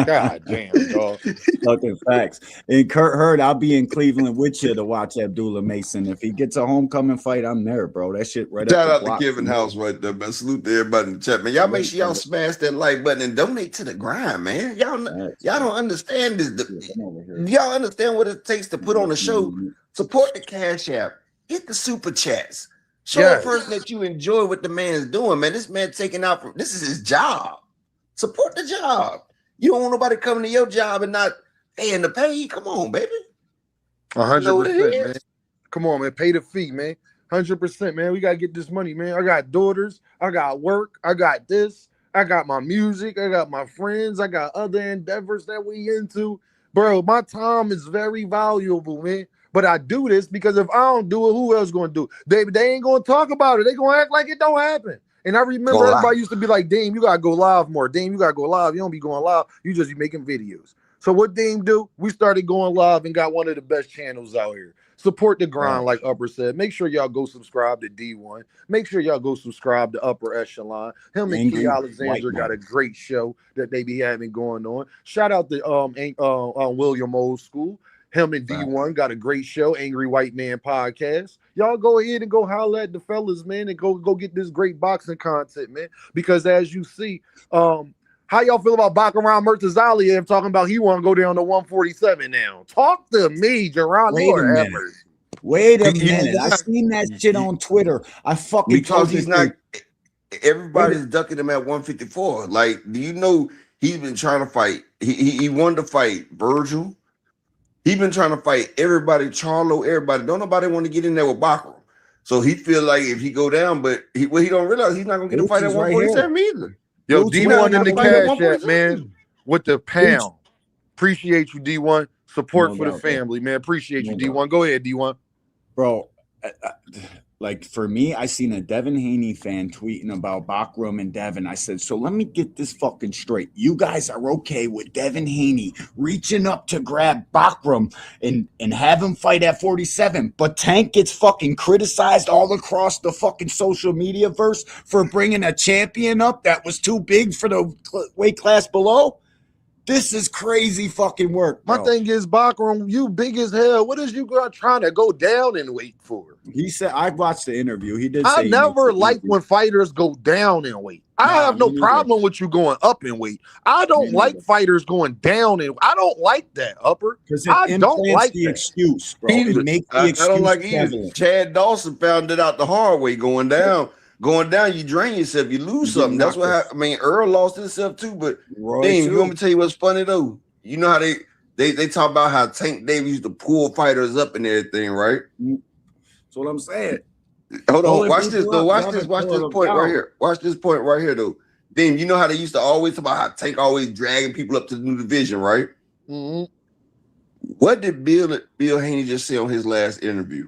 God damn, dog. Fucking facts. And Kurt Hurd, I'll be in Cleveland with you to watch Abdullah Mason. If he gets a homecoming fight, I'm there, bro. That shit right Shout up out to Kevin House right there, man. Salute to everybody in the chat, man. Y'all make sure y'all smash that like button and donate to the grind, man. Y'all don't understand this. Y'all understand what it takes to put on a show. Support the Cash App. Hit the super chats. Show a person that you enjoy what the man's doing, man. This man taking out from this is his job. Support the job. You don't want nobody coming to your job and not paying the pay. Come on, baby. 100%, man. Come on, man. Pay the fee, man. 100%, man. We gotta get this money, man. I got daughters. I got work. I got this. I got my music. I got my friends. I got other endeavors that we into. Bro, my time is very valuable, man. But I do this because if I don't do it, who else going to do it? They ain't going to talk about it. They going to act like it don't happen. And I remember everybody used to be like, Dame, you got to go live more. Dame, you got to go live. You don't be going live. You just be making videos. So what Dame do? We started going live and got one of the best channels out here. Support the grind, like Upper said. Make sure y'all go subscribe to D1. Make sure y'all go subscribe to Upper Echelon. Him and Key Alexander got a great show that they be having going on. Shout out to William Old School. Him and D1 got a great show, Angry White Man Podcast. Y'all go ahead and go holler at the fellas, man, and go get this great boxing content, man. Because as you see, how y'all feel about Bakaram Murtazali talking about he want to go down to 147 now? Talk to me, Gerard. Wait a minute. I seen that shit on Twitter. I fucking because he's not. Everybody's ducking him at 154. Like, do you know he's been trying to fight? He wanted to fight Virgil. He's been trying to fight everybody, Charlo, everybody. Don't nobody want to get in there with Bakaram. So he feel like if he go down, but he don't realize he's not going to get a fight at 147 either. Yo, D1 in the Cash App, man, with the pound. Appreciate you, D1. Support for the family, man. Appreciate you, D1. Go ahead, D1. bro. Like for me, I seen a Devin Haney fan tweeting about Bakram and Devin. I said, so let me get this fucking straight. You guys are okay with Devin Haney reaching up to grab Bakram and have him fight at 47, but Tank gets fucking criticized all across the fucking social media verse for bringing a champion up that was too big for the weight class below. This is crazy fucking work, bro. My thing is, Bakram, you big as hell. What is you trying to go down in weight for? He said, I watched the interview. He did. I never like when fighters go down in weight. I have no problem with you going up in weight. I don't like fighters going down in. I don't like that, Upper. Because I don't like the that. excuse, bro. It makes the excuse. I don't like either. Chad Dawson found it out the hard way going down. Going down, you drain yourself, you lose something. That's what happened. I mean, Earl lost himself too, but damn, you want me to tell you what's funny though? You know how they talk about how Tank Davis used to pull fighters up and everything, right? That's what I'm saying. Hold on, watch this though. Watch this point right here. Watch this point right here though. Then you know how they used to always talk about how Tank always dragging people up to the new division, right? Mm-hmm. What did Bill Haney just say on his last interview?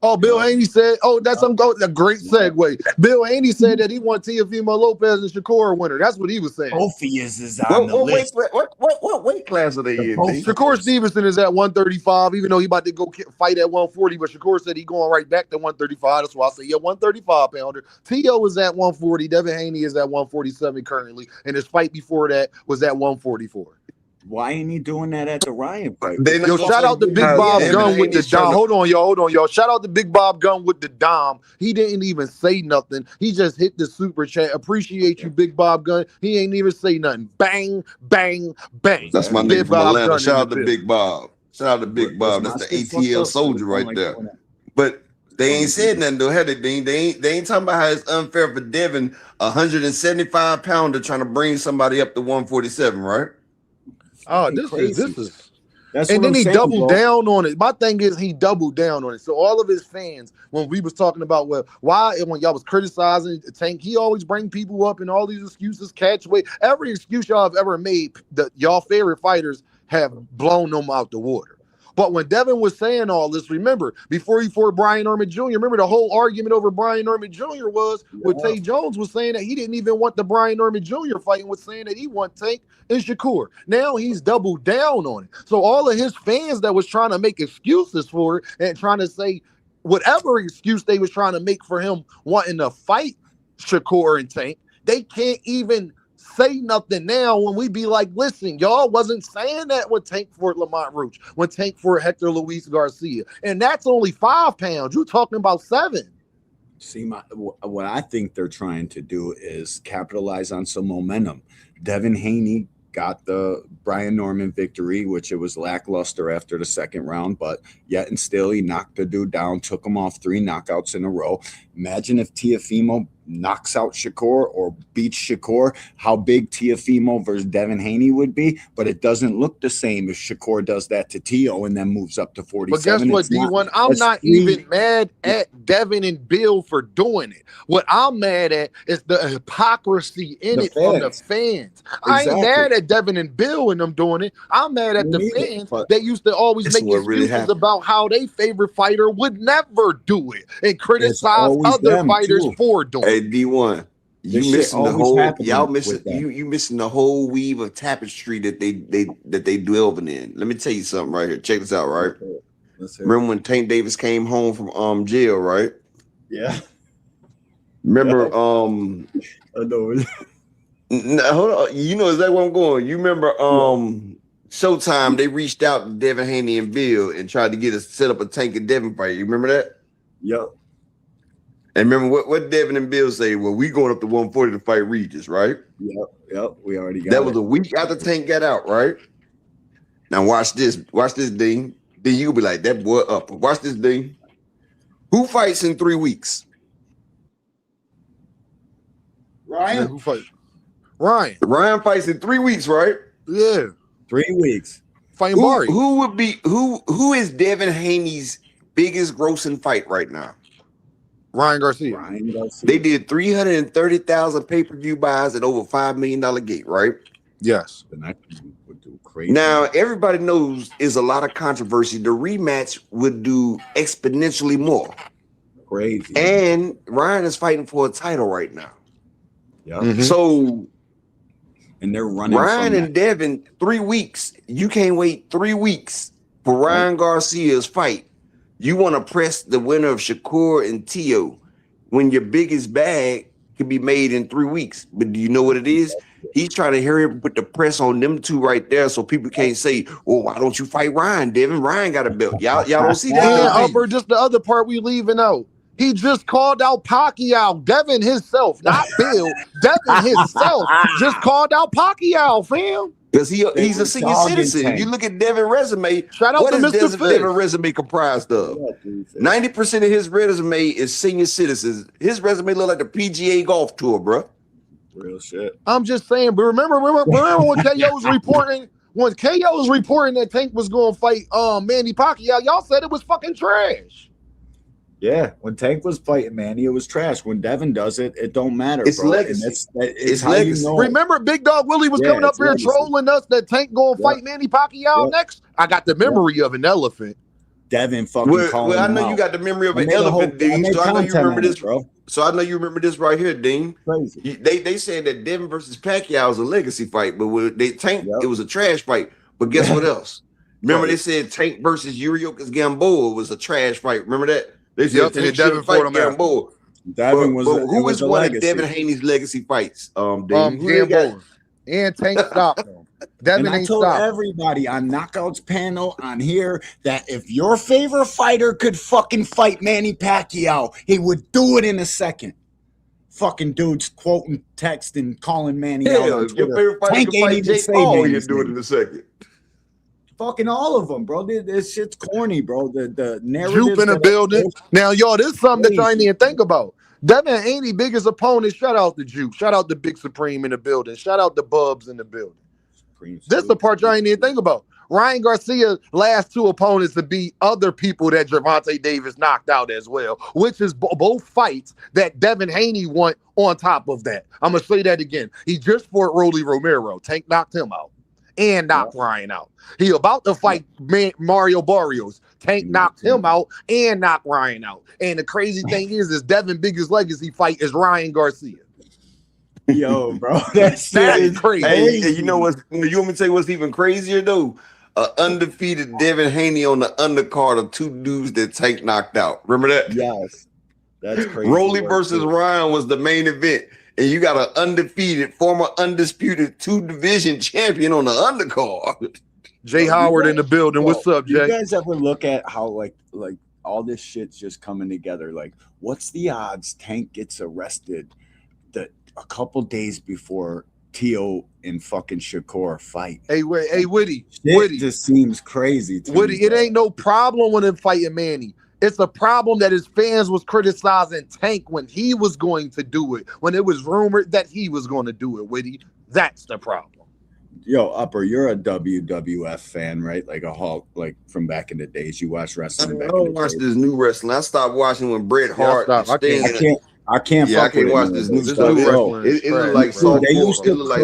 Oh, Bill Haney said, that's a great segue. Bill Haney said that he wants Teofimo Lopez and Shakur winner. That's what he was saying. Ophius is on the list. What weight class are they in? Shakur Stevenson is at 135, even though he about to go fight at 140, but Shakur said he going right back to 135. That's why I say 135 pounder. Tio is at 140. Devin Haney is at 147 currently, and his fight before that was at 144. Why ain't he doing that at the Ryan fight? Yo, shout out to Big Bob Gunn with the dom. Hold on, y'all. Shout out to Big Bob Gunn with the dom. He didn't even say nothing. He just hit the super chat. Appreciate you, Big Bob Gunn. He ain't even say nothing. Bang, bang, bang. That's my nigga from Atlanta. Shout out to Big Bob. Shout out to Big Bob. That's the ATL soldier right there. But they ain't said nothing though, had they? They ain't talking about how it's unfair for Devin, 175 pounder trying to bring somebody up to 147, right? Oh, this is. That's and then he doubled down on it. My thing is he doubled down on it. So all of his fans, when we was talking about why when y'all was criticizing Tank, he always bring people up and all these excuses, catch weight. Every excuse y'all have ever made, y'all favorite fighters have blown them out the water. But when Devin was saying all this, remember, before he fought Brian Norman Jr., remember the whole argument over Brian Norman Jr. was with Tay Jones was saying that he didn't even want the Brian Norman Jr. fight and was saying that he want Tank and Shakur. Now he's doubled down on it. So all of his fans that was trying to make excuses for it and trying to say whatever excuse they was trying to make for him wanting to fight Shakur and Tank, they can't even say nothing now when we be like, listen, y'all wasn't saying that when Tank fought Lamont Roach, when Tank fought Hector Luis Garcia. And that's only 5 pounds. You're talking about 7. See, what I think they're trying to do is capitalize on some momentum. Devin Haney got the Brian Norman victory, which it was lackluster after the second round, but yet and still he knocked the dude down, took him off 3 knockouts in a row. Imagine if Teofimo knocks out Shakur or beats Shakur, how big Teofimo versus Devin Haney would be, but it doesn't look the same if Shakur does that to Teo and then moves up to 47. But guess what, D1? I'm not even mad at Devin and Bill for doing it. What I'm mad at is the hypocrisy in it from the fans. I ain't mad at Devin and Bill and them doing it. I'm mad at the fans that used to always make excuses about how their favorite fighter would never do it and criticize other fighters for doing it. Hey, D1, you missing the whole y'all missing you missing the whole weave of tapestry that they delving in. Let me tell you something right here. Check this out, right? Remember when Tank Davis came home from jail, right? Yeah. Remember I know. hold on, you know exactly where I'm going. You remember Showtime, they reached out to Devin Haney and Bill and tried to get us set up a Tank and Devin fight. You remember that? Yep. And remember what Devin and Bill say? Well, we going up to 140 to fight Regis, right? Yep. We already got that was a week after Tank got out, right? Now watch this. Watch this, Dean. Then you'll be like, that boy up. Watch this, Dean. Who fights in 3 weeks? Ryan. Yeah, who fights? Ryan. Ryan fights in 3 weeks, right? Yeah. 3 weeks. Fighting Bari. Who is Devin Haney's biggest grossing fight right now? Ryan Garcia. They did 330,000 pay-per-view buys at over $5 million gate, right? Yes. The next with Crazy. Now, everybody knows is a lot of controversy. The rematch would do exponentially more. Crazy. And Ryan is fighting for a title right now. Yeah. Mhm. So, and they're running Ryan and Devin, 3 weeks. You can't wait 3 weeks for Ryan Garcia's fight. You want to press the winner of Shakur and Tio when your biggest bag can be made in 3 weeks. But do you know what it is? He's trying to hurry up and put the press on them two right there so people can't say, "Oh, why don't you fight Ryan, Devin? Ryan got a belt." Y'all don't see that. And Upper, just the other part we leaving out. He just called out Pacquiao, Devin himself, not Bill. Devin himself just called out Pacquiao, fam. Because he's a senior citizen. If you look at Devin's resume, shout out what to is Mr. Devin's resume comprised of? 90% of his resume is senior citizens. His resume look like the PGA golf tour, bro. Real shit. I'm just saying, but remember when KO was reporting, when KO was reporting that Tank was going to fight Manny Pacquiao, y'all said it was fucking trash. Yeah, when Tank was fighting Manny, it was trash. When Devin does it, it don't matter. It's bro. legacy. It's how legacy. You know. Remember, Big Dog Willie was coming up here legacy. Trolling us that Tank going to fight Manny Pacquiao next? I got the memory of an elephant. Devin fucking calling I know you got the memory of an elephant, Dean. So I know you remember this, bro. So I know you remember this right here, Dean. Crazy. They said that Devin versus Pacquiao was a legacy fight, but with Tank, it was a trash fight. But guess what else? Remember they said Tank versus Yuriorkis Gamboa was a trash fight. Remember that? They said Tank Devin fight Gamboa. Devin was. But who is one of Devin Haney's legacy fights? Gamboa. And Tank stopped him. Devin and I told everybody on Knockouts panel on here that if your favorite fighter could fucking fight Manny Pacquiao, he would do it in a second. Fucking dudes quoting text and calling Manny out on Twitter. Your favorite fighter could fight Jake Paul, he'd do it in a second. Fucking all of them, bro. This shit's corny, bro. The narrative Jupe in the building. Now, y'all, this is something that y'all ain't even think about. Devin Haney, biggest opponent. Shout out to Jupe. Shout out to Big Supreme in the building. Shout out to Bubs in the building. This is the part y'all ain't even think about. Ryan Garcia's last two opponents to be other people that Gervonta Davis knocked out as well, which is both fights that Devin Haney won on top of that. I'm going to say that again. He just fought Rolly Romero. Tank knocked him out and knocked Ryan out. He about to fight Mario Barrios. Tank knocked him out and knocked Ryan out. And the crazy thing is Devin's biggest legacy fight is Ryan Garcia. Yo, bro, that is crazy. Hey, you know what? You want me to tell you what's even crazier though? Undefeated Devin Haney on the undercard of two dudes that Tank knocked out. Remember that? Yes, that's crazy. Rolly versus Ryan was the main event, and you got an undefeated, former undisputed 2-division champion on the undercard. Jay Howard in the building. What's up, Jay? You guys ever look at how like all this shit's just coming together? Like, what's the odds Tank gets arrested a couple days before Tio and fucking Shakur fight? Hey, Witty. It just seems crazy. Witty, it ain't no problem with him fighting Manny. It's a problem that his fans was criticizing Tank when he was going to do it, when it was rumored that he was going to do it, Witty. That's the problem. Yo, Upper, you're a WWF fan, right? Like a Hulk, like from back in the days. You watch wrestling. I don't watch this new wrestling. I stopped watching when Bret Hart. I can't watch this new stuff. It look like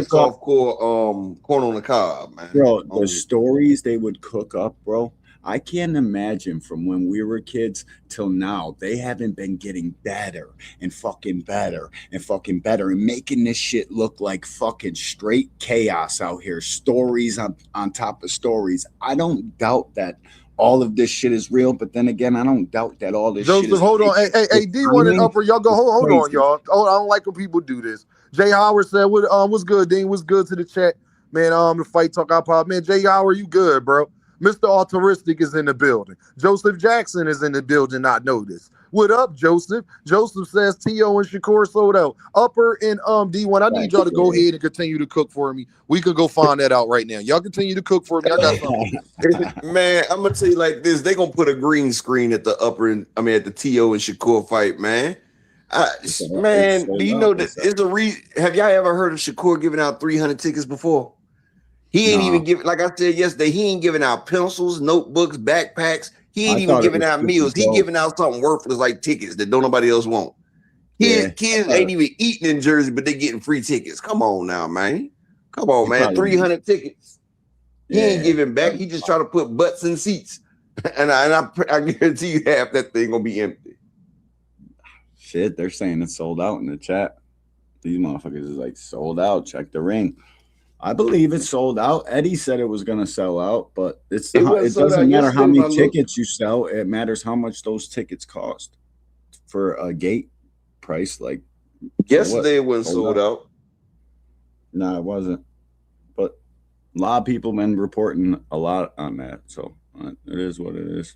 softcore corn on the cob, man. Bro, the stories they would cook up, bro. I can't imagine from when we were kids till now, they haven't been getting better and fucking better and fucking better and making this shit look like fucking straight chaos out here. Stories on top of stories. I don't doubt that all of this shit is real, but then again, I don't doubt that all this shit is hold on. Hey, D1 and Upper, y'all go. Hold on, y'all. Oh, I don't like when people do this. Jay Howard said, what's good, Dean? What's good to the chat? Man, the Fight Talk iPod. Man, Jay Howard, you good, bro? Mr. Altruistic is in the building. Joseph Jackson is in the building, not noticed. What up, Joseph? Joseph says T.O. and Shakur sold out. Upper and D1, I need y'all to go ahead and continue to cook for me. We could go find that out right now. Y'all continue to cook for me. I got something. Man, I'm going to tell you like this. They're going to put a green screen at the at the T.O. and Shakur fight, man. Man, do you know that it's a reason? Have y'all ever heard of Shakur giving out 300 tickets before? He ain't even giving, like I said yesterday, he ain't giving out pencils, notebooks, backpacks. He ain't even giving out meals. He giving out something worthless like tickets that don't nobody else want. Kids ain't even eating in Jersey, but they getting free tickets. Come on now, man. Come on, man. 300 tickets. He ain't giving back. He just trying to put butts in seats. And I guarantee you half that thing gonna be empty. Shit, they're saying it's sold out in the chat. These motherfuckers is like sold out. Check the ring. I believe it's sold out. Eddie said it was gonna sell out, but it doesn't matter how many tickets you sell. It matters how much those tickets cost for a gate price. Like yesterday, it wasn't sold out. No, it wasn't. But a lot of people been reporting a lot on that, so it is what it is.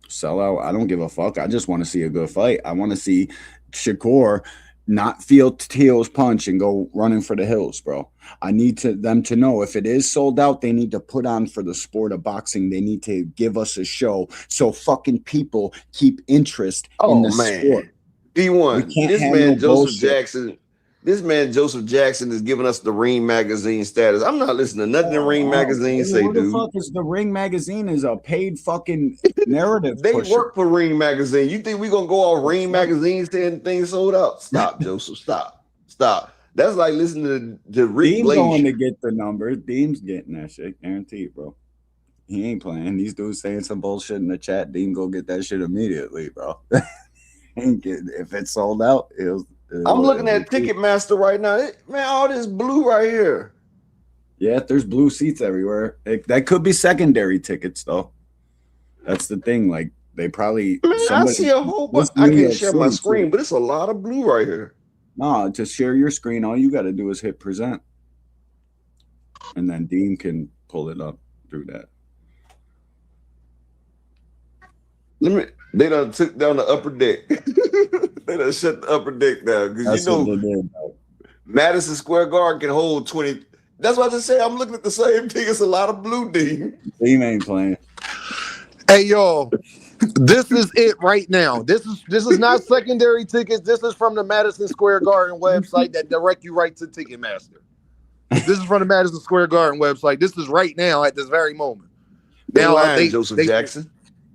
Sell out. I don't give a fuck. I just want to see a good fight. I want to see Shakur not feel Teal's punch and go running for the hills, bro. I need them to know if it is sold out, they need to put on for the sport of boxing. They need to give us a show so fucking people keep interest in the sport. D1, this man Joseph Jackson. This man Joseph Jackson is giving us the Ring Magazine status. I'm not listening to nothing the Ring Magazine say, dude. What the fuck is the Ring Magazine? Is a paid fucking narrative. They work for Ring Magazine. You think we gonna go on Ring Magazine saying things sold out? Stop, Joseph. Stop. That's like listening to Rick Dean's going to get the numbers. Dean's getting that shit, guaranteed, bro. He ain't playing. These dudes saying some bullshit in the chat. Dean go get that shit immediately, bro. If it's sold out, I'm looking at Ticketmaster right now. Man, all this blue right here. Yeah, there's blue seats everywhere. That could be secondary tickets, though. That's the thing. Like, they probably... Man, I see a whole bunch. I can't share my screen, but it's a lot of blue right here. No, to share your screen, all you got to do is hit present. And then Dean can pull it up through that. They done took down the upper deck. They done shut the upper deck down. Because Madison Square Garden can hold 20. That's what I just said. I'm looking at the same thing. It's a lot of blue, Dean. Dean ain't playing. Hey, y'all. This is it right now. This is not secondary tickets. This is from the Madison Square Garden website that direct you right to Ticketmaster. This is from the Madison Square Garden website. This is right now at this very moment. Joseph Jackson.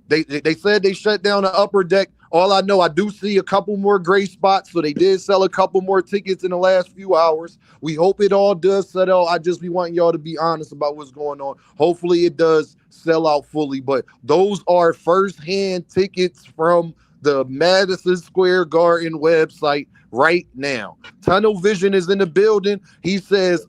They said they shut down the upper deck. All I know, I do see a couple more gray spots, so they did sell a couple more tickets in the last few hours. We hope it all does sell out. I just be wanting y'all to be honest about what's going on. Hopefully it does sell out fully, but those are first-hand tickets from the Madison Square Garden website right now. Tunnel Vision is in the building. He says,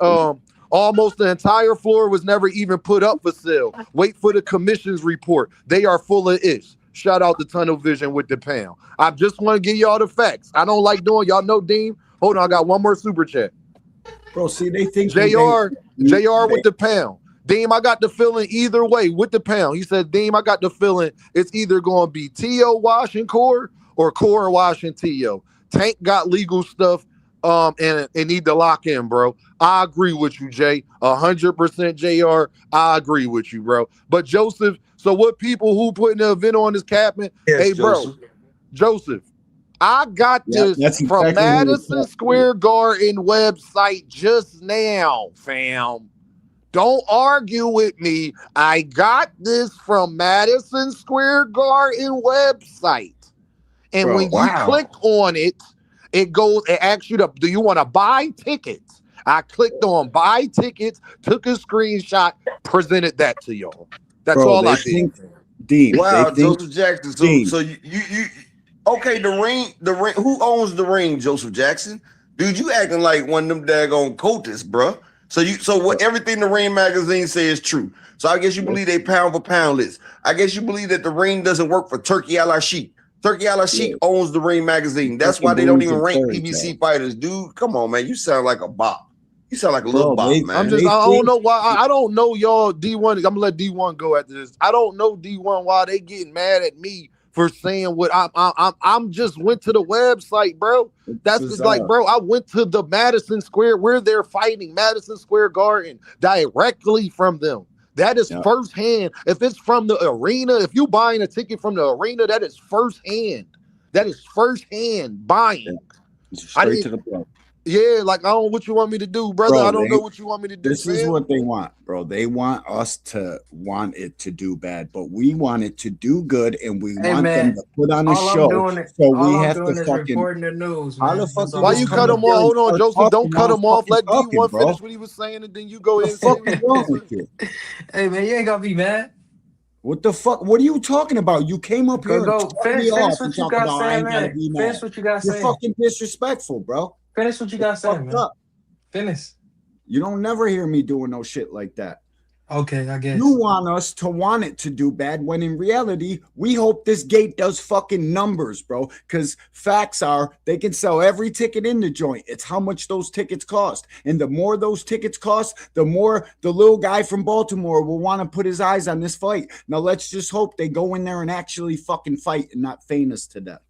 almost the entire floor was never even put up for sale. Wait for the commission's report. They are full of ish. Shout out to Tunnel Vision with the pound. I just want to give y'all the facts. I don't like doing, y'all know Dean. Hold on, I got one more super chat. Bro, see, they think JR with the pound. Deem, I got the feeling either way with the pound. He said, Deem, I got the feeling it's either going to be T.O. washing Core or Core washing T.O. Tank got legal stuff and need to lock in, bro. I agree with you, Jay. 100% JR. I agree with you, bro. But Joseph, so what people who putting the event on is capping? Yes, hey, bro, Joseph, I got this from Madison Square Garden website just now, fam. Don't argue with me. I got this from Madison Square Garden website. And when you click on it, it asks you do you want to buy tickets? I clicked on buy tickets, took a screenshot, presented that to y'all. That's all I did. Dean, wow, Joseph Jackson. So you okay, the ring, who owns the ring, Joseph Jackson? Dude, you acting like one of them daggone cultists, bro. So what everything the Ring Magazine says is true. So I guess you believe they pound for pound list. I guess you believe that the ring doesn't work for Turkey Al Sheikh. Turkey Al Sheikh owns the Ring Magazine. That's why they don't even rank PBC fighters. Dude, come on, man. You sound like a bop. You sound like a little bop, man. I don't know why. I don't know y'all D1. I'm gonna let D1 go after this. I don't know D1 why they getting mad at me for saying what I'm just went to the website, bro. That's just like, bro, I went to the Madison Square where they're fighting, Madison Square Garden, directly from them. That is firsthand. If it's from the arena, if you buying a ticket from the arena, that is firsthand. That is firsthand buying. Straight to the point. Yeah, like I don't. What you want me to do, brother? Bro, I don't know what you want me to do, this is fam. what they want, bro. They want us to want it to do bad, but we want it to do good, and we Hey want them man, to put on a show. So we all I'm have to doing is fucking. reporting the news, How the man. fuck That's you all Why I'm you just come cut up him doing. here off? and Hold on, start Joseph. Don't talking cut now? I'm him off. fucking Let talking, D1 finish bro. what he was saying, and then you go The ahead and say fuck what is you wrong want to with say. you? Hey man, you ain't gonna be mad. What the fuck? What are you talking about? You came up here and Go cut me finish off and what you talk got about I saying, ain't gotta man. be Finish mad. what you got You're saying. fucking disrespectful, bro. Finish what you got It's saying, fucked man. up. Finish. You don't never hear me doing no shit like that. Okay, I guess. You want us to want it to do bad when in reality, we hope this gate does fucking numbers, bro. Because facts are they can sell every ticket in the joint. It's how much those tickets cost. And the more those tickets cost, the more the little guy from Baltimore will want to put his eyes on this fight. Now let's just hope they go in there and actually fucking fight and not feign us to death.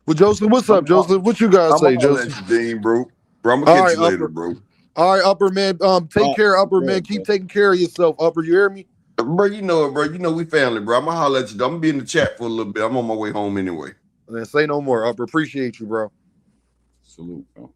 Well, Joseph, what's up, Joseph? What you guys I'm say, gonna let Joseph? you, Dean, bro. Bro, I'm gonna All catch right, you later, Upper. bro. All right, Upper man. Take care, Upper man. Keep taking care of yourself, Upper. You hear me? Bro, you know it, bro. You know we family, bro. I'm gonna holler at you. I'm gonna be in the chat for a little bit. I'm on my way home anyway. And then say no more, Upper. Appreciate you, bro. Salute, bro.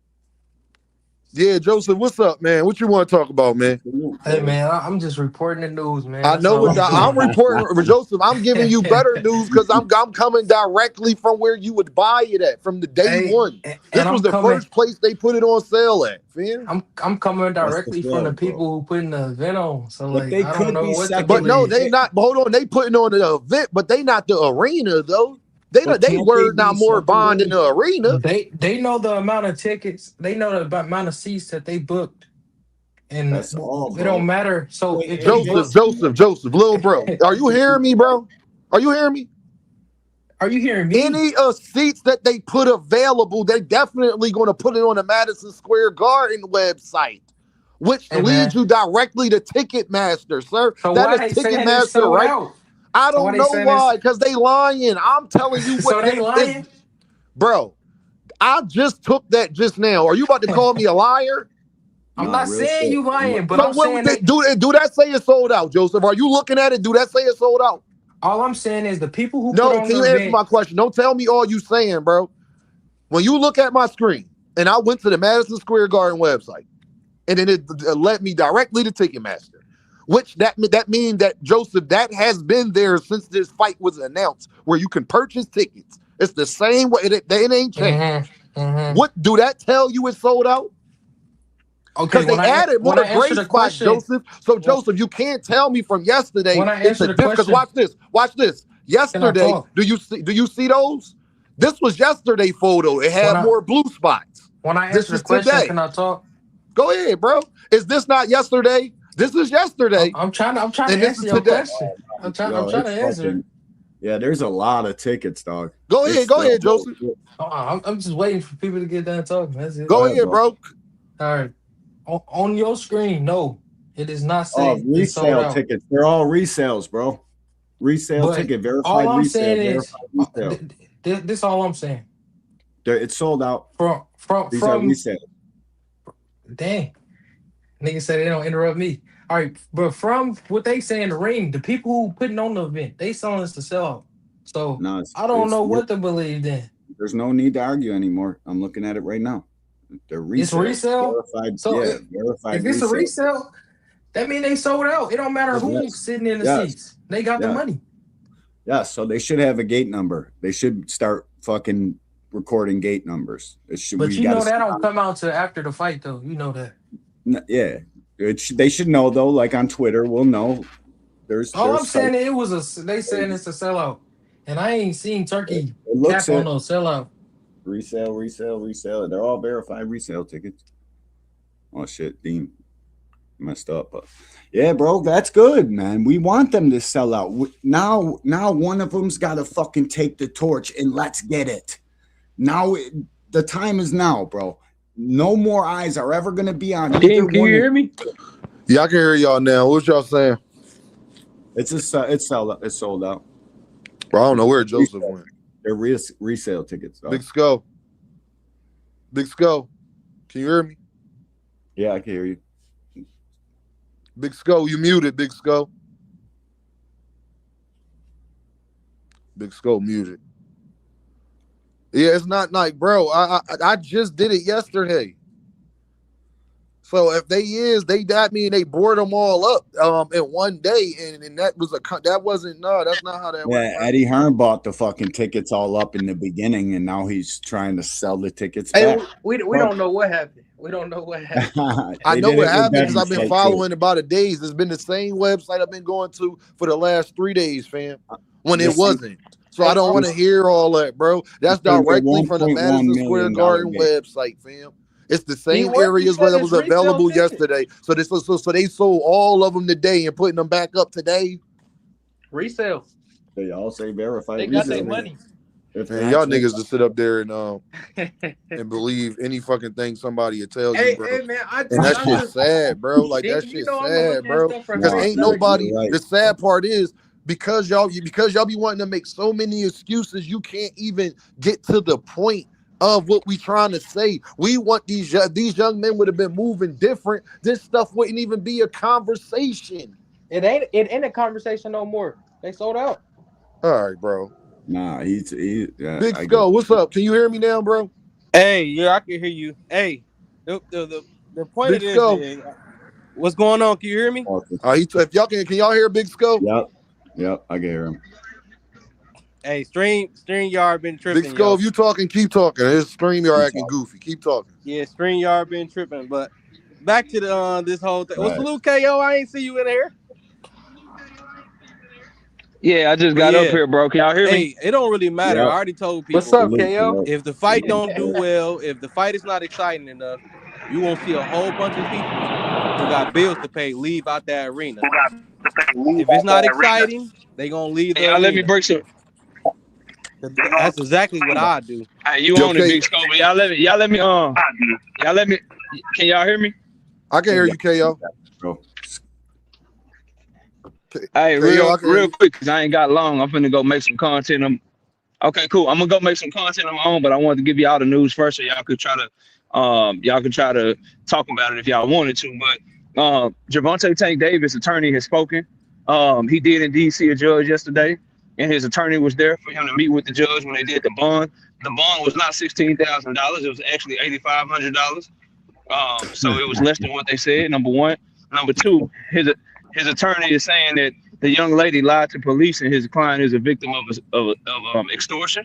Yeah, Joseph, what's up, man? What you want to talk about, man? Salute, Hey bro. man, I'm just reporting the news, man. I That's know all it. I'm I'm doing. reporting, Joseph. I'm giving you better news because I'm coming directly from where you would buy it at from the day Hey, one. This and was I'm the coming. first place they put it on sale at, fam. I'm coming That's the directly from the sales, bro. people who putting the event on. So But like, they I don't could know be what to But second. no, believe. they not. Hold on, they putting on the event, but they not the arena though. But They can't they word be not more bond in secondary? the arena. They know the amount of tickets. They know the amount of seats that they booked, and That's all, it don't bro. matter. So Wait, if hey, they Joseph, book, Jason. little bro. Are you hearing me, bro? Are you hearing me? are you hearing me? Any seats that they put available, they definitely going to put it on the Madison Square Garden website, which Hey leads man. you directly to Ticketmaster, sir. So That why is they saying it's Ticketmaster, sold right? out? I So why don't they know saying this? why, because they lying. I'm telling you what So they they is, lying? bro. I just took that just now. Are you about to call me a liar? I'm Nah, not real saying shit. you lying, but So I'm what would saying they they. do? Do that say it's sold out, Joseph? Are you looking at it? Do that say it's sold out? All I'm saying is the people who put No. on Can the you answer event. my question? Don't tell me all you saying, bro. When you look at my screen, and I went to the Madison Square Garden website, and then it led me directly to Ticketmaster, which that means that Joseph that has been there since this fight was announced, where you can purchase tickets. It's the same way. It ain't changed. Mm-hmm, mm-hmm. What do that tell you? It's sold out Okay, because they added when more I answer gray the spots, question, Joseph. So wh- Joseph, you can't tell me from yesterday when I it's answer a the diff. Because question, watch this. Watch this. can I Yesterday, talk? do you see those? This was yesterday photo. It When had I more blue spots. when I This answer the is question, today. can I talk? Go ahead, bro. Is this not yesterday? This is yesterday, I'm trying to and this is answer your today. question. I'm Yo, trying to it's answer. fucking yeah. There's a lot of tickets, dog. Go ahead, Joseph. I'm just waiting for people to get done talking. That's it. Go Go ahead, ahead, bro. bro. All right. On your screen, no, it does not Oh, say it's sold resale out. tickets. They're all resales, bro. Resale But ticket, all verified I'm resale, saying is, verified resale. this all I'm saying. It's sold out. These are From resale. dang, niggas say they don't interrupt me. All right, but from what they say in the ring, the people who putting on the event, they selling us to sell out. So No, I don't know what to believe then. there's no need to argue anymore. I'm looking at it right now. They're It's resales. resale. Verified, So yeah, verified if it's a resale. resale, that means they sold out. It don't matter who's Yes. sitting in the Yes. seats. They got the Yeah. money. Yeah. So they should have a gate number. They should start fucking recording gate numbers. But We you got know to that don't come out till after the fight, though. You know that. yeah. They should know though. Like on Twitter, we'll know. All I'm There's saying sites. it was they saying it's a sellout, and I ain't seen Turkey It looks cap on it. no sellout. Resale. They're all verified resale tickets. Oh shit, Dean messed up. But yeah, bro, that's good, man. We want them to sell out. Now one of them's got to fucking take the torch and let's get it. Now the time is now, bro. No more eyes are ever gonna be on either Team, can you one. hear me? Yeah, I can hear y'all now. What y'all saying? It's sold out. It's sold out. Bro, I don't know where Joseph went. They're resale tickets. Dog. Big Skull. Big Skull. Can you hear me? Yeah, I can hear you. Big Skull, you muted, Big Skull. Big Skull muted. Yeah, it's not like, bro. I just did it yesterday. So if that mean they bored them all up in one day, and that wasn't that's not how that worked. Yeah, Eddie Hearn bought the fucking tickets all up in the beginning, and now he's trying to sell the tickets Hey, back. we don't know what happened. We don't know what happened. I know what happened because I've been Site following about a days. It's been the same website I've been going to for the last 3 days, fam. When it wasn't. So I don't want to hear all that, bro. That's directly from the Madison Square Garden website, fam. It's the same areas where that was available yesterday. So they sold all of them today and putting them back up today. Resale. They all say verified. They got their money. Man, y'all niggas just sit up there and believe any fucking thing somebody will tell you, bro. Hey, man, and that shit's sad, bro. Like that shit's sad, bro. Because ain't nobody. Right. The sad part is because y'all be wanting to make so many excuses, you can't even get to the point of what we trying to say. We want these young men would have been moving different. This stuff wouldn't even be a conversation. It ain't a conversation no more. They sold out. All right, bro. Nah, Big Skull, what's up? Can you hear me now, bro? Hey, yeah, I can hear you. Hey, the point Big of this Skull. is, what's going on? Can you hear me? If y'all can y'all hear Big Skull? Yep, I can hear him. Hey, StreamYard been tripping. Big Skull, if you talking, keep talking. His StreamYard acting goofy. Keep talking. Yeah, StreamYard been tripping. But back to the this whole thing. Right. Well, salute KO. I ain't see you in here. Yeah, I just got up here, bro. Can y'all hear me? Hey, it don't really matter. I already told people. What's up, KO? If the fight don't do well, if the fight is not exciting enough, you won't see a whole bunch of people who got bills to pay leave out that arena. If it's not exciting, they gonna leave the arena. Let me break some. That's exactly what I do. Hey, you on it, Big Skull? Y'all let me. Can y'all hear me? I can hear you, KO. Hey, real quick, because I ain't got long. I'm finna go make some content. Okay, cool. I'm gonna go make some content on my own, but I wanted to give you all the news first so y'all could try to talk about it if y'all wanted to. But Gervonta Tank Davis' attorney has spoken. He did indeed see a judge yesterday, and his attorney was there for him to meet with the judge when they did the bond. The bond was not $16,000. It was actually $8,500. So it was less than what they said, number one. Number two, his attorney is saying that the young lady lied to police and his client is a victim of extortion,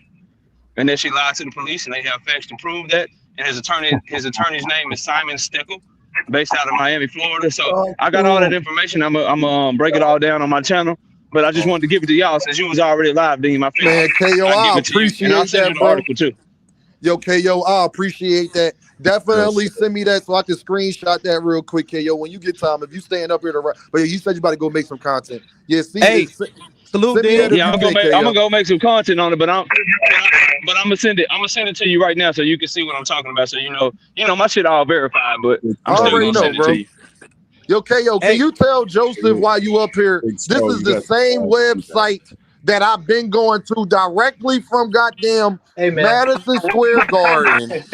and that she lied to the police, and they have facts to prove that. And his attorney's name is Simon Steckel, based out of Miami, Florida. So I got all that information. I'm gonna break it all down on my channel. But I just wanted to give it to y'all since you was already live, Dean. Man, KO, I appreciate that, bro. Article too. Yo, KO, I appreciate that. Definitely send me that so I can screenshot that real quick, KO. When you get time, if you stand up here but you said you about to go make some content. Yeah, see. Hey, salute, Dean. Yeah, I'm gonna go make some content on it, but I'm gonna send it. I'm gonna send it to you right now so you can see what I'm talking about. So you know my shit all verified, but I'm still gonna send it to you. Yo, KO, can you tell Joseph while you up here? This is the same website that I've been going to directly from goddamn Madison Square Garden.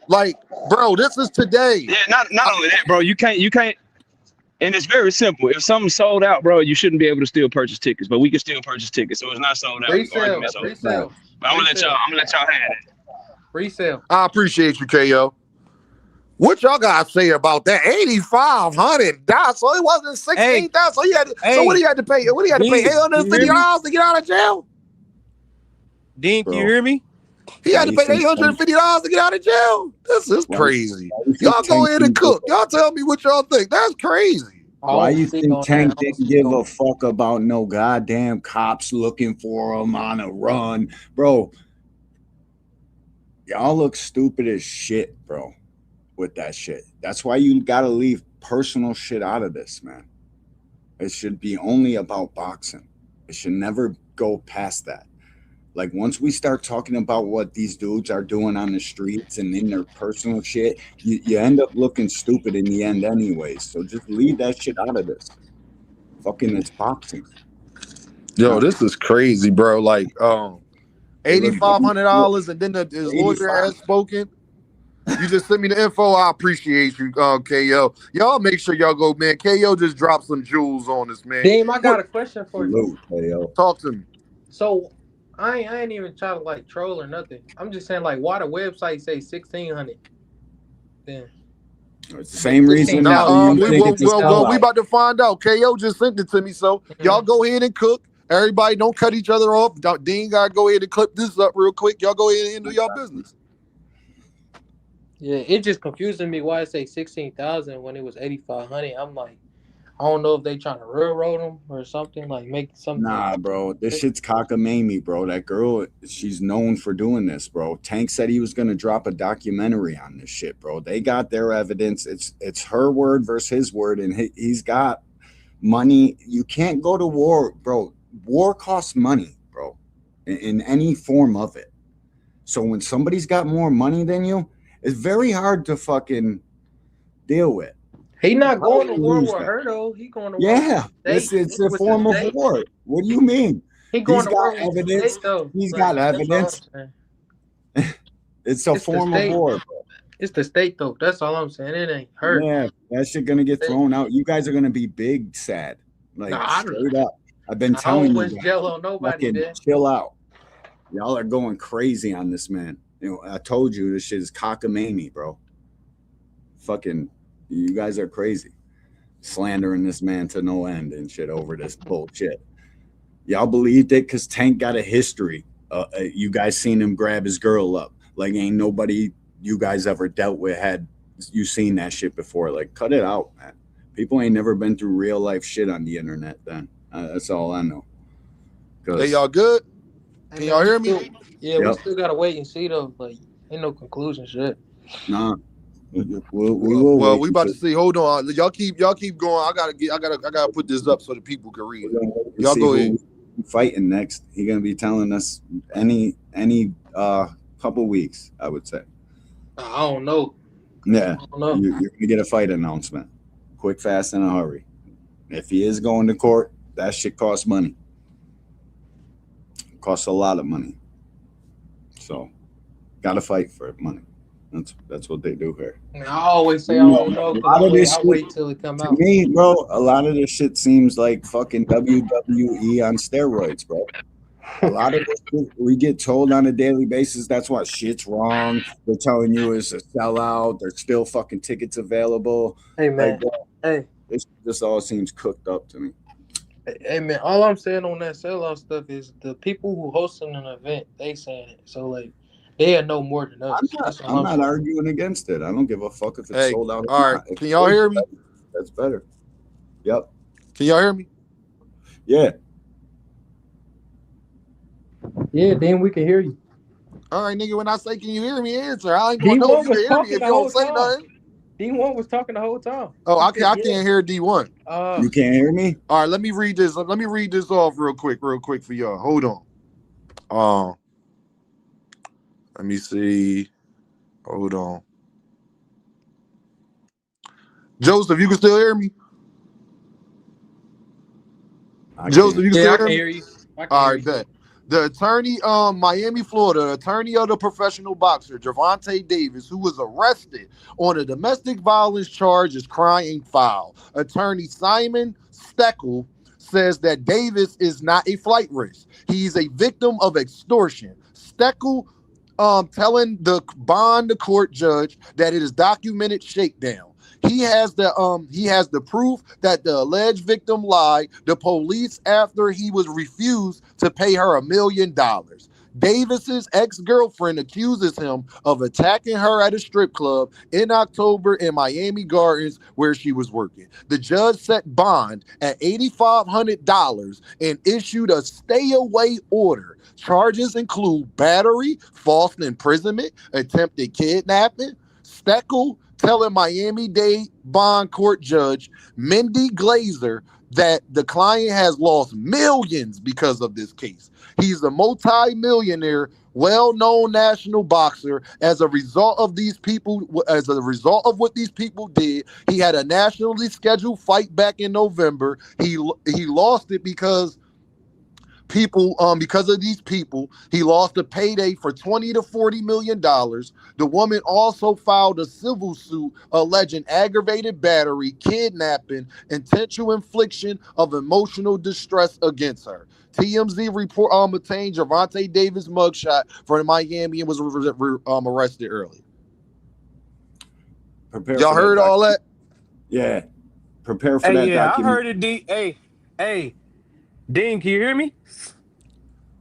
Like, bro, this is today. Yeah, not only that, bro. You can't. And it's very simple. If something's sold out, bro, you shouldn't be able to still purchase tickets. But we can still purchase tickets, so it's not sold out. Resale. But I'm gonna let y'all have it. Resale. I appreciate you, KO. What y'all gotta say about that? $8,500. So it wasn't $16,000. So what do you had to pay? What do you had to pay? $850 to get out of jail? Dean, can you hear me? He had to pay $850 to get out of jail. This is crazy. Y'all go in and cook. Y'all tell me what y'all think. That's crazy. Why you think Tank didn't give a fuck about no goddamn cops looking for him on a run? Bro, y'all look stupid as shit, bro, with that shit. That's why you gotta leave personal shit out of this, man. It should be only about boxing. It should never go past that. Like, once we start talking about what these dudes are doing on the streets and in their personal shit, you end up looking stupid in the end anyways. So just leave that shit out of this. Fucking it's boxing. Yo, this is crazy, bro. Like, $8,500 and then his lawyer has spoken. You just sent me the info. I appreciate you, KO. Y'all make sure y'all go, man. KO just dropped some jewels on us, man. Dame, I got a question for you. Talk to me. So, I ain't even try to like troll or nothing. I'm just saying like why the website say 1,600? Then it's the same reason Nah, you think it's a we sellout. about to find out. KO just sent it to me, so y'all go ahead and cook. Everybody, don't cut each other off. Dean gotta go ahead and clip this up real quick. Y'all go ahead and handle y'all business. Yeah, it just confusing me why it say 16,000 when it was 8,500. I'm like, I don't know if they trying to railroad them or something, like make something. Nah, bro, this shit's cockamamie, bro. That girl, she's known for doing this, bro. Tank said he was gonna drop a documentary on this shit, bro. They got their evidence. It's her word versus his word, and he's got money. You can't go to war, bro. War costs money, bro, in any form of it. So when somebody's got more money than you, it's very hard to fucking deal with. He not going to war with her though. He going to war. Yeah, it's a form of war. What do you mean? He's got evidence. He's got evidence. It's a form of war, bro. It's the state though. That's all I'm saying. It ain't her. Yeah, that shit gonna get thrown out. You guys are gonna be big sad. Like straight up. I've been telling you. Jello, nobody did. Chill out. Y'all are going crazy on this man. You know, I told you this shit is cockamamie, bro. Fucking, you guys are crazy. Slandering this man to no end and shit over this bullshit. Y'all believed it because Tank got a history. You guys seen him grab his girl up. Like, ain't nobody you guys ever dealt with had you seen that shit before. Like, cut it out, man. People ain't never been through real life shit on the internet then. That's all I know. Hey, y'all good? Can y'all hear me? Yeah, we still gotta wait and see though. Like, ain't no conclusion shit. Nah. We about to see. Hold on, y'all keep going. I gotta put this up so the people can read it. Y'all go ahead. Fighting next. He's gonna be telling us any couple weeks, I would say. I don't know. Yeah, you're gonna get a fight announcement, quick, fast, in a hurry. If he is going to court, that shit costs money. Costs a lot of money. So, gotta fight for money. That's what they do here. I always say I don't know. I wait till it come out. To me, bro, a lot of this shit seems like fucking WWE on steroids, bro. A lot of this shit we get told on a daily basis. That's why shit's wrong. They're telling you it's a sellout. There's still fucking tickets available. Hey man, like, this all seems cooked up to me. Hey man, all I'm saying on that sellout stuff is the people who hosting an event, they saying it. So like, they know more than us. I'm not arguing against it. I don't give a fuck if it's sold out. All right, can y'all hear me? That's better. Yep. Can y'all hear me? Yeah. Yeah, then we can hear you. All right, nigga. When I say, can you hear me? Answer. I ain't gonna know if you can hear me if you don't say nothing. D1 was talking the whole time. Oh, I can't hear D1. You can't hear me? All right, let me read this. Let me read this off real quick for y'all. Hold on. Let me see. Hold on. Joseph, you can still hear me? Joseph, you can still hear me? All right, bet. The attorney, Miami, Florida, attorney of the professional boxer, Gervonta Davis, who was arrested on a domestic violence charge, is crying foul. Attorney Simon Steckel says that Davis is not a flight risk. He's a victim of extortion. Steckel telling the bond court judge that it is documented shakedown. He has the proof that the alleged victim lied to police after he was refused to pay her $1 million. Davis's ex-girlfriend accuses him of attacking her at a strip club in October in Miami Gardens where she was working. The judge set bond at $8,500 and issued a stay-away order. Charges include battery, false imprisonment, attempted kidnapping. Steckel telling Miami-Dade bond court judge Mindy Glazer that the client has lost millions because of this case. He's a multi-millionaire, well-known national boxer. As a result of what these people did, he had a nationally scheduled fight back in November. He lost it because people, because of these people, he lost a payday for $20 to $40 million. The woman also filed a civil suit alleging aggravated battery, kidnapping, intentional infliction of emotional distress against her. TMZ report obtained Gervonta Davis mugshot from Miami and was arrested early. Y'all heard all that? Yeah. Prepare for that. Yeah, I heard it. Hey, Dean, can you hear me?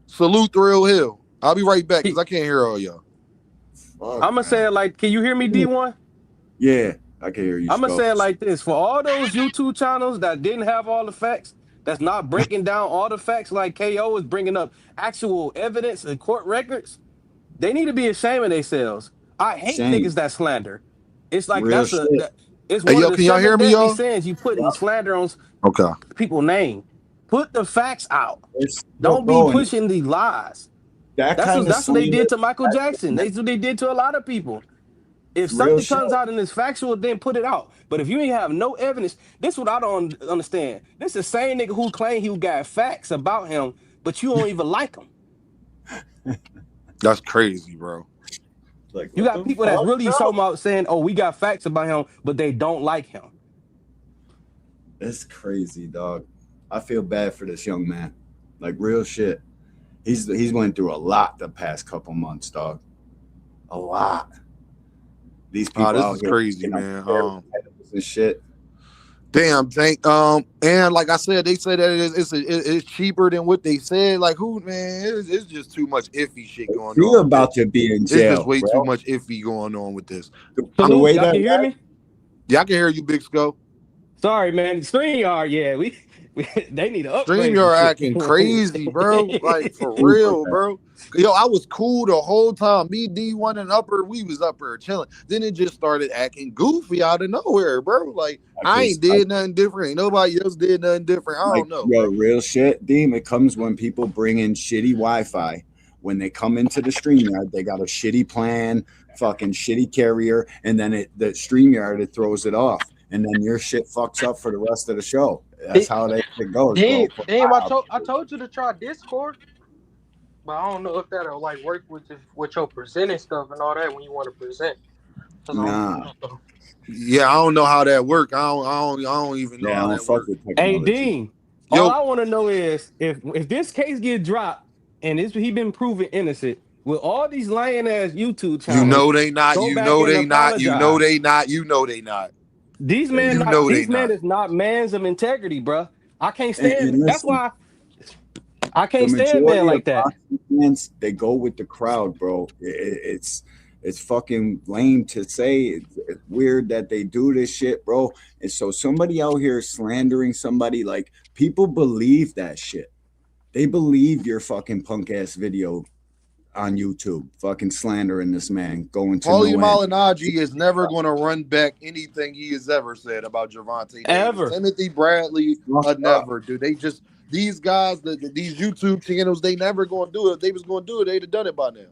Salute Thrill Hill. I'll be right back because I can't hear all y'all. I'm gonna say it like, can you hear me, D1? Yeah, I can hear you. I'm gonna say it like this: for all those YouTube channels that didn't have all the facts, that's not breaking down all the facts like KO is bringing up actual evidence and court records, they need to be ashamed of themselves. I hate niggas that slander. It's like real it's one of the can y'all hear me, y'all? sins you putting slander on people's name. Put the facts out. Don't be pushing these lies. That's what they did to Michael Jackson. That's what they did to a lot of people. If something comes out and it's factual, then put it out. But if you ain't have no evidence, this is what I don't understand. This is the same nigga who claimed he got facts about him, but you don't even like him. That's crazy, bro. Like, you got people that's really talking about saying, "Oh, we got facts about him," but they don't like him. That's crazy, dog. I feel bad for this young man. Like, real shit. He's went through a lot the past couple months, dog. A lot. These people this is crazy, man. And shit. Damn, and like I said, they said that it's cheaper than what they said. Like, it's just too much iffy shit going on. You're about to be in jail. It's just way too much iffy going on with this. The way y'all can hear me? Yeah, I can hear you, Big Scope. Sorry, man. StreamYard, yeah, they need to upgrade. StreamYard acting crazy, bro. Like, for real, bro. Yo, I was cool the whole time. Me, D1 and Upper, we was up there chilling. Then it just started acting goofy out of nowhere, bro. Like, I ain't did nothing different. Ain't nobody else did nothing different. I don't know. Yo, real shit, Deem. It comes when people bring in shitty Wi-Fi. When they come into the StreamYard, they got a shitty plan, fucking shitty carrier, and then the StreamYard, it throws it off. And then your shit fucks up for the rest of the show. That's how it goes. Damn, I told you to try Discord, but I don't know if that'll like work with your presenting stuff and all that when you want to present. Nah. Yeah, I don't know how that works. I don't even know how that works. Hey, Dean, all I want to know is if this case get dropped and he been proven innocent, with all these lying ass YouTube channels, you know they not. You know they not. You know they not. You know they not. These men, is not mans of integrity, bro. I can't stand. That's why I can't stand men like that. Fans, they go with the crowd, bro. It's fucking lame to say. It's weird that they do this shit, bro. And so somebody out here slandering somebody, like, people believe that shit. They believe your fucking punk ass video on YouTube, fucking slandering this man, going to Paulie Malignaggi is never going to run back anything he has ever said about Gervonta Davis. Ever. Timothy Bradley, never, dude. They just, these guys, these YouTube channels, they never going to do it. If they was going to do it, they'd have done it by now.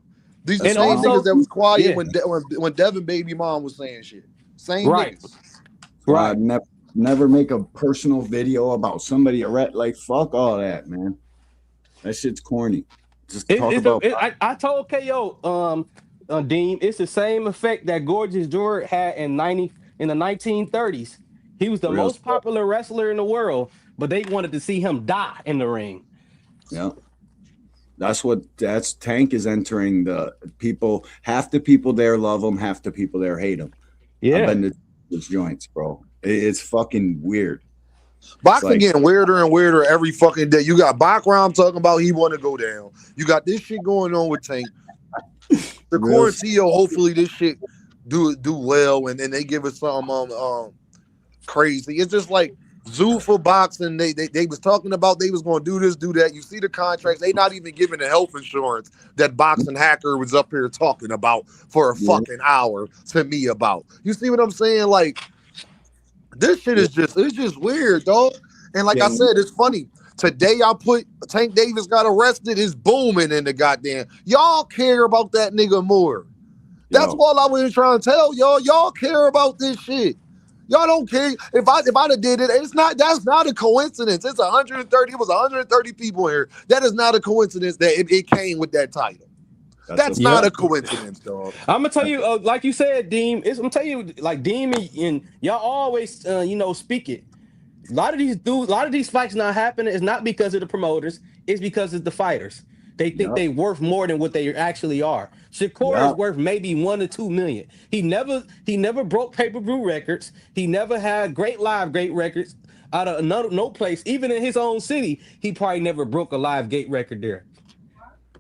These are the same niggas that was quiet when Devin baby mom was saying shit. Same niggas. Right. Never make a personal video about somebody like, fuck all that, man. That shit's corny. I told KO, Dean, it's the same effect that Gorgeous George had in the 1930s. He was the most popular wrestler in the world, but they wanted to see him die in the ring. Yeah. That's Tank is entering the people. Half the people there love him, half the people there hate him. Yeah. I've been to those joints, bro. It's fucking weird. Boxing getting weirder and weirder every fucking day. You got Bachram talking about he want to go down. You got this shit going on with Tank. The quarantine, hopefully this shit do well, and then they give us something crazy. It's just like Zuffa boxing. They was talking about they was going to do this, do that. You see the contracts. They not even giving the health insurance that Boxing Hacker was up here talking about for a fucking hour to me about. You see what I'm saying? Like, this shit is just weird, dog. And like I said, it's funny. Today I put Tank Davis got arrested. It's booming in the goddamn. Y'all care about that nigga more. That's all I was trying to tell y'all. Y'all care about this shit. Y'all don't care. If I'd have did it, that's not a coincidence. It's 130. It was 130 people here. That is not a coincidence that it came with that title. That's not a coincidence, dog. I'm gonna tell you, like you said, Deem. I'm gonna tell you, like Deem and y'all always, speak it. A lot of these fights not happening is not because of the promoters. It's because of the fighters. They think they worth more than what they actually are. Shakur is worth maybe $1 to $2 million. He never broke pay-per-view records. He never had great records out of no place. Even in his own city, he probably never broke a live gate record there.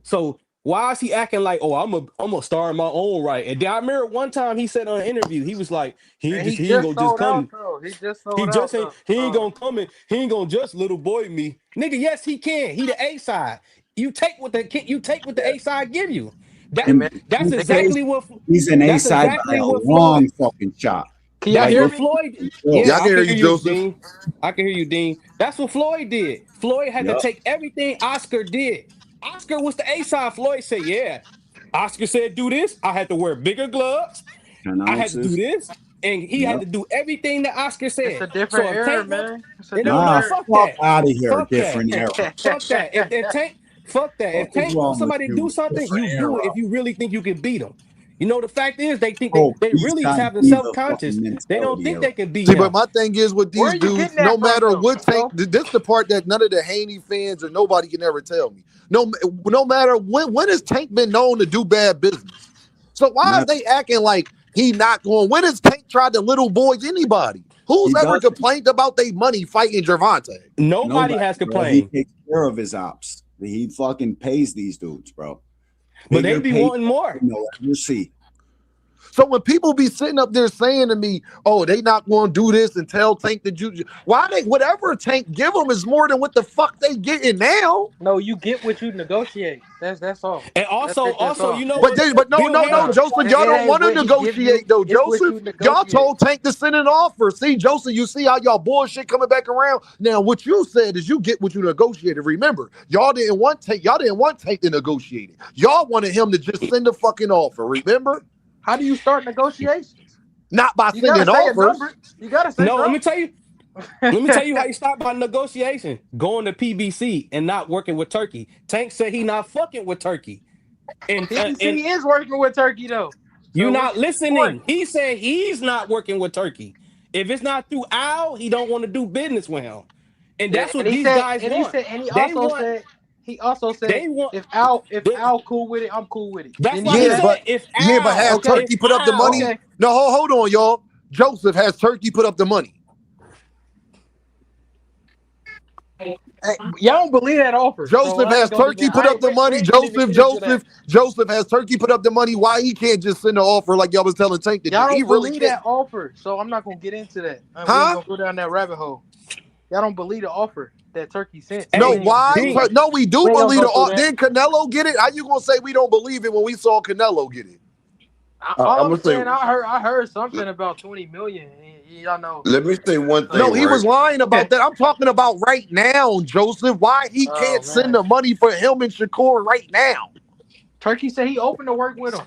So why is he acting like, oh, I'm a star in my own right? And I remember one time he said on an interview, he was like, he ain't gonna just come. He ain't gonna come in. He ain't gonna just little boy me, nigga. Yes, he can. He the A side. You take what the A side give you. That's exactly what he's an A side by a long fucking shot. Can y'all hear me? Floyd, yeah, I can hear you, Joseph. Dean. I can hear you, Dean. That's what Floyd did. Floyd had to take everything Oscar did. Oscar was the A side. Floyd said, yeah. Oscar said, do this. I had to wear bigger gloves. I had to do this. And he had to do everything that Oscar said. It's a different era, man. Fuck that. Out of here, different era. Fuck that. If Tank, fuck that. If Tank wants somebody to do something, you do it if you really think you can beat them. You know, the fact is they think they really have the self-conscious. They don't think they can beat him. But my thing is with these dudes, no matter what Tank, this is the part that none of the Haney fans or nobody can ever tell me. No matter when has Tank been known to do bad business? So why are they acting like he not going? When has Tank tried to little boys anybody? Who's ever complained about their money fighting Gervonta? Nobody has complained. He takes care of his ops. He fucking pays these dudes, bro. But they be wanting more. You see. So when people be sitting up there saying to me, "Oh, they not going to do this," and tell Tank to do, whatever Tank give them is more than what the fuck they getting now. No, you get what you negotiate. That's all. And also, you know, but no, Joseph, y'all don't want to negotiate though, Joseph. Y'all told Tank to send an offer. See, Joseph, you see how y'all bullshit coming back around. Now, what you said is you get what you negotiated. Remember, y'all didn't want Tank to negotiate it. Y'all wanted him to just send a fucking offer. Remember? How do you start negotiations? Not by sending offers. You gotta say let me tell you. Let me tell you how you start by negotiation. Going to PBC and not working with Turkey. Tank said he not fucking with Turkey. And PBC is working with Turkey though. You're not listening. He said he's not working with Turkey. If it's not through Al, he don't want to do business with him. And that's what these guys want. He also said, if Al cool with it, I'm cool with it. That's why he said, but has Turkey put up the money? Okay. No, hold on, y'all. Joseph, has Turkey put up the money? Hey, y'all don't believe that offer. Joseph, has Turkey put up the money? Joseph, has Turkey put up the money? Why he can't just send an offer like y'all was telling Tank to do? Y'all don't believe that offer, so I'm not going to get into that. We ain't going to go down that rabbit hole. Y'all don't believe the offer that Turkey sent. No, why? No, we do believe the offer. Didn't Canelo get it? How you gonna say we don't believe it when we saw Canelo get it? I'm saying I heard something about 20 million. Y'all know. Let me say one thing. No, he was lying about that. I'm talking about right now, Joseph. Why he can't send the money for him and Shakur right now? Turkey said he open to work with him.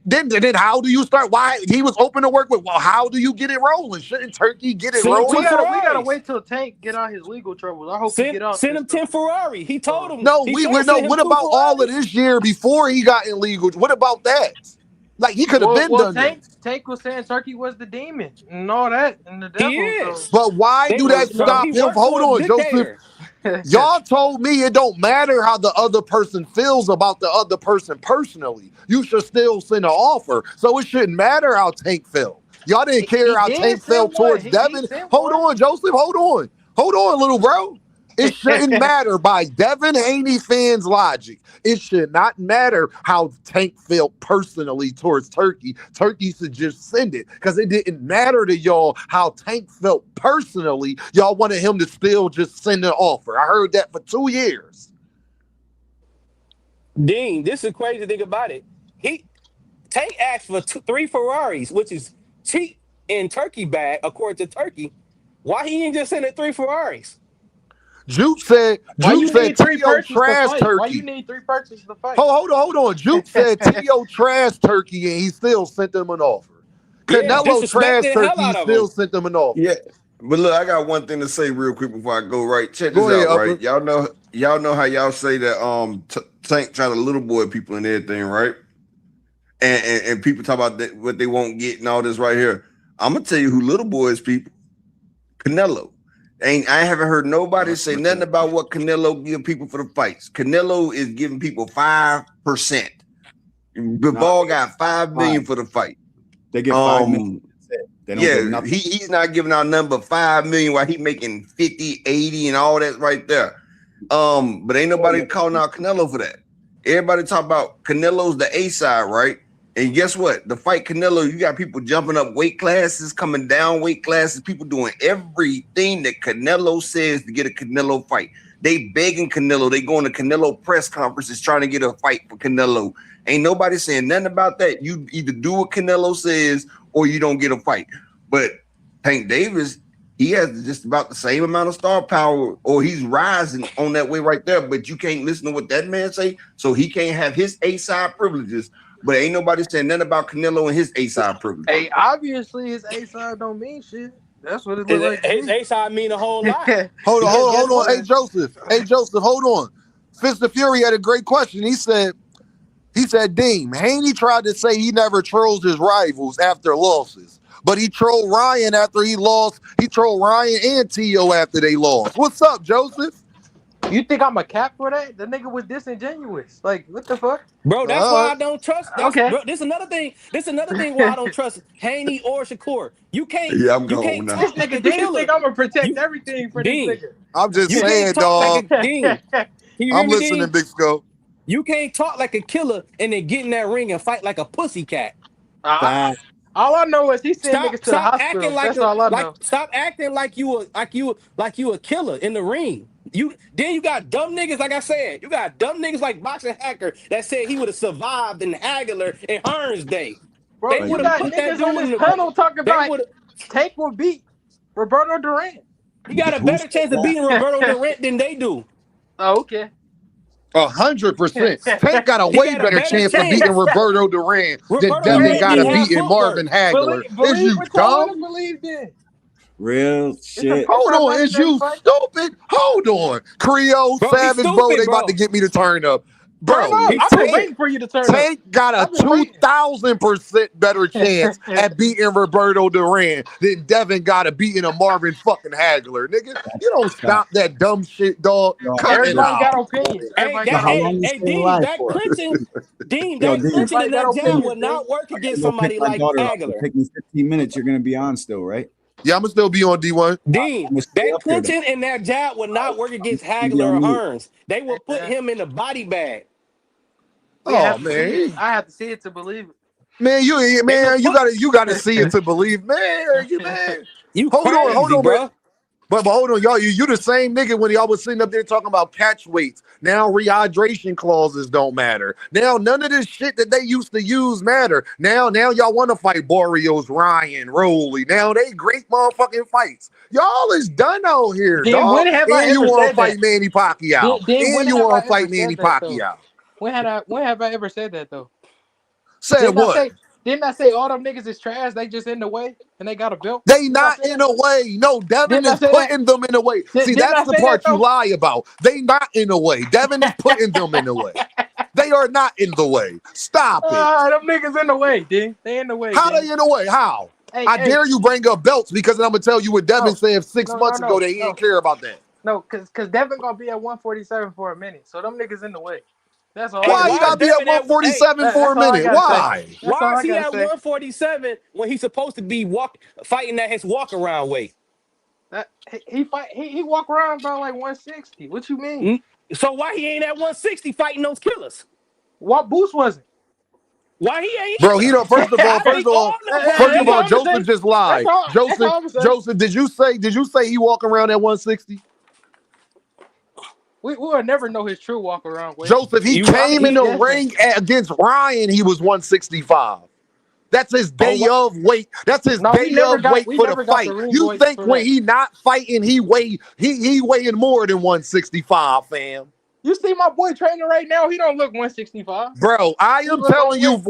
Then how do you start? Why he was open to work with? Well, how do you get it rolling? Shouldn't Turkey get it rolling? We gotta wait till Tank get out his legal troubles. I hope he get out. Send him 10 Ferrari. He told him. No, what about all of this year before he got in legal? What about that? Like he could have been done. Tank was saying Turkey was the demon and all that, and the devil. He is. But why do that stop him? Hold on, Joseph. Y'all told me it don't matter how the other person feels about the other person personally. You should still send an offer. So it shouldn't matter how Tank felt. Y'all didn't care how Tank felt towards Devin. Hold on, Joseph. Hold on, little bro. It shouldn't matter by Devin Haney fans' logic. It should not matter how Tank felt personally towards Turkey. Turkey should just send it because it didn't matter to y'all how Tank felt personally. Y'all wanted him to still just send an offer. I heard that for 2 years. Dean, this is the crazy thing about it. Tank asked for 3 Ferraris, which is cheap in Turkey bag, according to Turkey. Why he ain't just sending 3 Ferraris? Juke said T.O. trash Turkey. Why you need 3 purchases to fight? Hold on. Juke said T.O. trash Turkey and he still sent them an offer. Canelo disrespected the hell turkey out of still him. sent them an offer. Yeah. But look, I got one thing to say real quick before I go. Right, check this Go ahead, out. Right, Upper. y'all know how y'all say that Tank try to little boy people and everything, right? And people talk about that, what they won't get and all this right here. I'm gonna tell you who little boys people. Canelo. I haven't heard nobody say nothing about what Canelo give people for the fights. Canelo is giving people 5%. Bivol got $5 million for the fight. They get $5 million. They don't get nothing. He's not giving out nothing but $5 million while he making 50, 80 and all that right there. But ain't nobody calling out Canelo for that. Everybody talk about Canelo's the A side, right? And guess what? The fight Canelo, you got people jumping up weight classes, coming down weight classes, people doing everything that Canelo says to get a Canelo fight. They begging Canelo. They going to Canelo press conferences trying to get a fight for Canelo. Ain't nobody saying nothing about that. You either do what Canelo says or you don't get a fight. But Tank Davis, he has just about the same amount of star power, or he's rising on that way right there. But you can't listen to what that man say, so he can't have his A-side privileges. But ain't nobody saying nothing about Canelo and his A-side privileges. Hey, obviously his A-side don't mean shit. That's what it looks like. His A-side mean a whole lot. Hold on. Hey, Joseph, hold on. Fist of Fury had a great question. He said, Dean, Haney tried to say he never trolls his rivals after losses, but he trolled Ryan after he lost. He trolled Ryan and T.O. after they lost. What's up, Joseph? You think I'm a cap for that? The nigga was disingenuous. Like, what the fuck? Bro, that's why I don't trust. Okay. Bro, this another thing why I don't trust Haney or Shakur. You can't. Yeah, I'm you going can't now. talk This like a nigga Dean killer. think I'm gonna protect everything for Dean, this nigga. I'm just You saying, can't talk dog. like a Dean. Can you hear I'm me, listening, Dean? Big Scope. You can't talk like a killer and then get in that ring and fight like a pussycat. All I know is he sent niggas to the hospital. Acting like That's all I know. Stop acting like you a killer in the ring. You got dumb niggas, like I said. You got dumb niggas like Boxing Hacker that said he would have survived in Hagler and Hearns Day. Bro, They you would got have put that niggas on dude in this the panel talking about would Tank will beat Roberto Duran. he got a better chance of beating Roberto Durant than they do. Oh, okay. 100%. Tank got a way better chance of beating Roberto Duran than Devin got of beating Marvin Hagler. Is you dumb? Believe then. Real shit. Hold on, is you stupid? Hold on. Creole, Savage, bro, they about to get me to turn up. Bro, I've been waiting for you to turn up. Tank got a 2,000% better chance at beating Roberto Duran than Devin got of beating a Marvin fucking Hagler, nigga. You don't stop that dumb shit, dog. Everybody got opinions. Dean, that clinching in that jab would not work against somebody like Hagler. Take me 15 minutes. You're gonna be on still, right? Yeah, I'm gonna still be on D1. Dean, that clinching and that jab would not work against Hagler or Hearns. They will put him in the body bag. Oh man, I have to see it to believe it. Man, you gotta see it to believe. Man, you hold on, bro. But hold on, y'all. You the same nigga when y'all was sitting up there talking about catch weights. Now rehydration clauses don't matter. Now none of this shit that they used to use matter. Now y'all want to fight Barrios, Ryan, Roley. Now they great motherfucking fights. Y'all is done out here, dog. And you want to fight Manny Pacquiao. And you want to fight Manny Pacquiao. When have I ever said that though? Said what? Didn't I say all them niggas is trash? They just in the way and they got a belt. They not in a way. No, Devin is putting them in a way. See, that's the part you lie about. They not in a way. Devin is putting them in the way. They are not in the way. Stop it. Them niggas in the way, dude. They in the way. How they in the way? How? I dare you bring up belts because I'm gonna tell you what Devin said 6 months ago that he didn't care about that. No, because Devin gonna be at 147 for a minute. So them niggas in the way. That's all. Why you gotta be at 147 for a minute? Why? Why is he at 147 when he's supposed to be fighting at his walk around weight? He walk around about like 160. What you mean? So why he ain't at 160 fighting those killers? What Boost wasn't? Why he ain't? Bro, he don't. First of all, Joseph just lied. Joseph, did you say he walk around at 160? We will never know his true walk around weight. Joseph, he came in the ring against Ryan. He was 165. That's his day of weight. That's his day of weight for the fight. You think when he not fighting, he weighing more than 165, fam? You see my boy training right now. He don't look 165. Bro, I am telling you,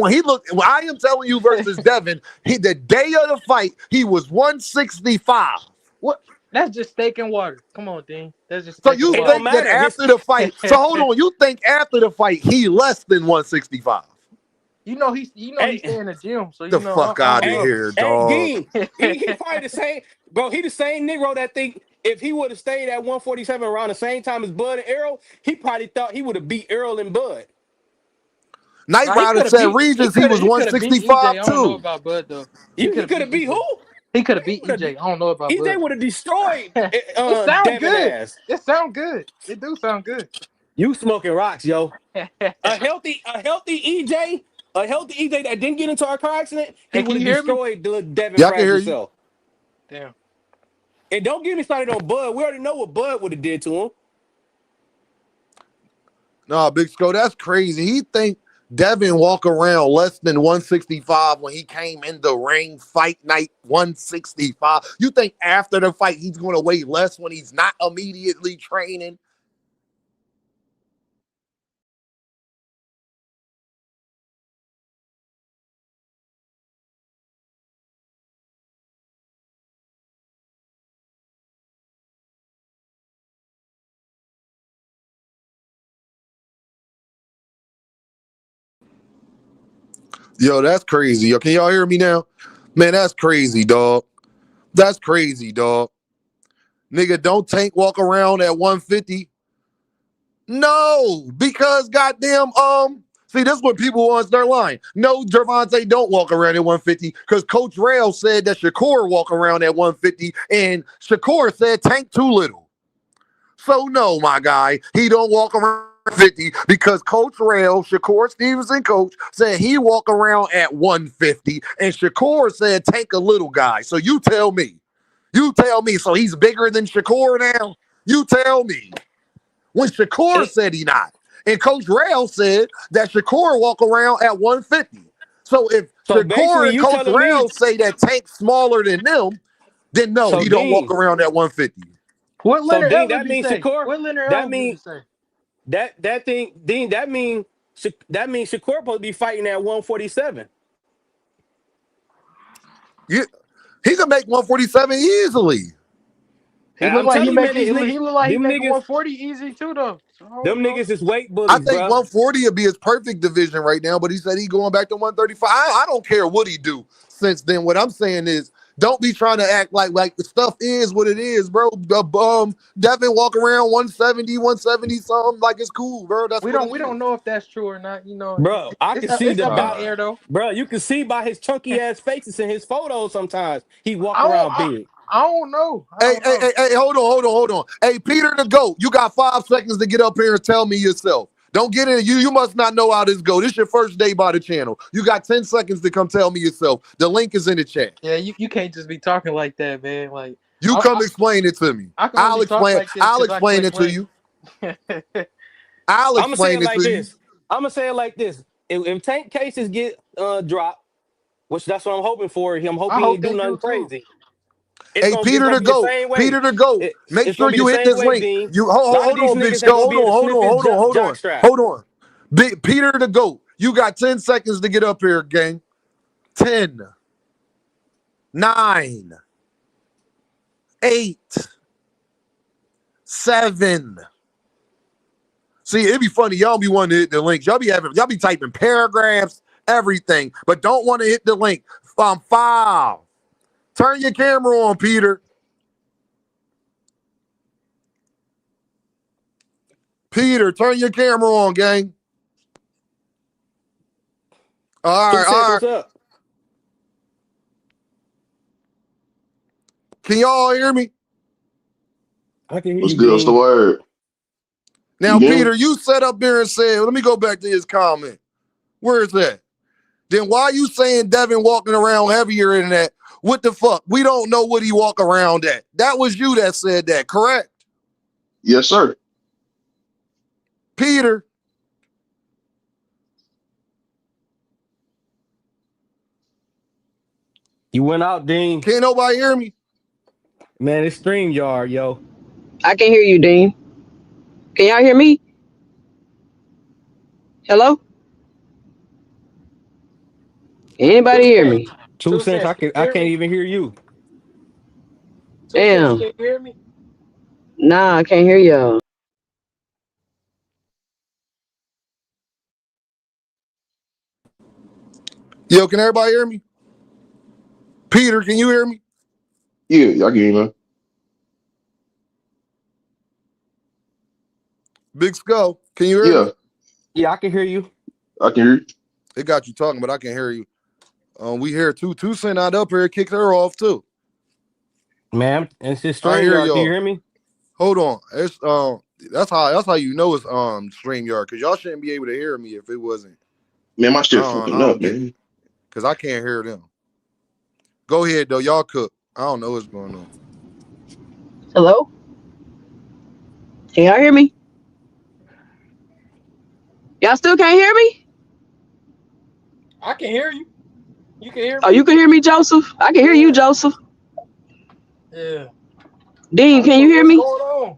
I am telling you versus Devin, the day of the fight, he was 165. What? That's just steak and water. Come on, Dean. That's just So steak you and water. think that after the fight, so hold on, you think after the fight he less than 165? You know he stay in the gym, so the fuck out of here, dog. He probably the same, bro. He the same Negro that think if he would have stayed at 147 around the same time as Bud and Errol, he probably thought he would have beat Errol and Bud. Night Rider said Regis he was 165 too. I don't know about Bud though. He could have beat who? He could have beat EJ. I don't know about Bud. EJ would have destroyed it sound Devin good. ass. It sound good. It do sound good. You smoking rocks, yo. a healthy EJ. A healthy EJ that didn't get into our car accident, he would have destroyed Devin Frags himself. Damn. And don't get me started on Bud. We already know what Bud would have did to him. No, Big Sco, that's crazy. He think Devin walk around less than 165 when he came in the ring fight night 165. You think after the fight he's going to weigh less when he's not immediately training? Yo, that's crazy. Yo, can y'all hear me now? Man, that's crazy, dog. That's crazy, dog. Nigga, don't Tank walk around at 150? No, because goddamn, see, this is what people want to start lying. No, Gervonta don't walk around at 150 because Coach Rail said that Shakur walk around at 150 and Shakur said Tank too little. So no, my guy, he don't walk around 50 because Coach Rail, Shakur Stevenson coach, said he walk around at 150 and Shakur said Tank a little guy. So you tell me. So he's bigger than Shakur now? You tell me. When Shakur said he not. And Coach Rail said that Shakur walk around at 150. So if Shakur and Coach Rail say that Tank's smaller than them, then no, he don't walk around at 150. What Leonard Dean, Ellis that means say? Shakur. What Leonard That Ellis means say? that thing, Dean. That means Shakur supposed to be fighting at 147. Yeah, he can make 147 easily. He look like he making 140 easy too, though. So, them niggas is weight bullies, I think 140 would be his perfect division right now, but he said he going back to 135. I don't care what he do since then. What I'm saying is, don't be trying to act like the stuff is what it is, bro. Devin walk around 170 something like it's cool, bro. That's we don't know if that's true or not, you know. Bro, I can see the air though. Bro, you can see by his chunky ass faces in his photos sometimes he walk around big. I don't know. Hey, hold on. Hey, Peter the GOAT, you got 5 seconds to get up here and tell me yourself. Don't get in. You must not know how this go. This is your first day by the channel. You got 10 seconds to come tell me yourself. The link is in the chat. Yeah, you can't just be talking like that, man. Like you explain it to me. I'll explain it to you. I'll explain it to you. I'm gonna say it like this. If Tank cases get dropped, which that's what I'm hoping for. I'm hoping he do nothing crazy. Hey, Peter the GOAT. Peter the GOAT. Make sure you hit this link. You hold on, Big Sco. Hold on. Peter the GOAT. You got 10 seconds to get up here, gang. 10, 9, 8, 7. See, it'd be funny. Y'all be wanting to hit the links. Y'all be typing paragraphs, everything, but don't want to hit the link. 5. Turn your camera on, Peter. Peter, turn your camera on, gang. All right. What's up? Can y'all hear me? I can hear you. What's good? What's the word? Now, Peter, you sat up there and said, let me go back to his comment. Where is that? Then why you saying Devin walking around heavier than that? What the fuck? We don't know what he walk around at. That was you that said that, correct? Yes, sir. Peter. You went out, Dean. Can't nobody hear me? Man, it's StreamYard, yo. I can hear you, Dean. Can y'all hear me? Hello? Anybody hear me? 2 cents. I can't even hear you. Damn. Can you hear me? Nah, I can't hear y'all. Yo, can everybody hear me? Peter, can you hear me? Yeah, I can hear you, man. Big Skull, can you hear Yeah, me? Yeah, I can hear you. I can hear you. It got you talking, but I can't hear you. We hear 2 Cent out up here, kicked her off too. Man, it's just I hear StreamYard. Can you y'all. hear me? Hold on. It's that's how you know it's StreamYard, because y'all shouldn't be able to hear me if it wasn't. Man, my shit I fucking don't up, get it. man. Because I can't hear them. Go ahead though, y'all cook. I don't know what's going on. Hello? Can y'all hear me? Y'all still can't hear me? I can hear you. You can hear Oh, you me? can hear me, Joseph? I can hear you, Yeah. Joseph. Yeah. I Dean, don't can you know hear what's me? going on.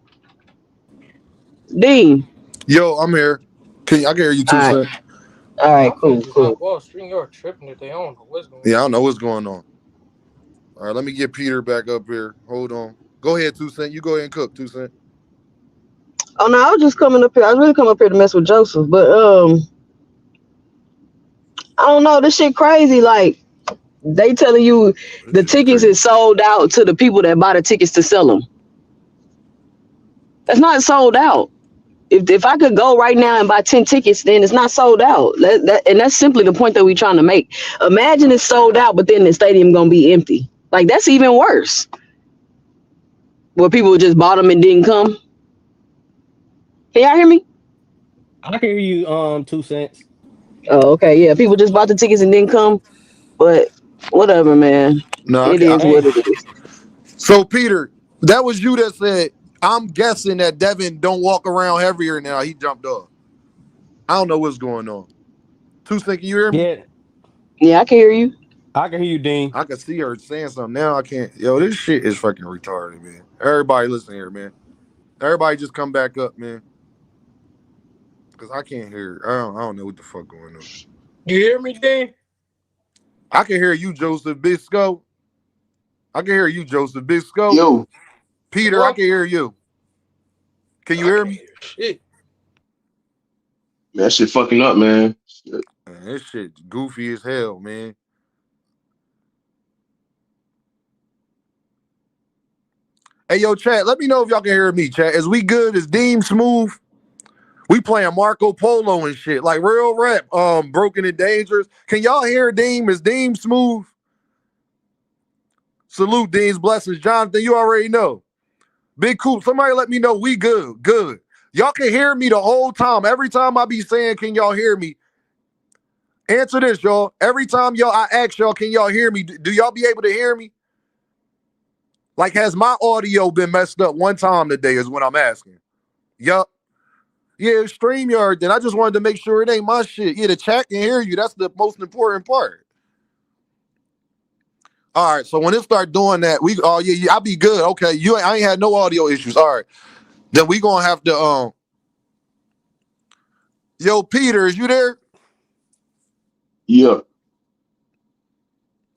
Dean. Yo, I'm here. I can hear you All 2 right. Cent. All Oh, right, I'm finna cool, just cool. hop off. StreamYard tripping if they don't know what's going Yeah, I on. don't know what's going on. All right, let me get Peter back up here. Hold on. Go ahead, 2 Cent. You go ahead and cook, 2 Cent. Oh no, I was just coming up here. I was really coming up here to mess with Joseph, but I don't know. This shit crazy. Like they telling you This the shit tickets crazy. is sold out to the people that buy the tickets to sell them. That's not sold out. If I could go right now and buy 10 tickets, then it's not sold out. And that's simply the point that we're trying to make. Imagine it's sold out, but then the stadium gonna be empty. Like that's even worse. Where people just bought them and didn't come. Can y'all hear me? I can hear you. 2 cents. Oh, okay, yeah. People just bought the tickets and didn't come. But whatever, man. No, It is what Hey, it is. So Peter, that was you that said, I'm guessing that Devin don't walk around heavier now. He jumped off. I don't know what's going on. 2 Cent, can you hear me? yeah, Yeah, I can hear you. I can hear you, Dean. I can see her saying something. Now I can't. Yo, this shit is fucking retarded, man. Everybody listen here, man. Everybody just come back up, man. Because I can't hear. I don't know what the fuck going on. You hear me, Dean? I can hear you, Joseph Bisco. I can hear you, Joseph Bisco. Yo, Peter, I Hello? can hear you. Can you I hear can't me? hear shit. man, that shit fucking up, man. Shit. Man, this shit goofy as hell, man. Hey, yo, chat, let me know if y'all can hear me, chat. Is we good? Is Deem smooth? We playing Marco Polo and shit, like real rap, Broken and Dangerous. Can y'all hear Deem? Is Deem smooth? Salute, Dean's blessings. Jonathan, you already know. Big Coop, somebody let me know we good. Good. Y'all can hear me the whole time. Every time I be saying, can y'all hear me? Answer this, y'all. Every time I ask y'all, can y'all hear me? Do y'all be able to hear me? Like, has my audio been messed up one time today is what I'm asking. Yup. Yeah, it's StreamYard. Then I just wanted to make sure it ain't my shit. Yeah, the chat can hear you. That's the most important part. All right, so when it start doing that, I'll be good. Okay, I ain't had no audio issues. All right, then we gonna have to Yo, Peter, is you there? Yeah,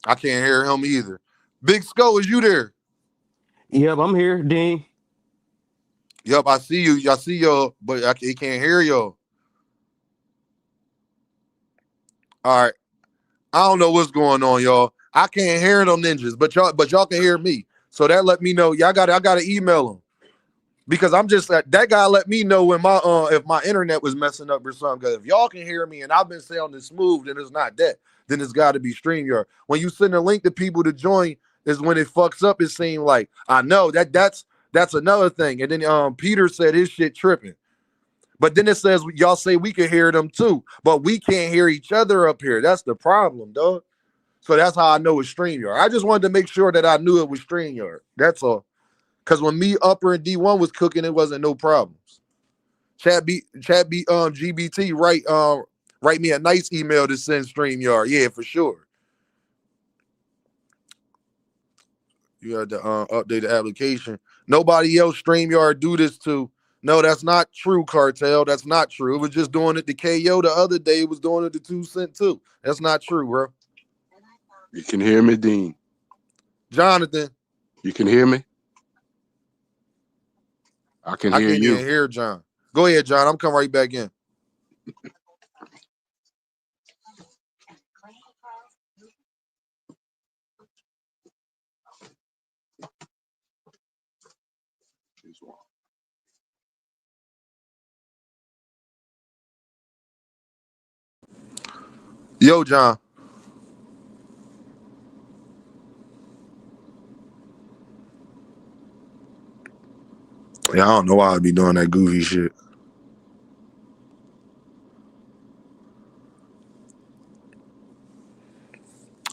I can't hear him either. Big Skull, is you there? Yep, I'm here, Dean. Yup, I see you. I see y'all, but he can't hear y'all. All right, I don't know what's going on, y'all. I can't hear them ninjas, but y'all can hear me. So that let me know. I gotta email him. Because I'm just that guy let me know when my if my internet was messing up or something. Because if y'all can hear me and I've been sounding smooth, then it's not that. Then it's got to be StreamYard. When you send a link to people to join, is when it fucks up. It seems like I know that's another thing. And then Peter said his shit tripping. But then it says y'all say we can hear them too, but we can't hear each other up here. That's the problem, dog. So that's how I know it's StreamYard. I just wanted to make sure that I knew it was StreamYard. That's all. Because when me, Upper, and D1 was cooking, it wasn't no problems. GBT, write me a nice email to send StreamYard. Yeah, for sure. You had to update the application. Nobody else StreamYard do this to. No, that's not true, Cartel. That's not true. It was just doing it to KO the other day. It was doing it to 2 Cent too. That's not true, bro. You can hear me, Dean. Jonathan. You can hear me? I can hear you. I can't even hear John. Go ahead, John. I'm coming right back in. Yo, John. Yeah, I don't know why I'd be doing that goofy shit.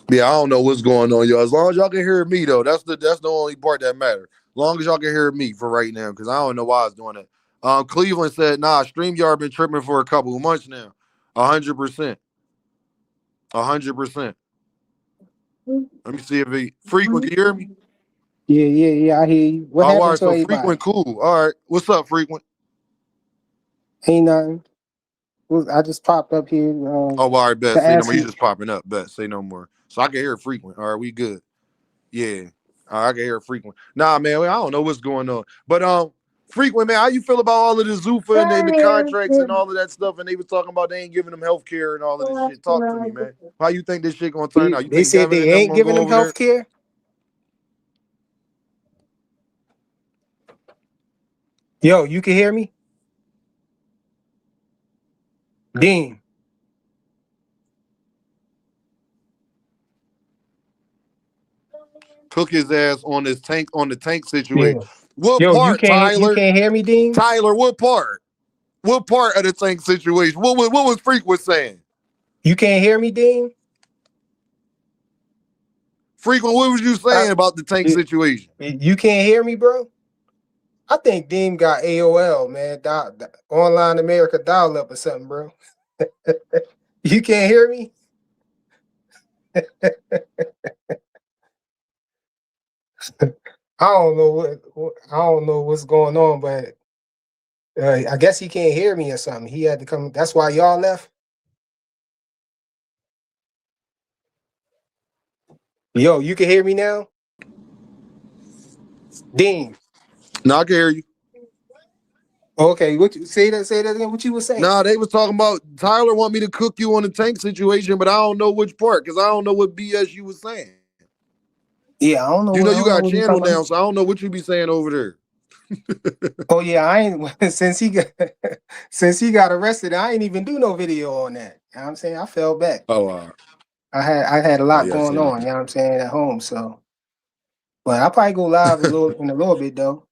Yeah, I don't know what's going on, y'all. As long as y'all can hear me, though, that's the only part that matters. As long as y'all can hear me for right now, because I don't know why I was doing that. Cleveland said, nah, StreamYard been tripping for a couple of months now. 100%. 100%. Let me see if he Frequent, can you hear me? Yeah, I hear you. What happened all right, to so everybody? Frequent, cool. All right. What's up, Frequent? Ain't nothing. I just popped up here. All right, bet. Say no more. You just popping up. Bet. Say no more. So I can hear Frequent. All right, we good. Yeah. All right, I can hear Frequent. Nah, man, I don't know what's going on. But Frequent, man, how you feel about all of the Zuffa and the contracts and all of that stuff? And they was talking about they ain't giving them health care and all of this shit. Talk to me, man. How you think this shit gonna turn out? You They think said Devin they ain't giving them health care? Yo, you can hear me? Dean. Cook his ass on the tank situation. Yeah. What Yo, part, Tyler? You can't hear me, Dean? Tyler, what part? What part of the tank situation? What was Frequent saying? You can't hear me, Dean? Frequent, what was you saying about the tank situation? You can't hear me, bro? I think Dean got AOL, man. Online America dial-up or something, bro. You can't hear me? I don't know what's going on, but I guess he can't hear me or something. He had to come. That's why y'all left. Yo, you can hear me now? Dean. No, I can hear you. Okay, say that again. What you were saying? Nah, they was talking about Tyler want me to cook you on the tank situation, but I don't know which part because I don't know what BS you was saying. Yeah, I don't know. You know, you got a channel now, so I don't know what you be saying over there. Oh yeah, I ain't since he got arrested. I ain't even do no video on that. You know what I'm saying? I fell back. Oh, I had a lot going on. You know what I'm saying, at home. So, but I'll probably go live in a little bit though.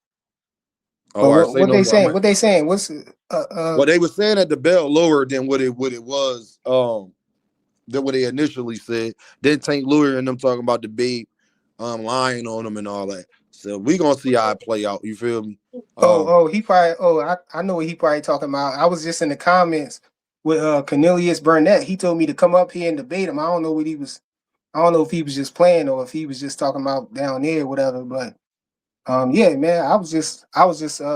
Oh, what they saying? What they saying? What's well, they were saying that the bail lower than what it was. Than what they initially said. Then Tank Lawyer and them talking about the babe lying on them and all that. So we gonna see how it play out. You feel me? He probably. I know what he probably talking about. I was just in the comments with Cornelius Burnett. He told me to come up here and debate him. I don't know what he was. I don't know if he was just playing or if he was just talking about down there or whatever. But yeah, man, I was just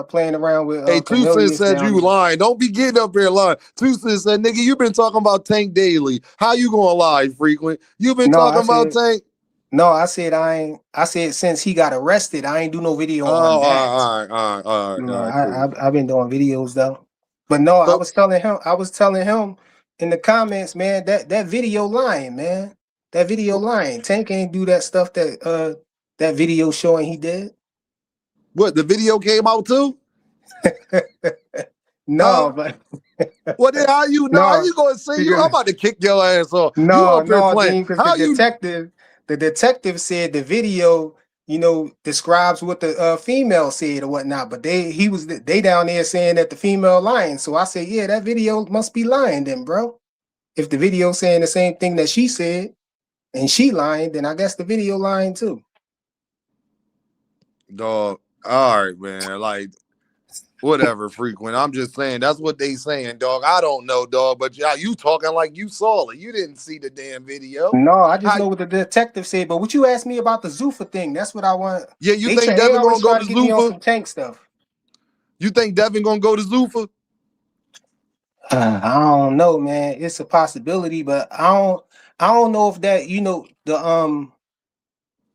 playing around with. Hey, Tucson said you lying. Don't be getting up here lying. Tucson said, "Nigga, you been talking about Tank daily. How you gonna lie, Frequent? You been talking about Tank." No, I said I ain't. I said since he got arrested, I ain't do no video on that. All right. I've been doing videos though, but no, I was telling him in the comments, man, that video lying, man. That video lying. Tank ain't do that stuff that video showing he did. What, the video came out too? No, but well, then how you know? How you gonna say you? I'm about to kick your ass off. No, Dean, because the detective said the video, describes what the female said or whatnot. But they down there saying that the female lying. So I said, yeah, that video must be lying then, bro. If the video saying the same thing that she said and she lying, then I guess the video lying too. Dog. All right, man. Like, whatever, Frequent. I'm just saying that's what they saying, dog. I don't know, dog, but you talking like you saw it. You didn't see the damn video. No, I just know what the detective said. But what you asked me about the Zuffa thing, that's what I want. Yeah, you think Devin gonna go to get me on Zuffa? some Tank stuff. You think Devin gonna go to Zuffa? I don't know, man. It's a possibility, but I don't know if that, the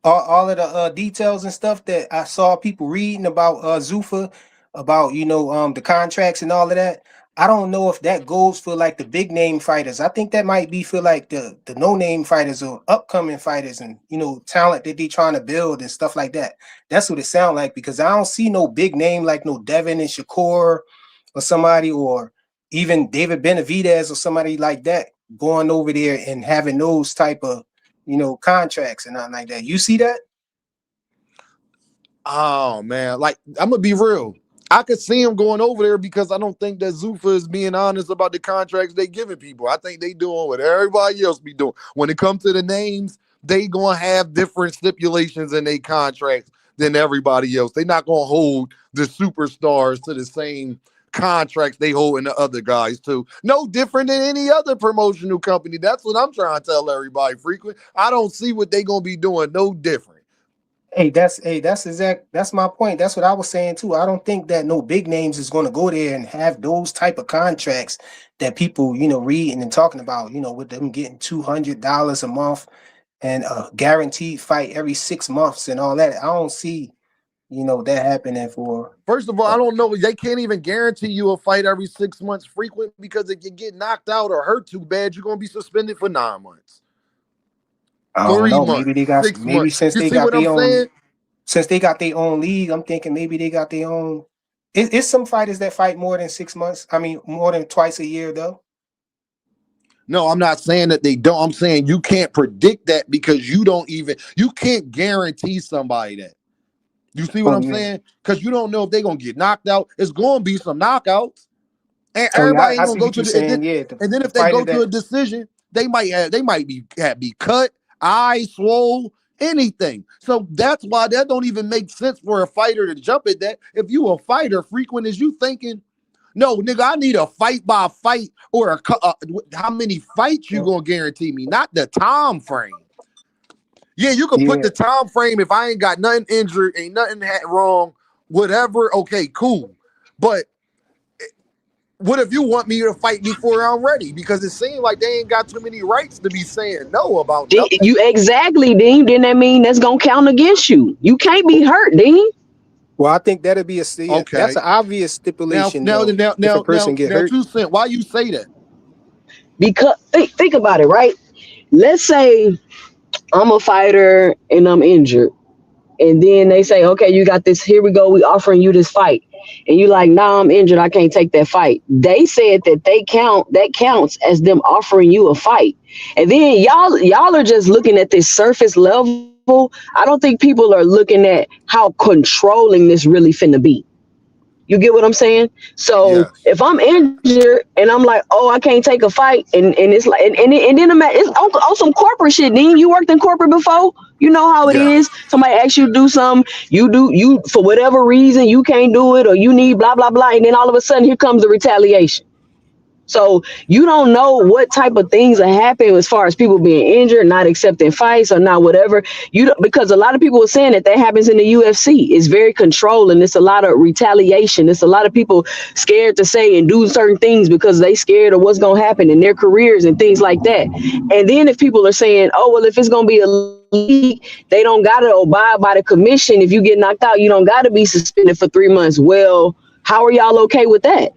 all of the details and stuff that I saw people reading about Zuffa, about the contracts and all of that. I don't know if that goes for like the big name fighters. I think that might be for like the no name fighters or upcoming fighters and talent that they trying to build and stuff like that. That's what it sounds like, because I don't see no big name like no Devin and Shakur or somebody, or even David Benavidez or somebody like that going over there and having those type of contracts and nothing like that. You see that? Oh man, like I'm gonna be real. I could see him going over there because I don't think that Zuffa is being honest about the contracts they giving people. I think they doing what everybody else be doing. When it comes to the names, they gonna have different stipulations in their contracts than everybody else. They're not gonna hold the superstars to the same contracts they hold in the other guys too. No different than any other promotional company. That's what I'm trying to tell everybody, frequent. I don't see what they gonna be doing no different. That's my point. That's what I was saying too. I don't think that no big names is going to go there and have those type of contracts that people reading and talking about, with them getting $200 a month and a guaranteed fight every 6 months and all that. I don't see that happening for. First of all, I don't know. They can't even guarantee you a fight every 6 months frequent, because if you get knocked out or hurt too bad, you're going to be suspended for 9 months. I don't 3 know. months, Maybe they got 6 months. since You they see got what I'm their own saying? since they got their own league. I'm thinking maybe they got their own. It's some fighters that fight more than 6 months. I mean, more than twice a year though. No, I'm not saying that they don't. I'm saying you can't predict that, because you can't guarantee somebody that. You see what I'm saying? Because you don't know if they're going to get knocked out. It's going to be some knockouts. And everybody ain't I going see to go what to you're the saying. Yeah, and then the if they fighter go to a that. decision, they might be cut, eyes swole, anything. So that's why that don't even make sense for a fighter to jump at that. If you a fighter, frequent, is you thinking, no, nigga, I need a fight by fight, or how many fights you gonna guarantee me, not the time frame. Yeah, you can put the time frame if I ain't got nothing injured, ain't nothing wrong, whatever. Okay, cool. But what if you want me to fight before I'm ready? Because it seems like they ain't got too many rights to be saying no about nothing. You exactly, Dean. Then that mean that's gonna count against you. You can't be hurt, Dean. Well, I think that'd be that's Okay. an obvious Now, stipulation though. If a person get hurt, 2 cents. Why you say that? Because think about it, right? Let's say I'm a fighter and I'm injured. And then they say, okay, you got this. Here we go. We offering you this fight. And you like, nah, I'm injured. I can't take that fight. They said that that counts as them offering you a fight. And then y'all are just looking at this surface level. I don't think people are looking at how controlling this really finna be. You get what I'm saying? So Yes. if I'm injured and I'm like, oh, I can't take a fight, and it's like, and then it's on some corporate shit. Then you worked in corporate before, you know how it Yeah. is. Somebody asks you to do something, you for whatever reason you can't do it, or you need blah blah blah, and then all of a sudden here comes the retaliation. So you don't know what type of things are happening as far as people being injured, not accepting fights, or not whatever. Because a lot of people are saying that happens in the UFC. It's very controlling. It's a lot of retaliation. It's a lot of people scared to say and do certain things because they scared of what's going to happen in their careers and things like that. And then if people are saying, oh, well, if it's going to be a league, they don't got to abide by the commission. If you get knocked out, you don't got to be suspended for 3 months. Well, how are y'all okay with that?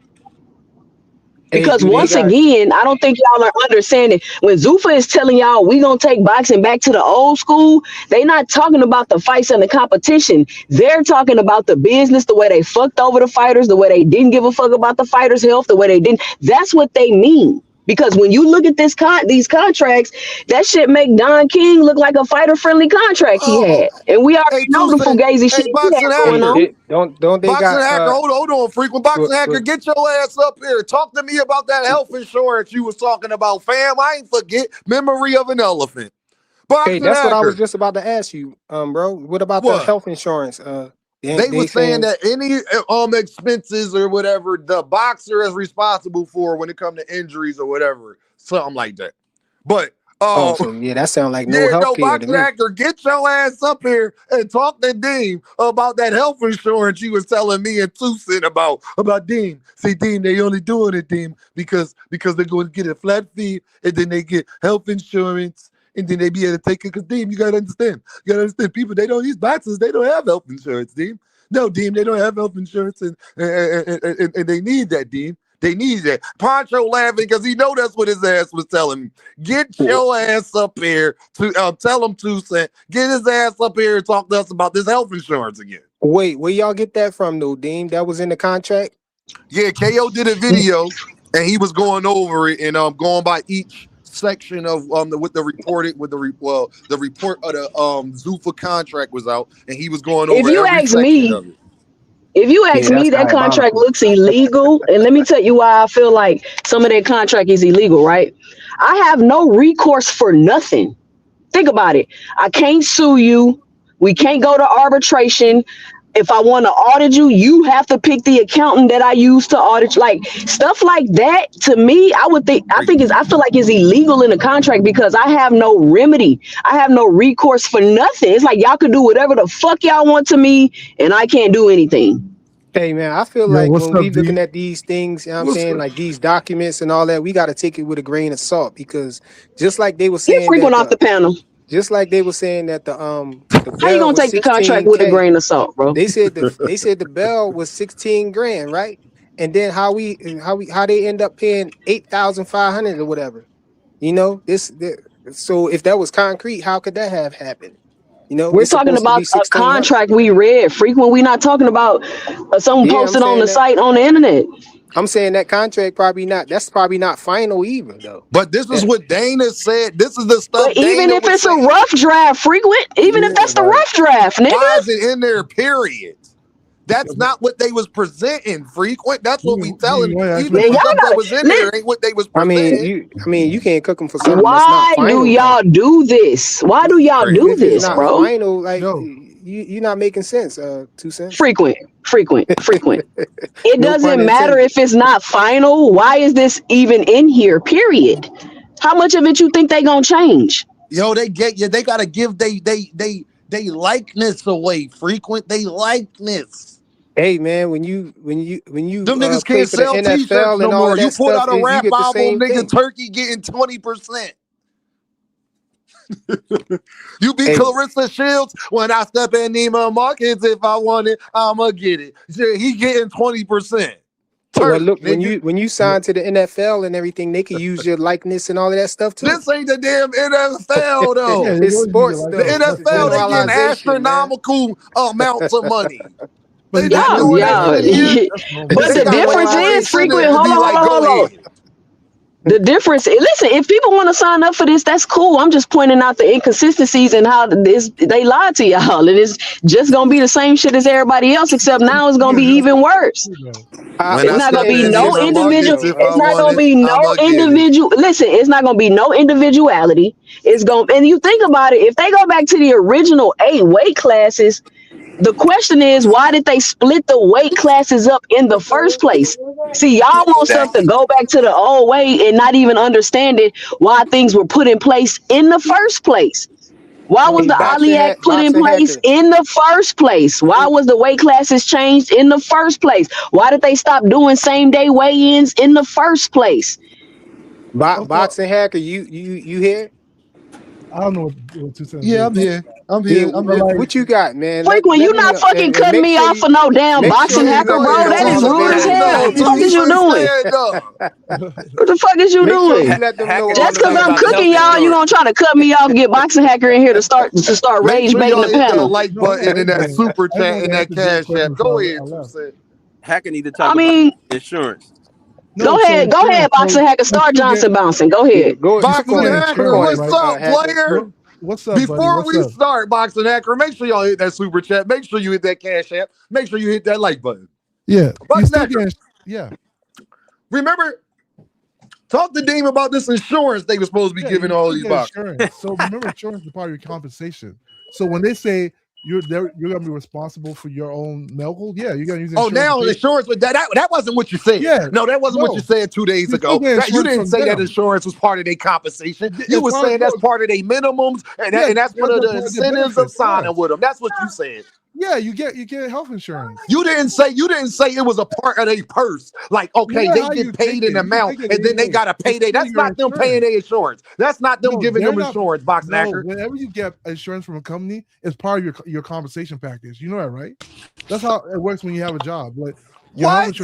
Because once again, I don't think y'all are understanding. When Zuffa is telling y'all we gonna take boxing back to the old school, they not talking about the fights and the competition. They're talking about the business, the way they fucked over the fighters, the way they didn't give a fuck about the fighters' health, the way they didn't. That's what they mean. Because when you look at these contracts, that shit make Don King look like a fighter-friendly contract he had. And we already know the fugazi shit he had going on. Don't they Boxing got Hacker, hold on, frequent. Boxing Hacker, get your ass up here. Talk to me about that health insurance you was talking about, fam. I ain't forget. Memory of an elephant. Boxing that's Hacker. what I was just about to ask you, bro. What about the health insurance? They were saying that any expenses or whatever the boxer is responsible for when it comes to injuries or whatever, something like that. But Oh, so yeah, that sounds like no health care to me. Boxing get your ass up here and talk to Dean about that health insurance you was telling me and Tucson about Dean. See, Dean, they only doing it, Dean, because they're going to get a flat fee and then they get health insurance and then they be able to take it. Because Dean, you gotta understand, people, these boxers, they don't have health insurance, Dean. No, Dean, they don't have health insurance and they need that, Dean. They need that. Poncho laughing because he know that's what his ass was telling me. Get your ass up here to tell him Tucson. Get his ass up here and talk to us about this health insurance again. Wait, where y'all get that from, though, Dean? That was in the contract? Yeah, KO did a video and he was going over it and going by each section of the report of the Zuffa contract was out and he was going over every section of it. If you ask me, that contract looks illegal. And let me tell you why I feel like some of that contract is illegal, right? I have no recourse for nothing. Think about it. I can't sue you. We can't go to arbitration. If I want to audit you, you have to pick the accountant that I use to audit. Like stuff like that, to me, I feel like it's illegal in the contract because I have no remedy. I have no recourse for nothing. It's like y'all could do whatever the fuck y'all want to me, and I can't do anything. Hey man, I feel like when we looking at these things, you know what I'm saying, like these documents and all that, we got to take it with a grain of salt because just like they were saying, frequent off the panel. Just like they were saying that the how you gonna take the contract with a grain of salt, bro? They said the bell was 16 grand, right? And then how they end up paying 8,500 or whatever. You know, so if that was concrete, how could that have happened? You know, we're talking about a contract we read. Frequent, we're not talking about someone posted on the site on the internet. I'm saying that contract that's probably not final either, though. But this is what Dana said. This is the stuff. But even if it's a rough draft, frequent, even if that's the rough draft, nigga. Why is it in there, period? That's not what they was presenting, frequent. That's what we telling you. Even the stuff that was in there ain't what they was presenting. I mean, you can't cook them for something that's not final. Why do y'all do this? Why do y'all do this, bro? Final, like, you're not making sense, 2 cents. Frequent. It doesn't matter if it's not final. Why is this even in here, period? How much of it you think they gonna change? Yo, they gotta give they likeness away, frequent. They likeness. Hey man, when you them niggas can't sell t-shirts no more. You put out a rap album, nigga, Turkey getting 20%. You be Clarissa Shields when I step in Neiman Marcus. If I want it, I'ma get it. He getting 20%. Well, look, when you sign to the NFL and everything, they can use your likeness and all of that stuff too. This ain't the damn NFL though. It's sports though. The NFL, they getting astronomical amounts of money. But the difference is frequent. Hold on. The difference, listen, if people want to sign up for this, that's cool. I'm just pointing out the inconsistencies and how they lied to y'all. And it's just going to be the same shit as everybody else, except now it's going to be even worse. It's not going to be no individual. It's not going to be no individual. Listen, it's not going to be no individuality. It's going, and you think about it, if they go back to the original 8 weight classes, the question is, why did they split the weight classes up in the first place? See, y'all want stuff to go back to the old way and not even understanding why things were put in place in the first place. Why was the Ali Act put in place in the first place? Why was the weight classes changed in the first place? Why did they stop doing same day weigh-ins in the first place? Boxing Hacker, you here? I don't know what to say. Yeah, I'm here. I'm here. What you got, man? Frequent, you not fucking cutting me off for no damn Boxing Hacker, bro. That is rude as hell. What the fuck is you doing? What the fuck is you doing? Just because I'm cooking y'all, you gonna try to cut me off and get Boxing Hacker in here to start rage baiting the panel. Like button in that super chat and that cash app. Go ahead. Hacker need to talk about insurance. Go ahead, Boxing Hacker. Start Johnson bouncing. Go ahead. Boxing Hacker, what's up, player? What's up, Before we start, Boxing Hacker, make sure y'all hit that super chat. Make sure you hit that cash app. Make sure you hit that like button. Yeah. Boxing Hacker. Yeah. Remember, talk to Dame about this insurance they were supposed to be giving all these boxers. So remember, insurance is part of your compensation. So when they say you're gonna be responsible for your own medical. Yeah, you're gonna use Oh, insurance. now insurance, but that wasn't what you said. Yeah, no, that wasn't what you said 2 days ago. You didn't say that insurance was part of their compensation. You were saying that's part of their minimums, and that's one of the incentives of signing with them. That's what you said. Yeah, you get health insurance. You didn't say it was a part of their purse. Like, okay, they get paid an amount, and then they gotta pay their. That's not them paying their insurance. That's not them giving them insurance, Boxing Hacker. Whenever you get insurance from a company, it's part of your compensation package. You know that, right? That's how it works when you have a job. Like, what?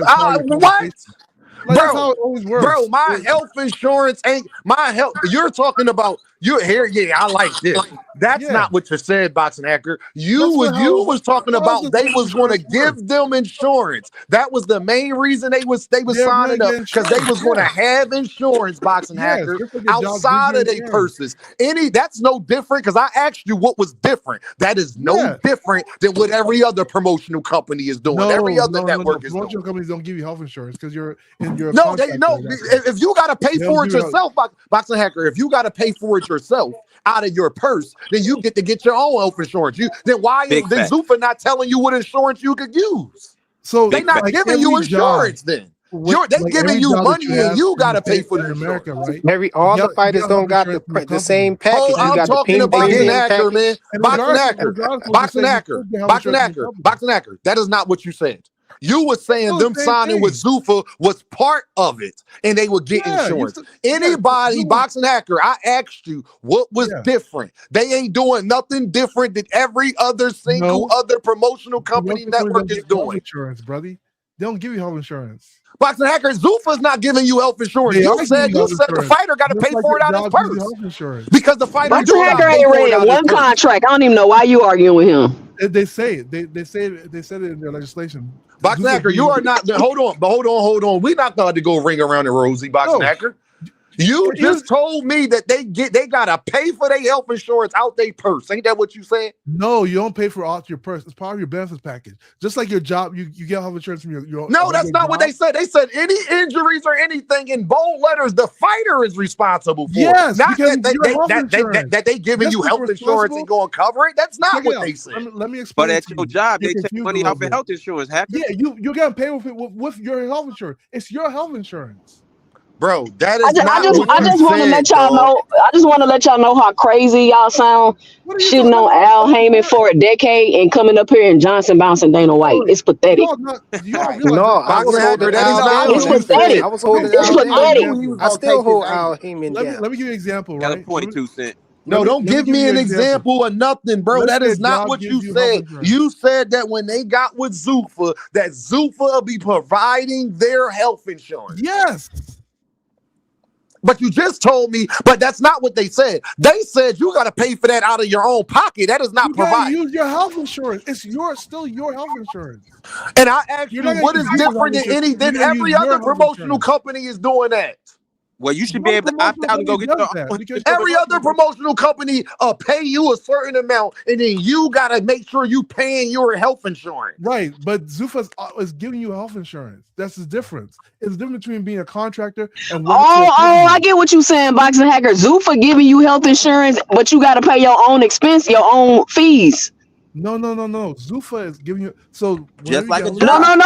Like, that's how it always works. Bro, my health insurance ain't my health. You're talking about you're here. Yeah, I like this. That's not what you said, Boxing Hacker. You was talking about they was going to give them insurance. That was the main reason they was signing up, because they was going to have insurance, Boxing Hacker, outside of their purses. That's no different, because I asked you what was different. That is no different than what every other promotional company is doing. Every other network is doing. Promotional companies don't give you health insurance because you're in your If you got to pay for it yourself, Boxing Hacker, if you got to pay for it yourself out of your purse, then you get to get your own health insurance. Then why is Zuffa not telling you what insurance you could use? So they're not giving you insurance then. They giving you money and you got to pay for the insurance. Right? All the fighters don't got the same package. I'm talking about Boxing Hacker, man. Boxing Hacker. That is not what you said. You were saying them signing with Zuffa was part of it, and they would get insurance. Anybody, Boxing Hacker, I asked you what was different. They ain't doing nothing different than every other single other promotional company network is doing. Insurance, brother. They don't give you health insurance. Boxing Hacker, Zuffa's not giving you health insurance. You said the fighter got to pay for it out of his purse. Because the fighter Boxing Hacker ain't read one contract. I don't even know why you arguing with him. They say it. They said it in their legislation. Boxing Hacker, you are not. Hold on. We're not going to go ring around the rosy, Boxing Hacker. You just told me that they gotta pay for their health insurance out their purse. Ain't that what you said? No, you don't pay for out your purse. It's part of your benefits package. Just like your job, you get health insurance from your No, that's not what they said. They said any injuries or anything in bold letters, the fighter is responsible for. Yes, not that they giving you health insurance and going to cover it. That's not what they said. Let me explain. But at your job, they take money off of health insurance. Yeah, you getting paid with your health insurance. It's your health insurance. Bro, that is I just want to let y'all know. I just want to let y'all know how crazy y'all sound. Shitting on Al Heyman for a decade and coming up here and Johnson bouncing Dana White. It's pathetic. I still hold Al Heyman down. Let me give you an example. Got a 42 cent. No, don't give me an example of nothing, bro. That is not what you said. You said that when they got with Zuffa, that Zuffa will be providing their health insurance. Yes. But you just told me, but that's not what they said. They said you got to pay for that out of your own pocket. That is not provided. Use your health insurance. It's still your health insurance. And I asked you, what is different than every other promotional company is doing that? Well, you should be able to opt out and go get your own. Every other promotional company pay you a certain amount, and then you got to make sure you paying your health insurance. Right, but Zuffa is giving you health insurance. That's the difference. It's the difference between being a contractor and I get what you're saying, Boxing Hacker. Zuffa giving you health insurance, but you got to pay your own expense, your own fees. No. Zuffa is giving you just like a job.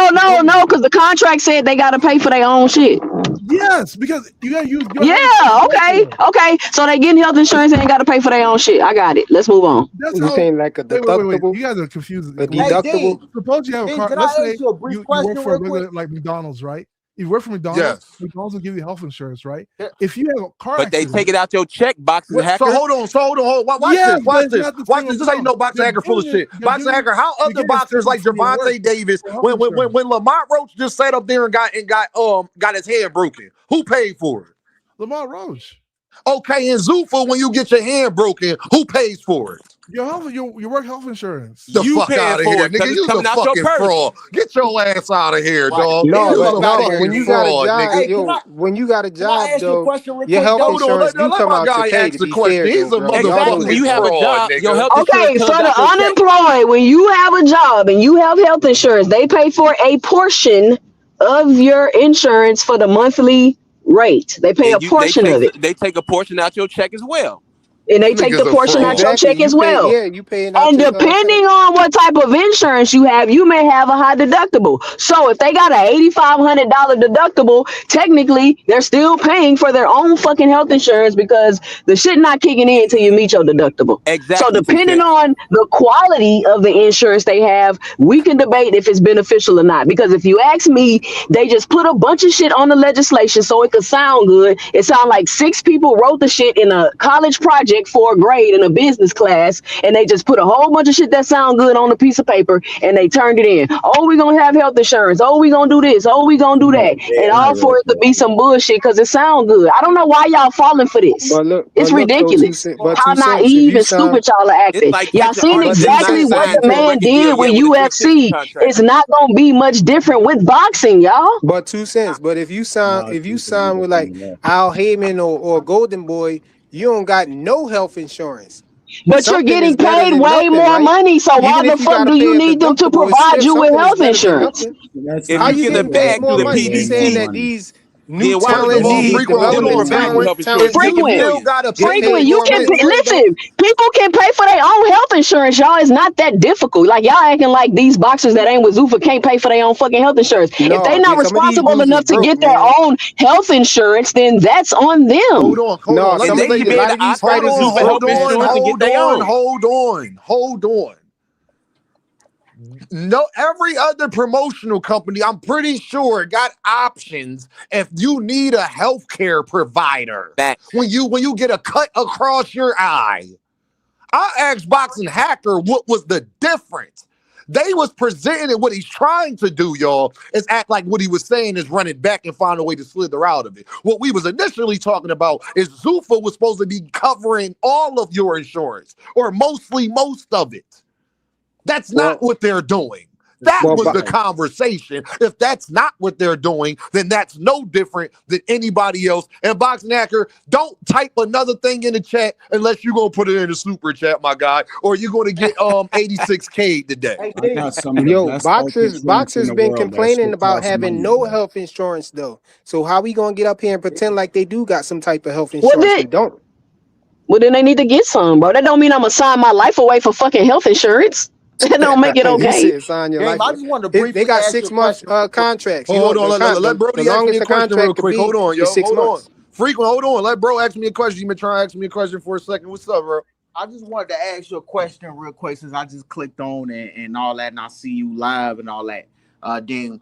No, because the contract said they got to pay for their own shit. Yes, because you got to use. Okay. So they getting health insurance and they got to pay for their own shit. I got it. Let's move on. You saying like a deductible? Wait. You guys are confused. A deductible. Suppose you have a car. Let's say you work for a regular, like McDonald's, right? If you work for McDonald's, McDonald's will give you health insurance, right? Yeah. If you have a car accident, they take it out your check, Boxing Hacker. So hold on. Watch this. This ain't no Boxing Hacker full of shit. Boxing Hacker, how other boxers like Gervonta Davis, when Lamont Roach just sat up there and got his hand broken, who paid for it? Lamont Roach. Okay, and Zuffa, when you get your hand broken, who pays for it? Your work health insurance. The fuck out of here, nigga. You a fucking fraud. Get your ass out of here, dog. When you got a job, when you got a job, though, your health insurance, you come out to pay to be fair. He's a motherfucker. When you have a job, your health insurance. Okay, so the unemployed, when you have a job and you have health insurance, they pay for a portion of your insurance for the monthly rate. They pay a portion of it. They take a portion out your check as well. And they take the portion out your check as well. You paying out. And depending on what type of insurance you have, you may have a high deductible. So if they got a $8,500 deductible, technically they're still paying for their own fucking health insurance because the shit not kicking in until you meet your deductible. Exactly. So depending on the quality of the insurance they have, we can debate if it's beneficial or not. Because if you ask me, they just put a bunch of shit on the legislation so it could sound good. It sounds like 6 people wrote the shit in a college project for a grade in a business class, and they just put a whole bunch of shit that sound good on a piece of paper and they turned it in. Oh, we're gonna have health insurance. Oh, we're gonna do this. Oh, we're gonna do that. And all for it to be some bullshit because it sounds good. I don't know why y'all falling for this. It's ridiculous. How naive and stupid y'all are acting. like Y'all seen exactly what the man did with UFC. It's not gonna be much different with boxing, y'all. But 2 cents. But if you sign with like Al Heyman or Golden Boy, you don't got no health insurance. But you're getting paid way more money, so why the fuck do you need them to provide you with health insurance? If you get paid more money, you saying that these new talent frequent. You can listen. People can pay for their own health insurance, y'all. It's not that difficult. Like y'all acting like these boxers that ain't with Zuffa can't pay for their own fucking health insurance. If they not responsible enough to get their own health insurance, then that's on them. Hold on. No, every other promotional company, I'm pretty sure, got options if you need a healthcare provider. When you get a cut across your eye. I asked Boxing Hacker what was the difference. They was presenting what he's trying to do, y'all, is act like what he was saying is run it back and find a way to slither out of it. What we was initially talking about is Zuffa was supposed to be covering all of your insurance, or most of it. That's not what they're doing. That was the conversation. If that's not what they're doing, then that's no different than anybody else. And Boxing Hacker, don't type another thing in the chat unless you're going to put it in the super chat, my guy, or you're going to get 86K today. Yo, boxers been complaining about having no health insurance, though. So how we going to get up here and pretend like they do got some type of health insurance? They don't. Well, then they need to get some, bro. That don't mean I'm going to sign my life away for fucking health insurance. That don't make it okay. I just want to they got 6 month contracts. Hold on, let Brody ask me a question real quick. Hold on, yo. Hold on. Frequent, hold on. Let bro ask me a question. You been trying to ask me a question for a second. What's up, bro? I just wanted to ask you a question real quick since I just clicked on and all that, and I see you live and all that. Then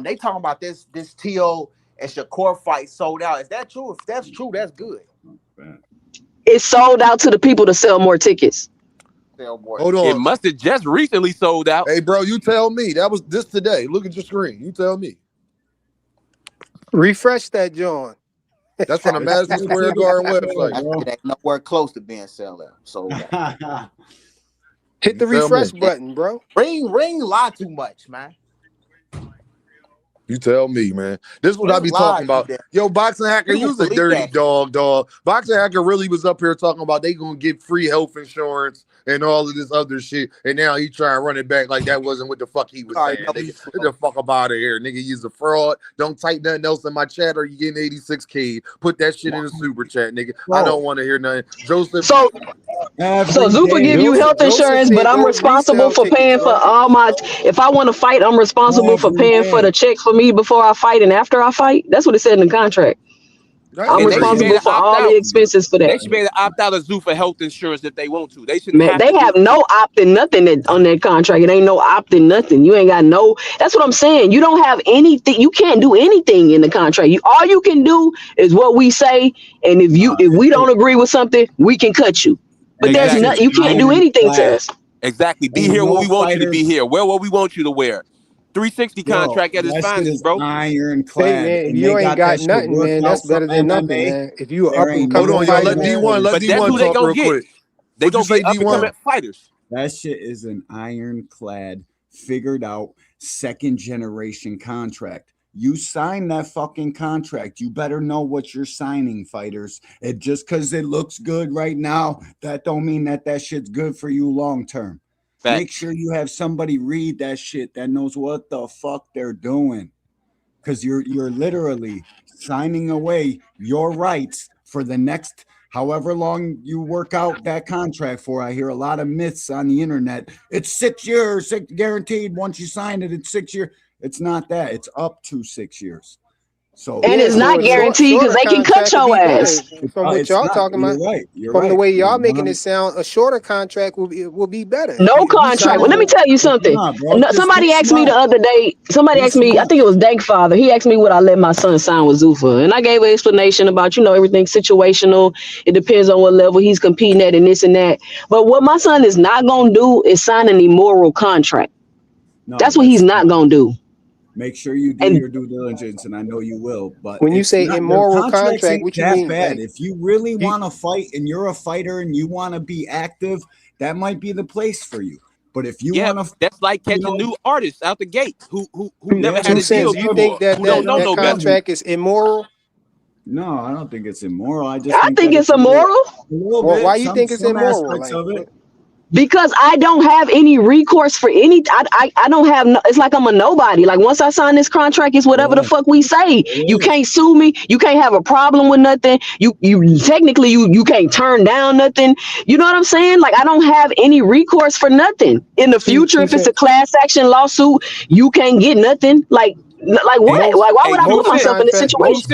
they talking about this T.O. and Shakur fight sold out. Is that true? If that's true, that's good. It's sold out to the people to sell more tickets. Hold on. It must have just recently sold out. Hey, bro, you tell me. That was this today. Look at your screen. You tell me. Refresh that, John. That's from the Madison Square Garden website. It ain't nowhere close to being sold out. Hit the refresh button, bro. Ring lie too much, man. You tell me, man. This is what I be talking about. Yo, Boxing Hacker, you's a dirty dog. Boxing Hacker really was up here talking about they gonna get free health insurance and all of this other shit. And now he trying to run it back like that wasn't what the fuck he was saying. Nigga, get the fuck up out of here. Nigga, you's a fraud. Don't type nothing else in my chat or you getting 86K. Put that shit in the super chat, nigga. I don't want to hear nothing. Joseph. So Zuffa give you health insurance, but I'm responsible for paying for all my. If I want to fight, I'm responsible for paying for the check for me before I fight and after I fight. That's what it said in the contract. I'm responsible for all the expenses for that. They should be able to opt out of Zuffa health insurance if they want to. They should. Man, they have no opt-in nothing on that contract. It ain't no opt-in nothing. You ain't got no. That's what I'm saying. You don't have anything. You can't do anything in the contract. All you can do is what we say. And if we don't agree with something, we can cut you. But there's nothing. You can't do anything to us. Exactly. Be here when we want you to be here. Wear what we want you to wear. 360 contract at his finest, bro. Ironclad. Hey, man, if you ain't got nothing, man, that's better than nothing, man. If you are up and coming, hold on, y'all. Let D1 talk real quick. They gonna be up and coming fighters. That shit is an ironclad, figured out, second generation contract. You sign that fucking contract. You better know what you're signing, fighters. It just because it looks good right now, that don't mean that shit's good for you long term. Make sure you have somebody read that shit that knows what the fuck they're doing. Because you're literally signing away your rights for the next however long you work out that contract for. I hear a lot of myths on the internet. It's 6 years, guaranteed. Once you sign it, it's 6 years. It's not that. It's up to 6 years. So and it's not guaranteed because they can cut your ass. From what y'all talking about, from the way y'all making it sound, a shorter contract will be better. No contract. Well, let me tell you something. Somebody asked me the other day. Somebody asked me. I think it was Dank Father. He asked me would I let my son sign with Zuffa, and I gave an explanation about everything's situational. It depends on what level he's competing at and this and that. But what my son is not gonna do is sign an immoral contract. That's what he's not gonna do. Make sure you do your due diligence, and I know you will. But when you say immoral contract, what you mean? Bad. If you really want to fight and you're a fighter and you want to be active, that might be the place for you. But if you want to, that's like catching new artists out the gate who never had a deal. You think that contract is immoral? No, I don't think it's immoral. I think it's immoral. Well, why you think it's immoral? Because I don't have any recourse for any. I don't have. It's like I'm a nobody. Like once I sign this contract, it's whatever the fuck we say. You can't sue me. You can't have a problem with nothing. You technically you can't turn down nothing. You know what I'm saying? Like I don't have any recourse for nothing in the future. If it's a class action lawsuit, you can't get nothing. Like what? Like why would I put myself in this situation?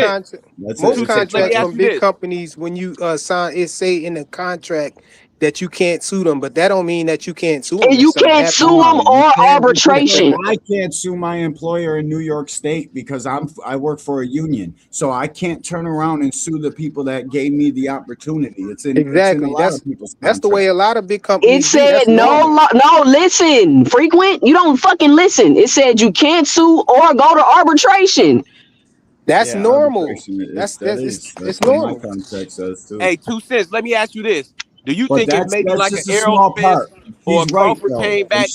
Most contracts from big companies, when you sign, it say in the contract that you can't sue them, but that don't mean that you can't sue them. And you can't sue them or arbitration. I can't sue my employer in New York State because I work for a union, so I can't turn around and sue the people that gave me the opportunity. It's in a lot of people's that's the way a lot of big companies. It said no. Listen, frequent. You don't fucking listen. It said you can't sue or go to arbitration. That's normal. That's normal. My contract says too. Hey, 2 cents. Let me ask you this. Do you think it maybe like an Aerosmith or Crawford came back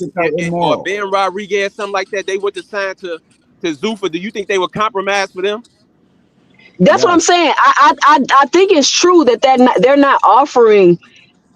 or Ben Rodriguez, something like that, they went to sign to Zuffa? Do you think they were compromised for them? That's what I'm saying. I think it's true that they're not offering.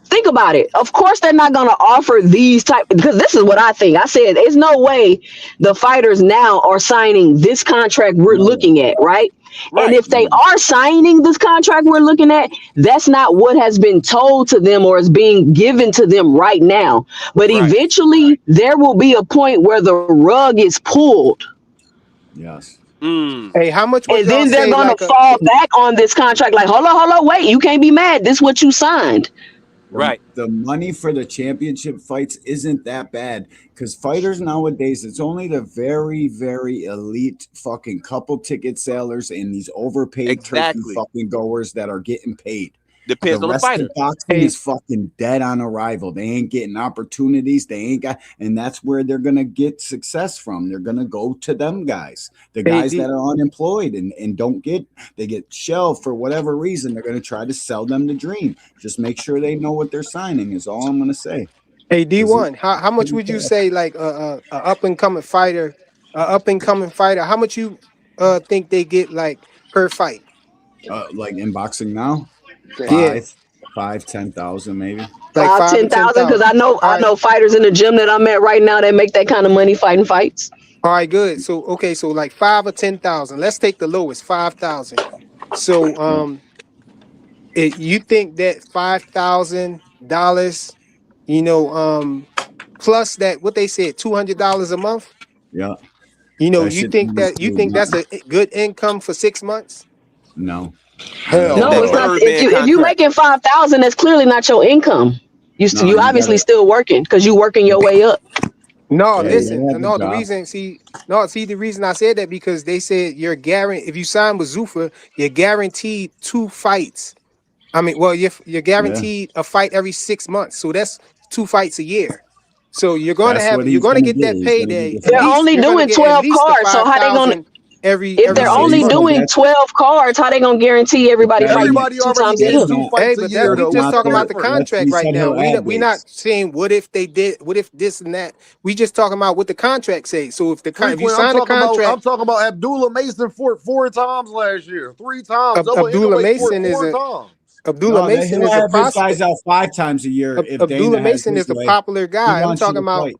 Think about it. Of course, they're not going to offer these type, because this is what I think. I said, there's no way the fighters now are signing this contract we're looking at, right? And if they are signing this contract we're looking at, that's not what has been told to them or is being given to them right now. But eventually, there will be a point where the rug is pulled. Yes. Hey, how much? And then they're going to fall back on this contract. Like, hold on, wait, you can't be mad. This is what you signed. Right. The money for the championship fights isn't that bad because fighters nowadays, it's only the very, very elite fucking couple ticket sellers and these overpaid turkey fucking goers that are getting paid. Depends on the fighter. Boxing is fucking dead on arrival. They ain't getting opportunities. They ain't got, and that's where they're gonna get success from. They're gonna go to them guys, the guys that are unemployed and don't get, they get shelved for whatever reason. They're gonna try to sell them the dream. Just make sure they know what they're signing. Is all I'm gonna say. Hey, D1, how much would you say like a up and coming fighter, how much you think they get like per fight? Like in boxing now. Yeah. 10,000 maybe. Like 10,000 because I know fighters in the gym that I'm at right now that make that kind of money fighting fights. All right, good. So like 5 or 10,000. Let's take the lowest, 5,000. So you think that $5,000, plus that what they said, $200 a month? Yeah. You think that's a good income for 6 months? No. No, it's not. If you making 5,000, that's clearly not your income. You obviously still working because you working your way up. No, listen. No, the reason I said that because they said you're guaranteed. If you sign with Zuffa, you're guaranteed 2 fights. I mean, well, you're guaranteed a fight every 6 months, so that's 2 fights a year. So you're going to get that payday. They're only doing 12 cards, so how they going to? If they're only doing 12 cards, how they gonna guarantee everybody fighting 2 times a year? Hey, but we just talking about the contract right now. We're not saying what if they did, what if this and that. We just talking about what the contract says. So if you sign the contract, I'm talking about Abdullah Mason fought 4 times last year, 3 times. Abdullah Mason is Abdullah Mason is a prospect. Out 5 times a year. Abdullah Mason is a popular guy. I'm talking about.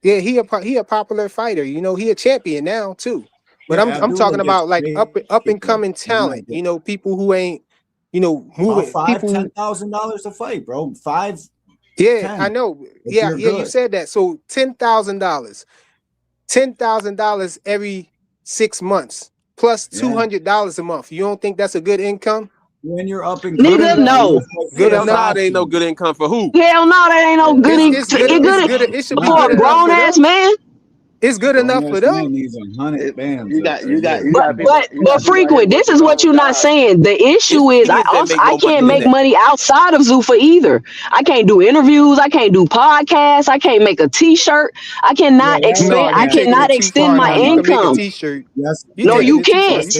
Yeah, he a popular fighter. He a champion now too. But I'm talking about like up and coming talent, people who ain't, moving people. $5,000-$10,000 a fight, bro. 5. Yeah, 10, I know. Yeah, you said that. So $10,000 every 6 months plus $200 a month. You don't think that's a good income? When you're up in Nigga, no. Good Hell enough. nah, that ain't no good income for who? Hell no, that ain't no good. It's good. It should be for good a enough grown for ass them. man. It's good enough for them. Needs 100 bands. You got But frequent. This is what you're not saying. The issue is I can't make money outside of Zuffa either. I can't do interviews. I can't do podcasts. I can't make a T-shirt. I cannot expand. I cannot extend my You can make a income. T-shirt. Yes. No, you can't.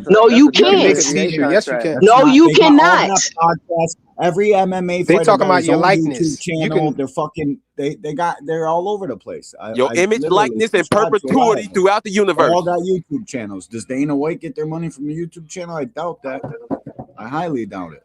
No, you can't. Yes, you can. No, you They got all cannot. that podcasts. Every MMA They fighter talking got about his your own likeness. YouTube channel. They're fucking. They're all over the place. Your image, literally likeness, and subscribe to a lot perpetuity of them. throughout the universe. All got YouTube channels. Does Dana White get their money from the YouTube channel? I doubt that. I highly doubt it.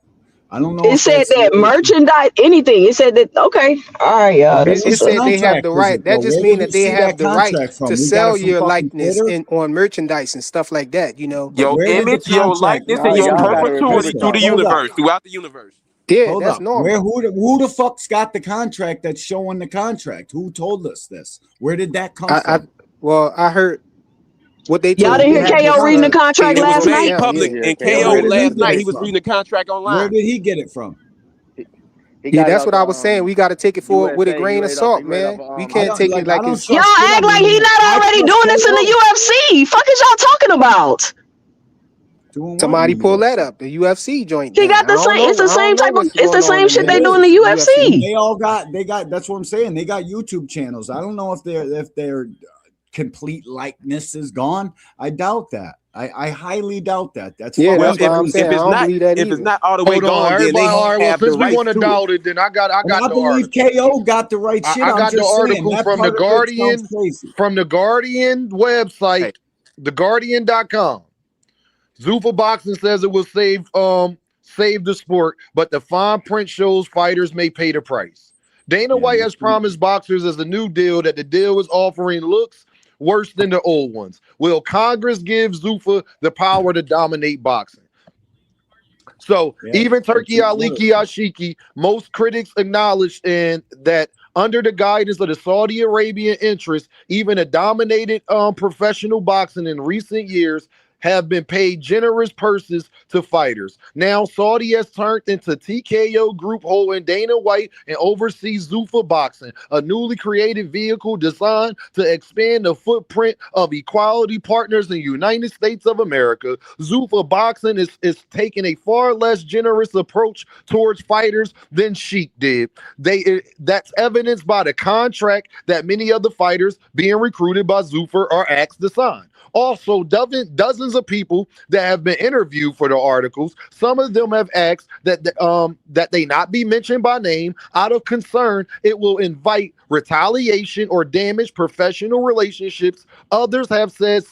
I don't know. It said that merchandise, anything. It said that. Okay, all right, y'all. It said they have the right. That just means that they have the right to sell your likeness on merchandise and stuff like that. Your image, your likeness, and your perpetuity through the universe, throughout the universe. Yeah, that's normal. Who the fuck's got the contract that's showing the contract? Who told us this? Where did that come from? I heard what they y'all told didn't hear KO reading the contract last night. It was made public, and KO last night he was reading the contract online. Where did he get it from? Yeah, that's what I was saying. We got to take it forward with a grain of salt, man. We can't take it like it's. Y'all act like he not already doing this in the UFC. Fuck is y'all talking about? Somebody pull that up. The UFC joint. He got the same. It's the same type of. It's the same shit they do in the UFC. They got. That's what I'm saying. They got YouTube channels. I don't know if their complete likeness is gone. I doubt that. I highly doubt that. That's yeah. Well, That's what I'm saying. if it's not all the way gone, then they don't have the since we want to doubt it, then I got the believe article. KO got the right shit. I got the article from the Guardian, from the Guardian website, theguardian.com. Zuffa Boxing says it will save the sport, but the fine print shows fighters may pay the price. Dana White has promised boxers as a new deal that the deal is offering looks worse than the old ones. Will Congress give Zuffa the power to dominate boxing? So even Turki Ali Kiyashiki, most critics acknowledged that under the guidance of the Saudi Arabian interests, even a dominated professional boxing in recent years have been paid generous purses to fighters. Now, Saudi has turned into TKO Group holding Dana White and oversees Zuffa Boxing, a newly created vehicle designed to expand the footprint of equality partners in the United States of America. Zuffa Boxing is taking a far less generous approach towards fighters than Sheik did. That's evidenced by the contract that many of the fighters being recruited by Zuffa are asked to sign. Also, dozens of people that have been interviewed for the articles, some of them have asked that they not be mentioned by name out of concern it will invite retaliation or damage professional relationships. Others have said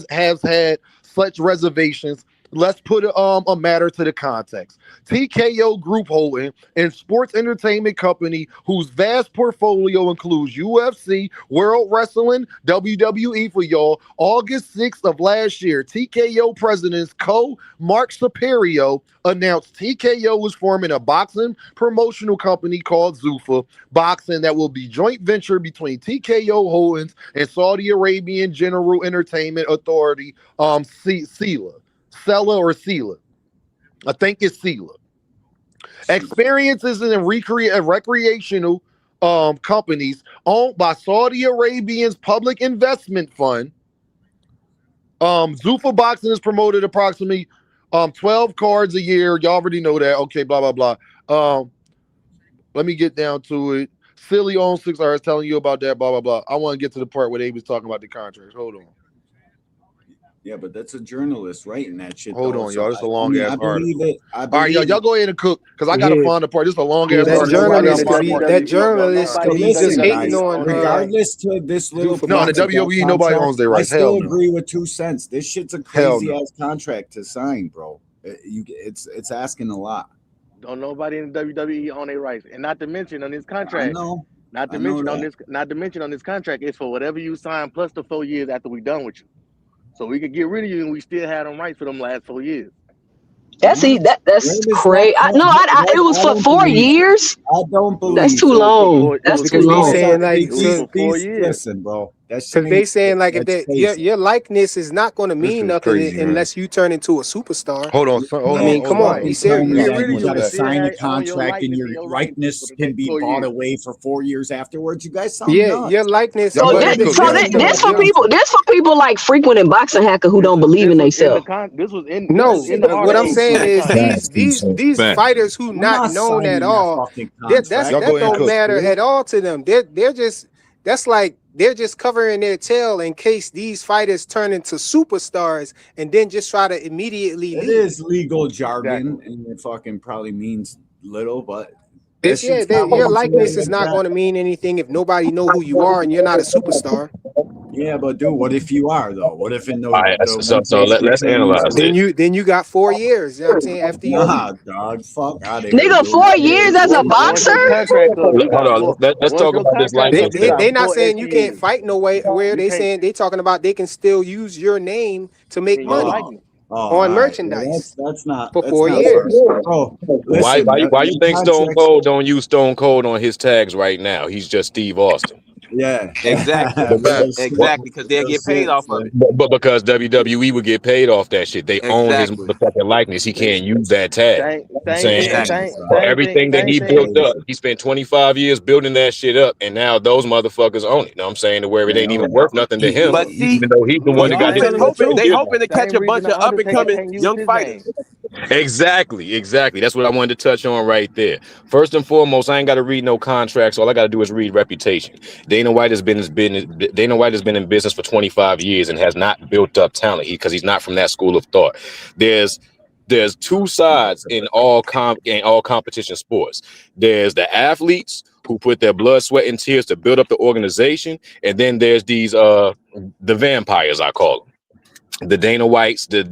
have had such reservations. Let's put a matter to the context. TKO Group Holding and sports entertainment company whose vast portfolio includes UFC, World Wrestling, WWE for y'all. August 6th of last year, TKO president's Mark Superior announced TKO was forming a boxing promotional company called Zuffa Boxing that will be joint venture between TKO Holdings and Saudi Arabian General Entertainment Authority, Sela. I think it's Sela. Experiences in recreational companies owned by Saudi Arabia's public investment fund. Zuffa Boxing is promoted approximately 12 cards a year. Y'all already know that. Okay, blah, blah, blah. Let me get down to it. Silly owns 6 hours telling you about that, blah, blah, blah. I want to get to the part where they was talking about the contracts. Hold on. Yeah, but that's a journalist writing that shit. Hold on, y'all. This is a long ass article. All right, y'all go ahead and cook because I gotta find the part. This is a long ass article. That journalist could be just hating on. Regardless to this little. No, the WWE nobody owns their rights. I still agree with 2 cents. This shit's a crazy ass contract to sign, bro. It's asking a lot. Don't nobody in the WWE own their rights, and not to mention on this contract. I know. Not to mention on this contract, it's for whatever you sign plus the 4 years after we done with you. So we could get rid of you and we still had them rights for them last 4 years. That's crazy. It was for 4 years. I don't believe that's too long. That's too Because they long. saying like so. Listen, bro. Because they saying like if your likeness is not going to mean nothing unless you turn into a superstar. Hold on, hold I mean, on, come on, be serious. You got to sign a contract, and your likeness can be bought away for 4 years afterwards. You guys sound nuts. Your likeness. So this for people. This for people like frequenting boxing hacker who don't believe in themselves. This was in. What I'm saying is these fighters who not known at all. That don't matter at all to them. They're just they're just covering their tail in case these fighters turn into superstars and then just try to immediately leave. It is legal jargon, and it fucking probably means little, but your likeness is not going to mean anything if nobody know who you are and you're not a superstar. Yeah, but dude, what if you are though? What if in those? So let's analyze it. Then you got 4 years. You know what I'm saying? After you, dog, fuck out of here. Nigga, 4 years as a boxer. Hold on, let's talk about this likeness. They not saying you can't fight no way. Where they saying they talking about they can still use your name to make money. On merchandise. That's not for 4 years. Bro, why you think Stone Cold don't use Stone Cold on his tags right now? He's just Steve Austin. Yeah, exactly. Because they'll get paid off of it. But because WWE would get paid off that shit, they own his motherfucking likeness. He can't use that tag. Everything that he built up, he spent 25 years building that shit up, and now those motherfuckers own it. You know what I'm saying? To where it ain't even worth nothing to him, but see, even though he's the one that got it. They hoping to catch a bunch of up and coming young fighters. Exactly. That's what I wanted to touch on right there. First and foremost, I ain't got to read no contracts. All I got to do is read reputation. Dana White has been in business for 25 years and has not built up talent because he's not from that school of thought. There's two sides in all competition sports. There's the athletes who put their blood, sweat, and tears to build up the organization, and then there's these the vampires, I call them. The Dana Whites, the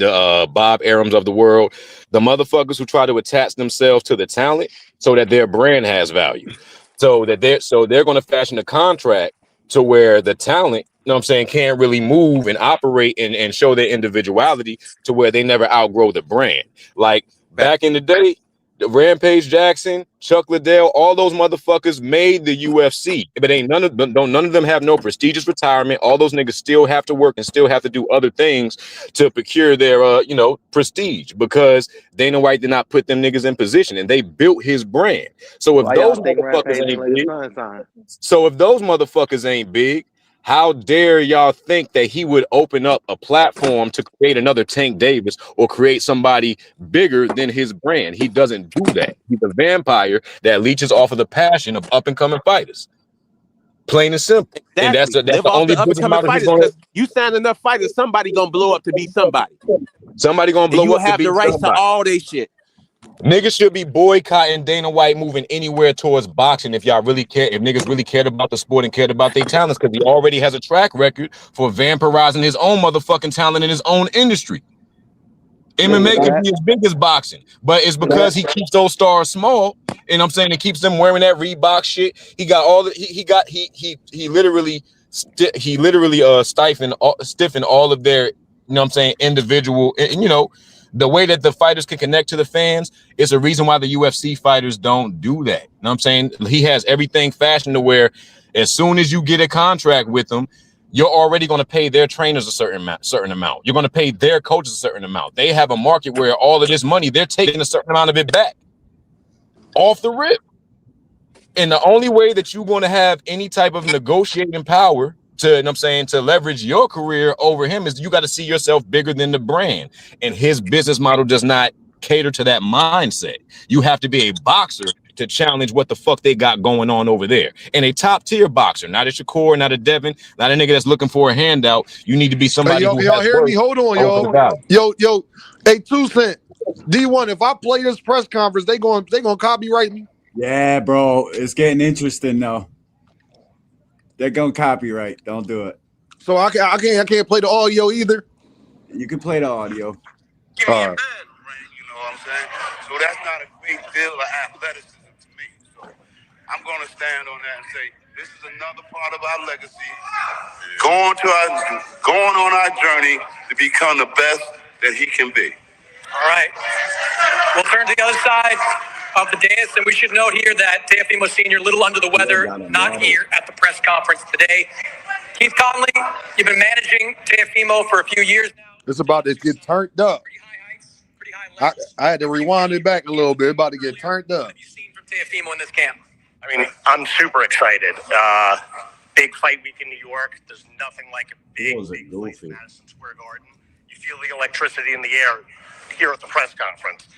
Bob Arums of the world, the motherfuckers who try to attach themselves to the talent so that their brand has value. So they're going to fashion a contract to where the talent, you know what I'm saying, can't really move and operate and show their individuality to where they never outgrow the brand. Like back in the day, Rampage Jackson, Chuck Liddell, all those motherfuckers made the UFC, but ain't none of them have no prestigious retirement. All those niggas still have to work and still have to do other things to procure their prestige because Dana White did not put them niggas in position and they built his brand. So if those motherfuckers ain't big, how dare y'all think that he would open up a platform to create another Tank Davis or create somebody bigger than his brand? He doesn't do that. He's a vampire that leeches off of the passion of up and coming fighters. Plain and simple. Exactly. And that's the only up and coming fighters. Because you sign enough fighters, somebody gonna blow up to be somebody. Somebody gonna blow up. You have the rights to all this shit. Niggas should be boycotting Dana White moving anywhere towards boxing if y'all really care. If niggas really cared about the sport and cared about their talents, because he already has a track record for vampirizing his own motherfucking talent in his own industry. MMA could be as big as boxing, but it's because he keeps those stars small, and I'm saying it keeps them wearing that Reebok shit. He got all the he literally stiffened all of their, you know what I'm saying, individual, and you know. The way that the fighters can connect to the fans is a reason why the UFC fighters don't do that. You know what I'm saying? He has everything fashioned to where as soon as you get a contract with them, you're already going to pay their trainers a certain amount. You're going to pay their coaches a certain amount. They have a market where all of this money, they're taking a certain amount of it back off the rip. And the only way that you're going to have any type of negotiating power to, you know what I'm saying, to leverage your career over him is you got to see yourself bigger than the brand. And his business model does not cater to that mindset. You have to be a boxer to challenge what the fuck they got going on over there. And a top tier boxer, not a Shakur, not a Devin, not a nigga that's looking for a handout. You need to be somebody. Hey, y'all hear me? Hold on, y'all. Yo. Hey, 2 Cent. D1, if I play this press conference, they gonna copyright me. Yeah, bro. It's getting interesting now. They're gonna copyright. Don't do it. So I can't play the audio either. You can play the audio. Give me a bed, you know what I'm saying? So that's not a great deal of athleticism to me. So I'm gonna stand on that and say this is another part of our legacy. Going on our journey to become the best that he can be. All right. We'll turn to the other side of the dais, and we should note here that Teofimo Sr. a little under the weather, not here at the press conference today. Keith Conley, you've been managing Teofimo for a few years now. It's about to get turned up. I had to rewind it back a little bit. About to get turned up. What have you seen from Teofimo in this camp? I mean, I'm super excited. Big fight week in New York. There's nothing like a big fight in Madison Square Garden. You feel the electricity in the air here at the press conference.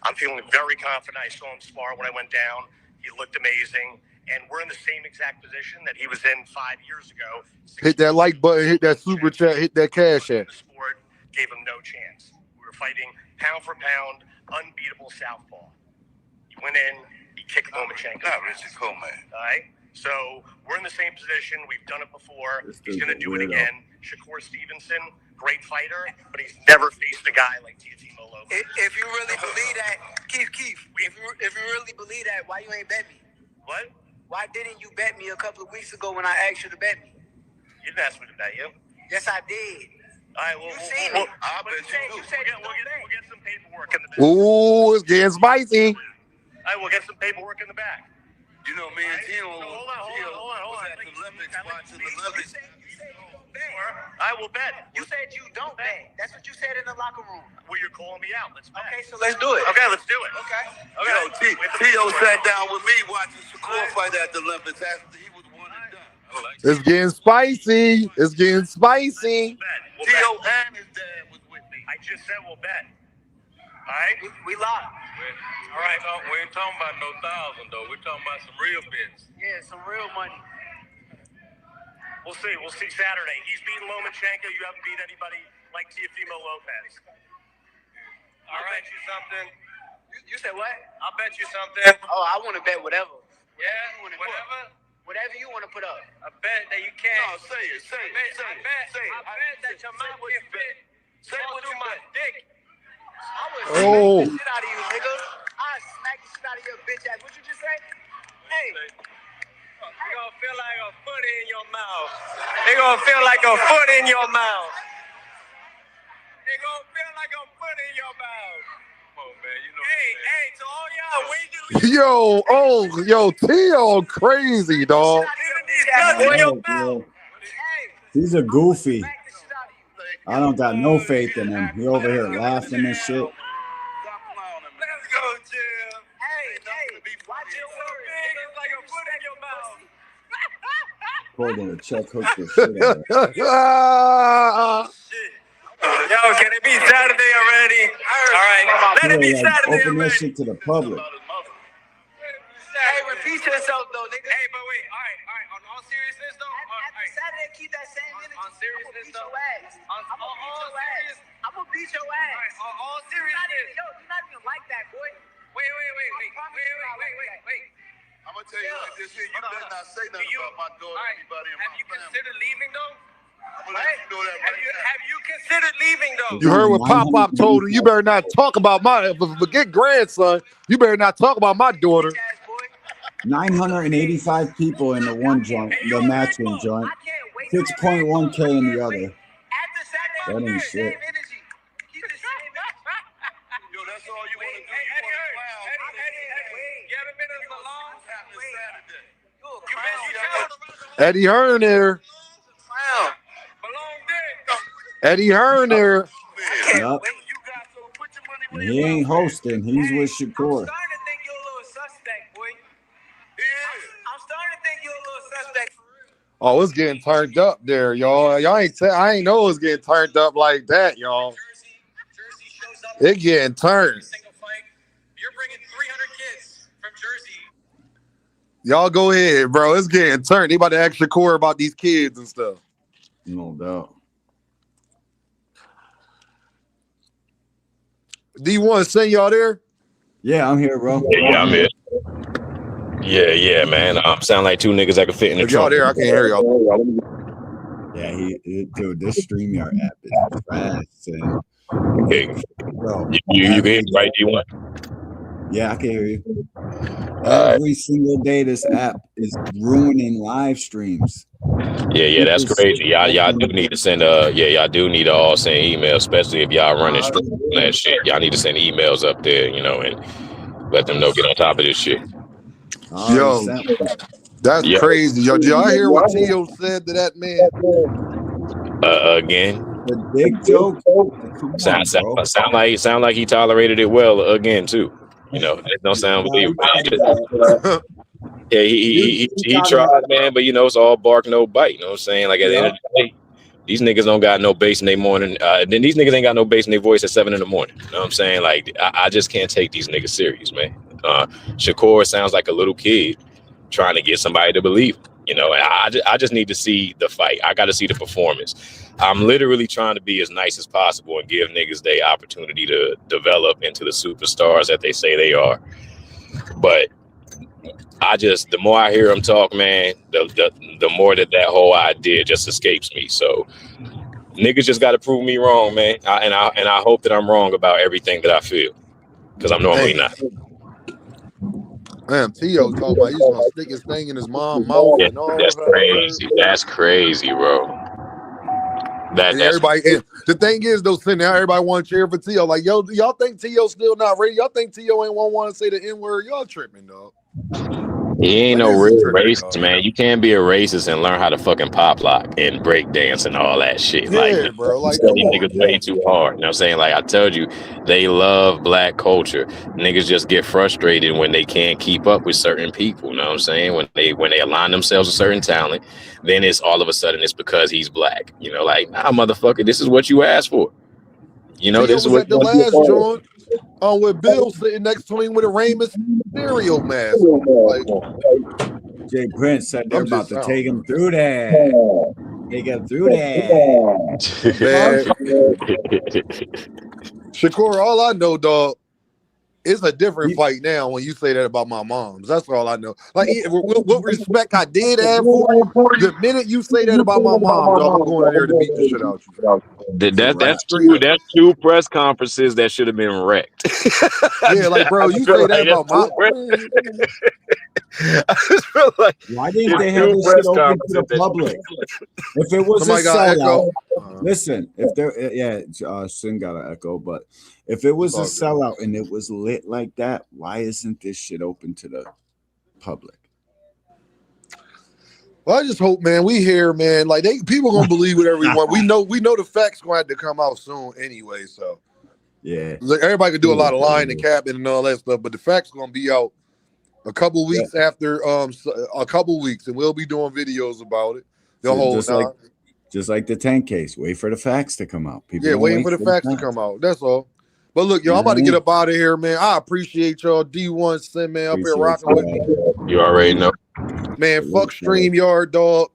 I'm feeling very confident. I saw him spar when I went down. He looked amazing. And we're in the same exact position that he was in 5 years ago. Hit that like button, hit that super chat, hit that cash app. The sport gave him no chance. We were fighting pound for pound, unbeatable southpaw. He went in, he kicked Lomachenko. Richard Coleman. All right? So we're in the same position. We've done it before. He's going to do it again. Shakur Stevenson, great fighter, but he's never faced a guy like Teofimo Lopez. If you really believe that, Keith, if you really believe that, why you ain't bet me? What? Why didn't you bet me a couple of weeks ago when I asked you to bet me? You didn't ask me to bet you. Yes, I did. All right, well, you seen it. I'll bet you. We'll get some paperwork in the back. Ooh, it's getting spicy. All right, we'll get some paperwork in the back. You know, me and Tino hold on. at the Olympics watching the Olympics. I will bet. You said you don't bet. That's what you said in the locker room. Well, you're calling me out. Let's bet. Okay, so let's do it. Okay, let's do it. Okay. Yo, Tio sat down with me watching Shakur fight at the Olympics after he was one and done. It's getting spicy. It's getting spicy. Tio and his dad was with me. I just said we'll bet. All right? We live. All right, we ain't talking about no thousand, though. We're talking about some real bets. Yeah, some real money. We'll see. We'll see Saturday. He's beaten Lomachenko. You haven't beat anybody like Teofimo Lopez. I'll bet you something. You said what? I'll bet you something. Oh, I want to bet whatever. Yeah, whatever. Whatever you want to put up. I bet that you can. No, say it. I bet that your mouth can fit. Say what you my bet. dick. I would smack the shit out of you, nigga. I'd smack the shit out of your bitch ass. What you just say? Hey. They gonna feel like a foot in your mouth. They gonna feel like a foot in your mouth. They gonna feel like a foot in your mouth. Come on, man. You know. Hey, to all y'all, when you Tio crazy, dog. He's a goofy. I don't got no faith in him. He over here laughing and shit. Let's go, Jim. Hey, watch your words. It's like a foot in your mouth. According to Chuck hook this shit out. Yo, can it be Saturday already? All right, let it be Saturday Open that already. shit to the public. Hey, repeat yourself though, nigga. Hey, but wait, all right. On all seriousness though, After Saturday, keep that same energy. On seriousness though, I'm gonna beat your ass. On all seriousness. You're not even like that, boy. Wait. I'm gonna tell you like this here. You better not say nothing about my daughter, anybody in my family. Have you considered leaving though? I'm gonna let you know that right now. Have you considered leaving though? You heard what Pop told her. You better not talk about my forget grandson. You better not talk about my daughter. 985 people in the one joint, the matchroom joint. 6.1K in the other. That ain't shit. Yo, that's all you want to do. You haven't been in so long. Eddie Hearn there. Eddie Hearn there. Yep. And he ain't hosting. He's with Shakur. Oh, it's getting turned up there, y'all. I ain't know it's getting turned up like that, y'all. It getting turned. You're bringing 300 kids from Jersey. Y'all go ahead, bro. It's getting turned. They about to ask Shakur about these kids and stuff. No doubt. Do you want to send y'all there? Yeah, I'm here, bro. Yeah, I'm here. Yeah, man. Sound like two niggas that can fit in the if y'all trunk. there, I can't hear y'all. Yeah, dude, this StreamYard app is fast. Okay. You can right, D1? Yeah, I can hear you. Every single day, this app is ruining live streams. Yeah, that's crazy. Y'all do need to send y'all do need to all send emails, especially if y'all running straight on that shit. Y'all need to send emails up there, and let them know get on top of this shit. Yo, that's crazy. Yo, did y'all hear what Tio said to that man? Again. The big joke. Sound like he tolerated it well again too. It don't sound believable. Yeah, he tried, man, but it's all bark, no bite. You know what I'm saying? Like at the end of the day, these niggas don't got no bass in their morning. Then these niggas ain't got no bass in their voice at 7 a.m. You know what I'm saying? Like I just can't take these niggas serious, man. Shakur sounds like a little kid trying to get somebody to believe him. And I just need to see the fight. I got to see the performance. I'm literally trying to be as nice as possible and give niggas the opportunity to develop into the superstars that they say they are. But the more I hear him talk, man, the more that whole idea just escapes me. So niggas just got to prove me wrong, man. And I hope that I'm wrong about everything that I feel, because I'm normally not. Damn, Tio talking about he's gonna stick his thing in his mom's mouth and all That's that. crazy. That's crazy, bro. And everybody, and the thing is, though, sitting there, everybody want to cheer for Tio. Like, yo, y'all think Tio's still not ready? Y'all think Tio ain't want to say the N word? Y'all tripping, dog. He ain't no real racist, man. You can't be a racist and learn how to fucking pop lock and break dance and all that shit. Yeah, bro. Like, come on, niggas way too hard. You know what I'm saying? Like I told you, they love black culture. Niggas just get frustrated when they can't keep up with certain people. You know what I'm saying? When they align themselves with certain talent, then it's all of a sudden it's because he's black. Like, nah, motherfucker, this is what you asked for. Tio this is was what at the last joint with Bill sitting next to him with a Raymond cereal mask. Like, Jay Prince said they're about to take him through that. Take him through that. Shakur, all I know, dog, it's a different fight now when you say that about my moms. That's all I know. Like, what respect I did have for you, the minute you say that about my mom, dog, I'm going in there to beat the shit out you. That's true. That's 2 press conferences that should have been wrecked. Yeah, like, bro, you say that about my I just feel like why didn't they have this shit open to the public? If it was somebody a got sellout, echo. Listen, if there, Sin got an echo, but if it was a sellout and it was lit like that, why isn't this shit open to the public? Well, I just hope, man, we hear, man, like people gonna believe what everyone. We know the facts gonna have to come out soon anyway. So yeah, like, everybody can do a lot of lying and capping and all that stuff, but the facts gonna be out a couple weeks after a couple weeks, and we'll be doing videos about it. Just like the tank case. Wait for the facts to come out. People waiting for the facts to come out. That's all. But look, y'all, I'm about to get up out of here, man. I appreciate y'all. D1 Sin, man, up here rocking with me. You already know. Man, fuck StreamYard, dog.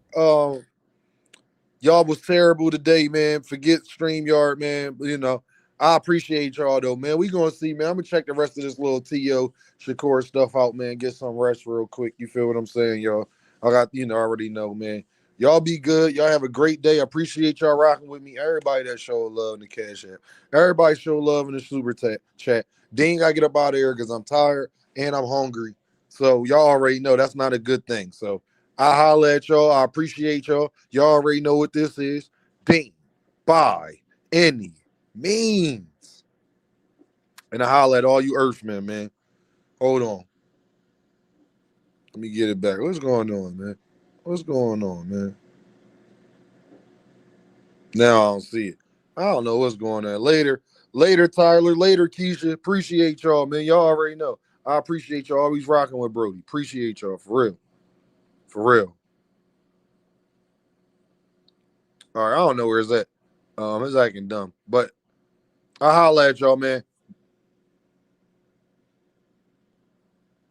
Y'all was terrible today, man. Forget StreamYard, man. I appreciate y'all though, man. We gonna see, man. I'm gonna check the rest of this little T.O. Shakur stuff out, man. Get some rest real quick. You feel what I'm saying, y'all? I got, already know, man. Y'all be good. Y'all have a great day. I appreciate y'all rocking with me. Everybody that show love in the Cash App. Everybody show love in the super chat. Dean gotta get up out of here because I'm tired and I'm hungry. So y'all already know that's not a good thing. So I holla at y'all. I appreciate y'all. Y'all already know what this is. Dean, by any means. And I holla at all you Earthmen, man. Hold on. Let me get it back. What's going on, man? What's going on, man? Now I don't see it. I don't know what's going on. Later, Tyler. Later, Keisha. Appreciate y'all, man. Y'all already know. I appreciate y'all always rocking with Brody. Appreciate y'all, for real. For real. All right, I don't know where it's at. It's acting dumb. But I holla at y'all, man.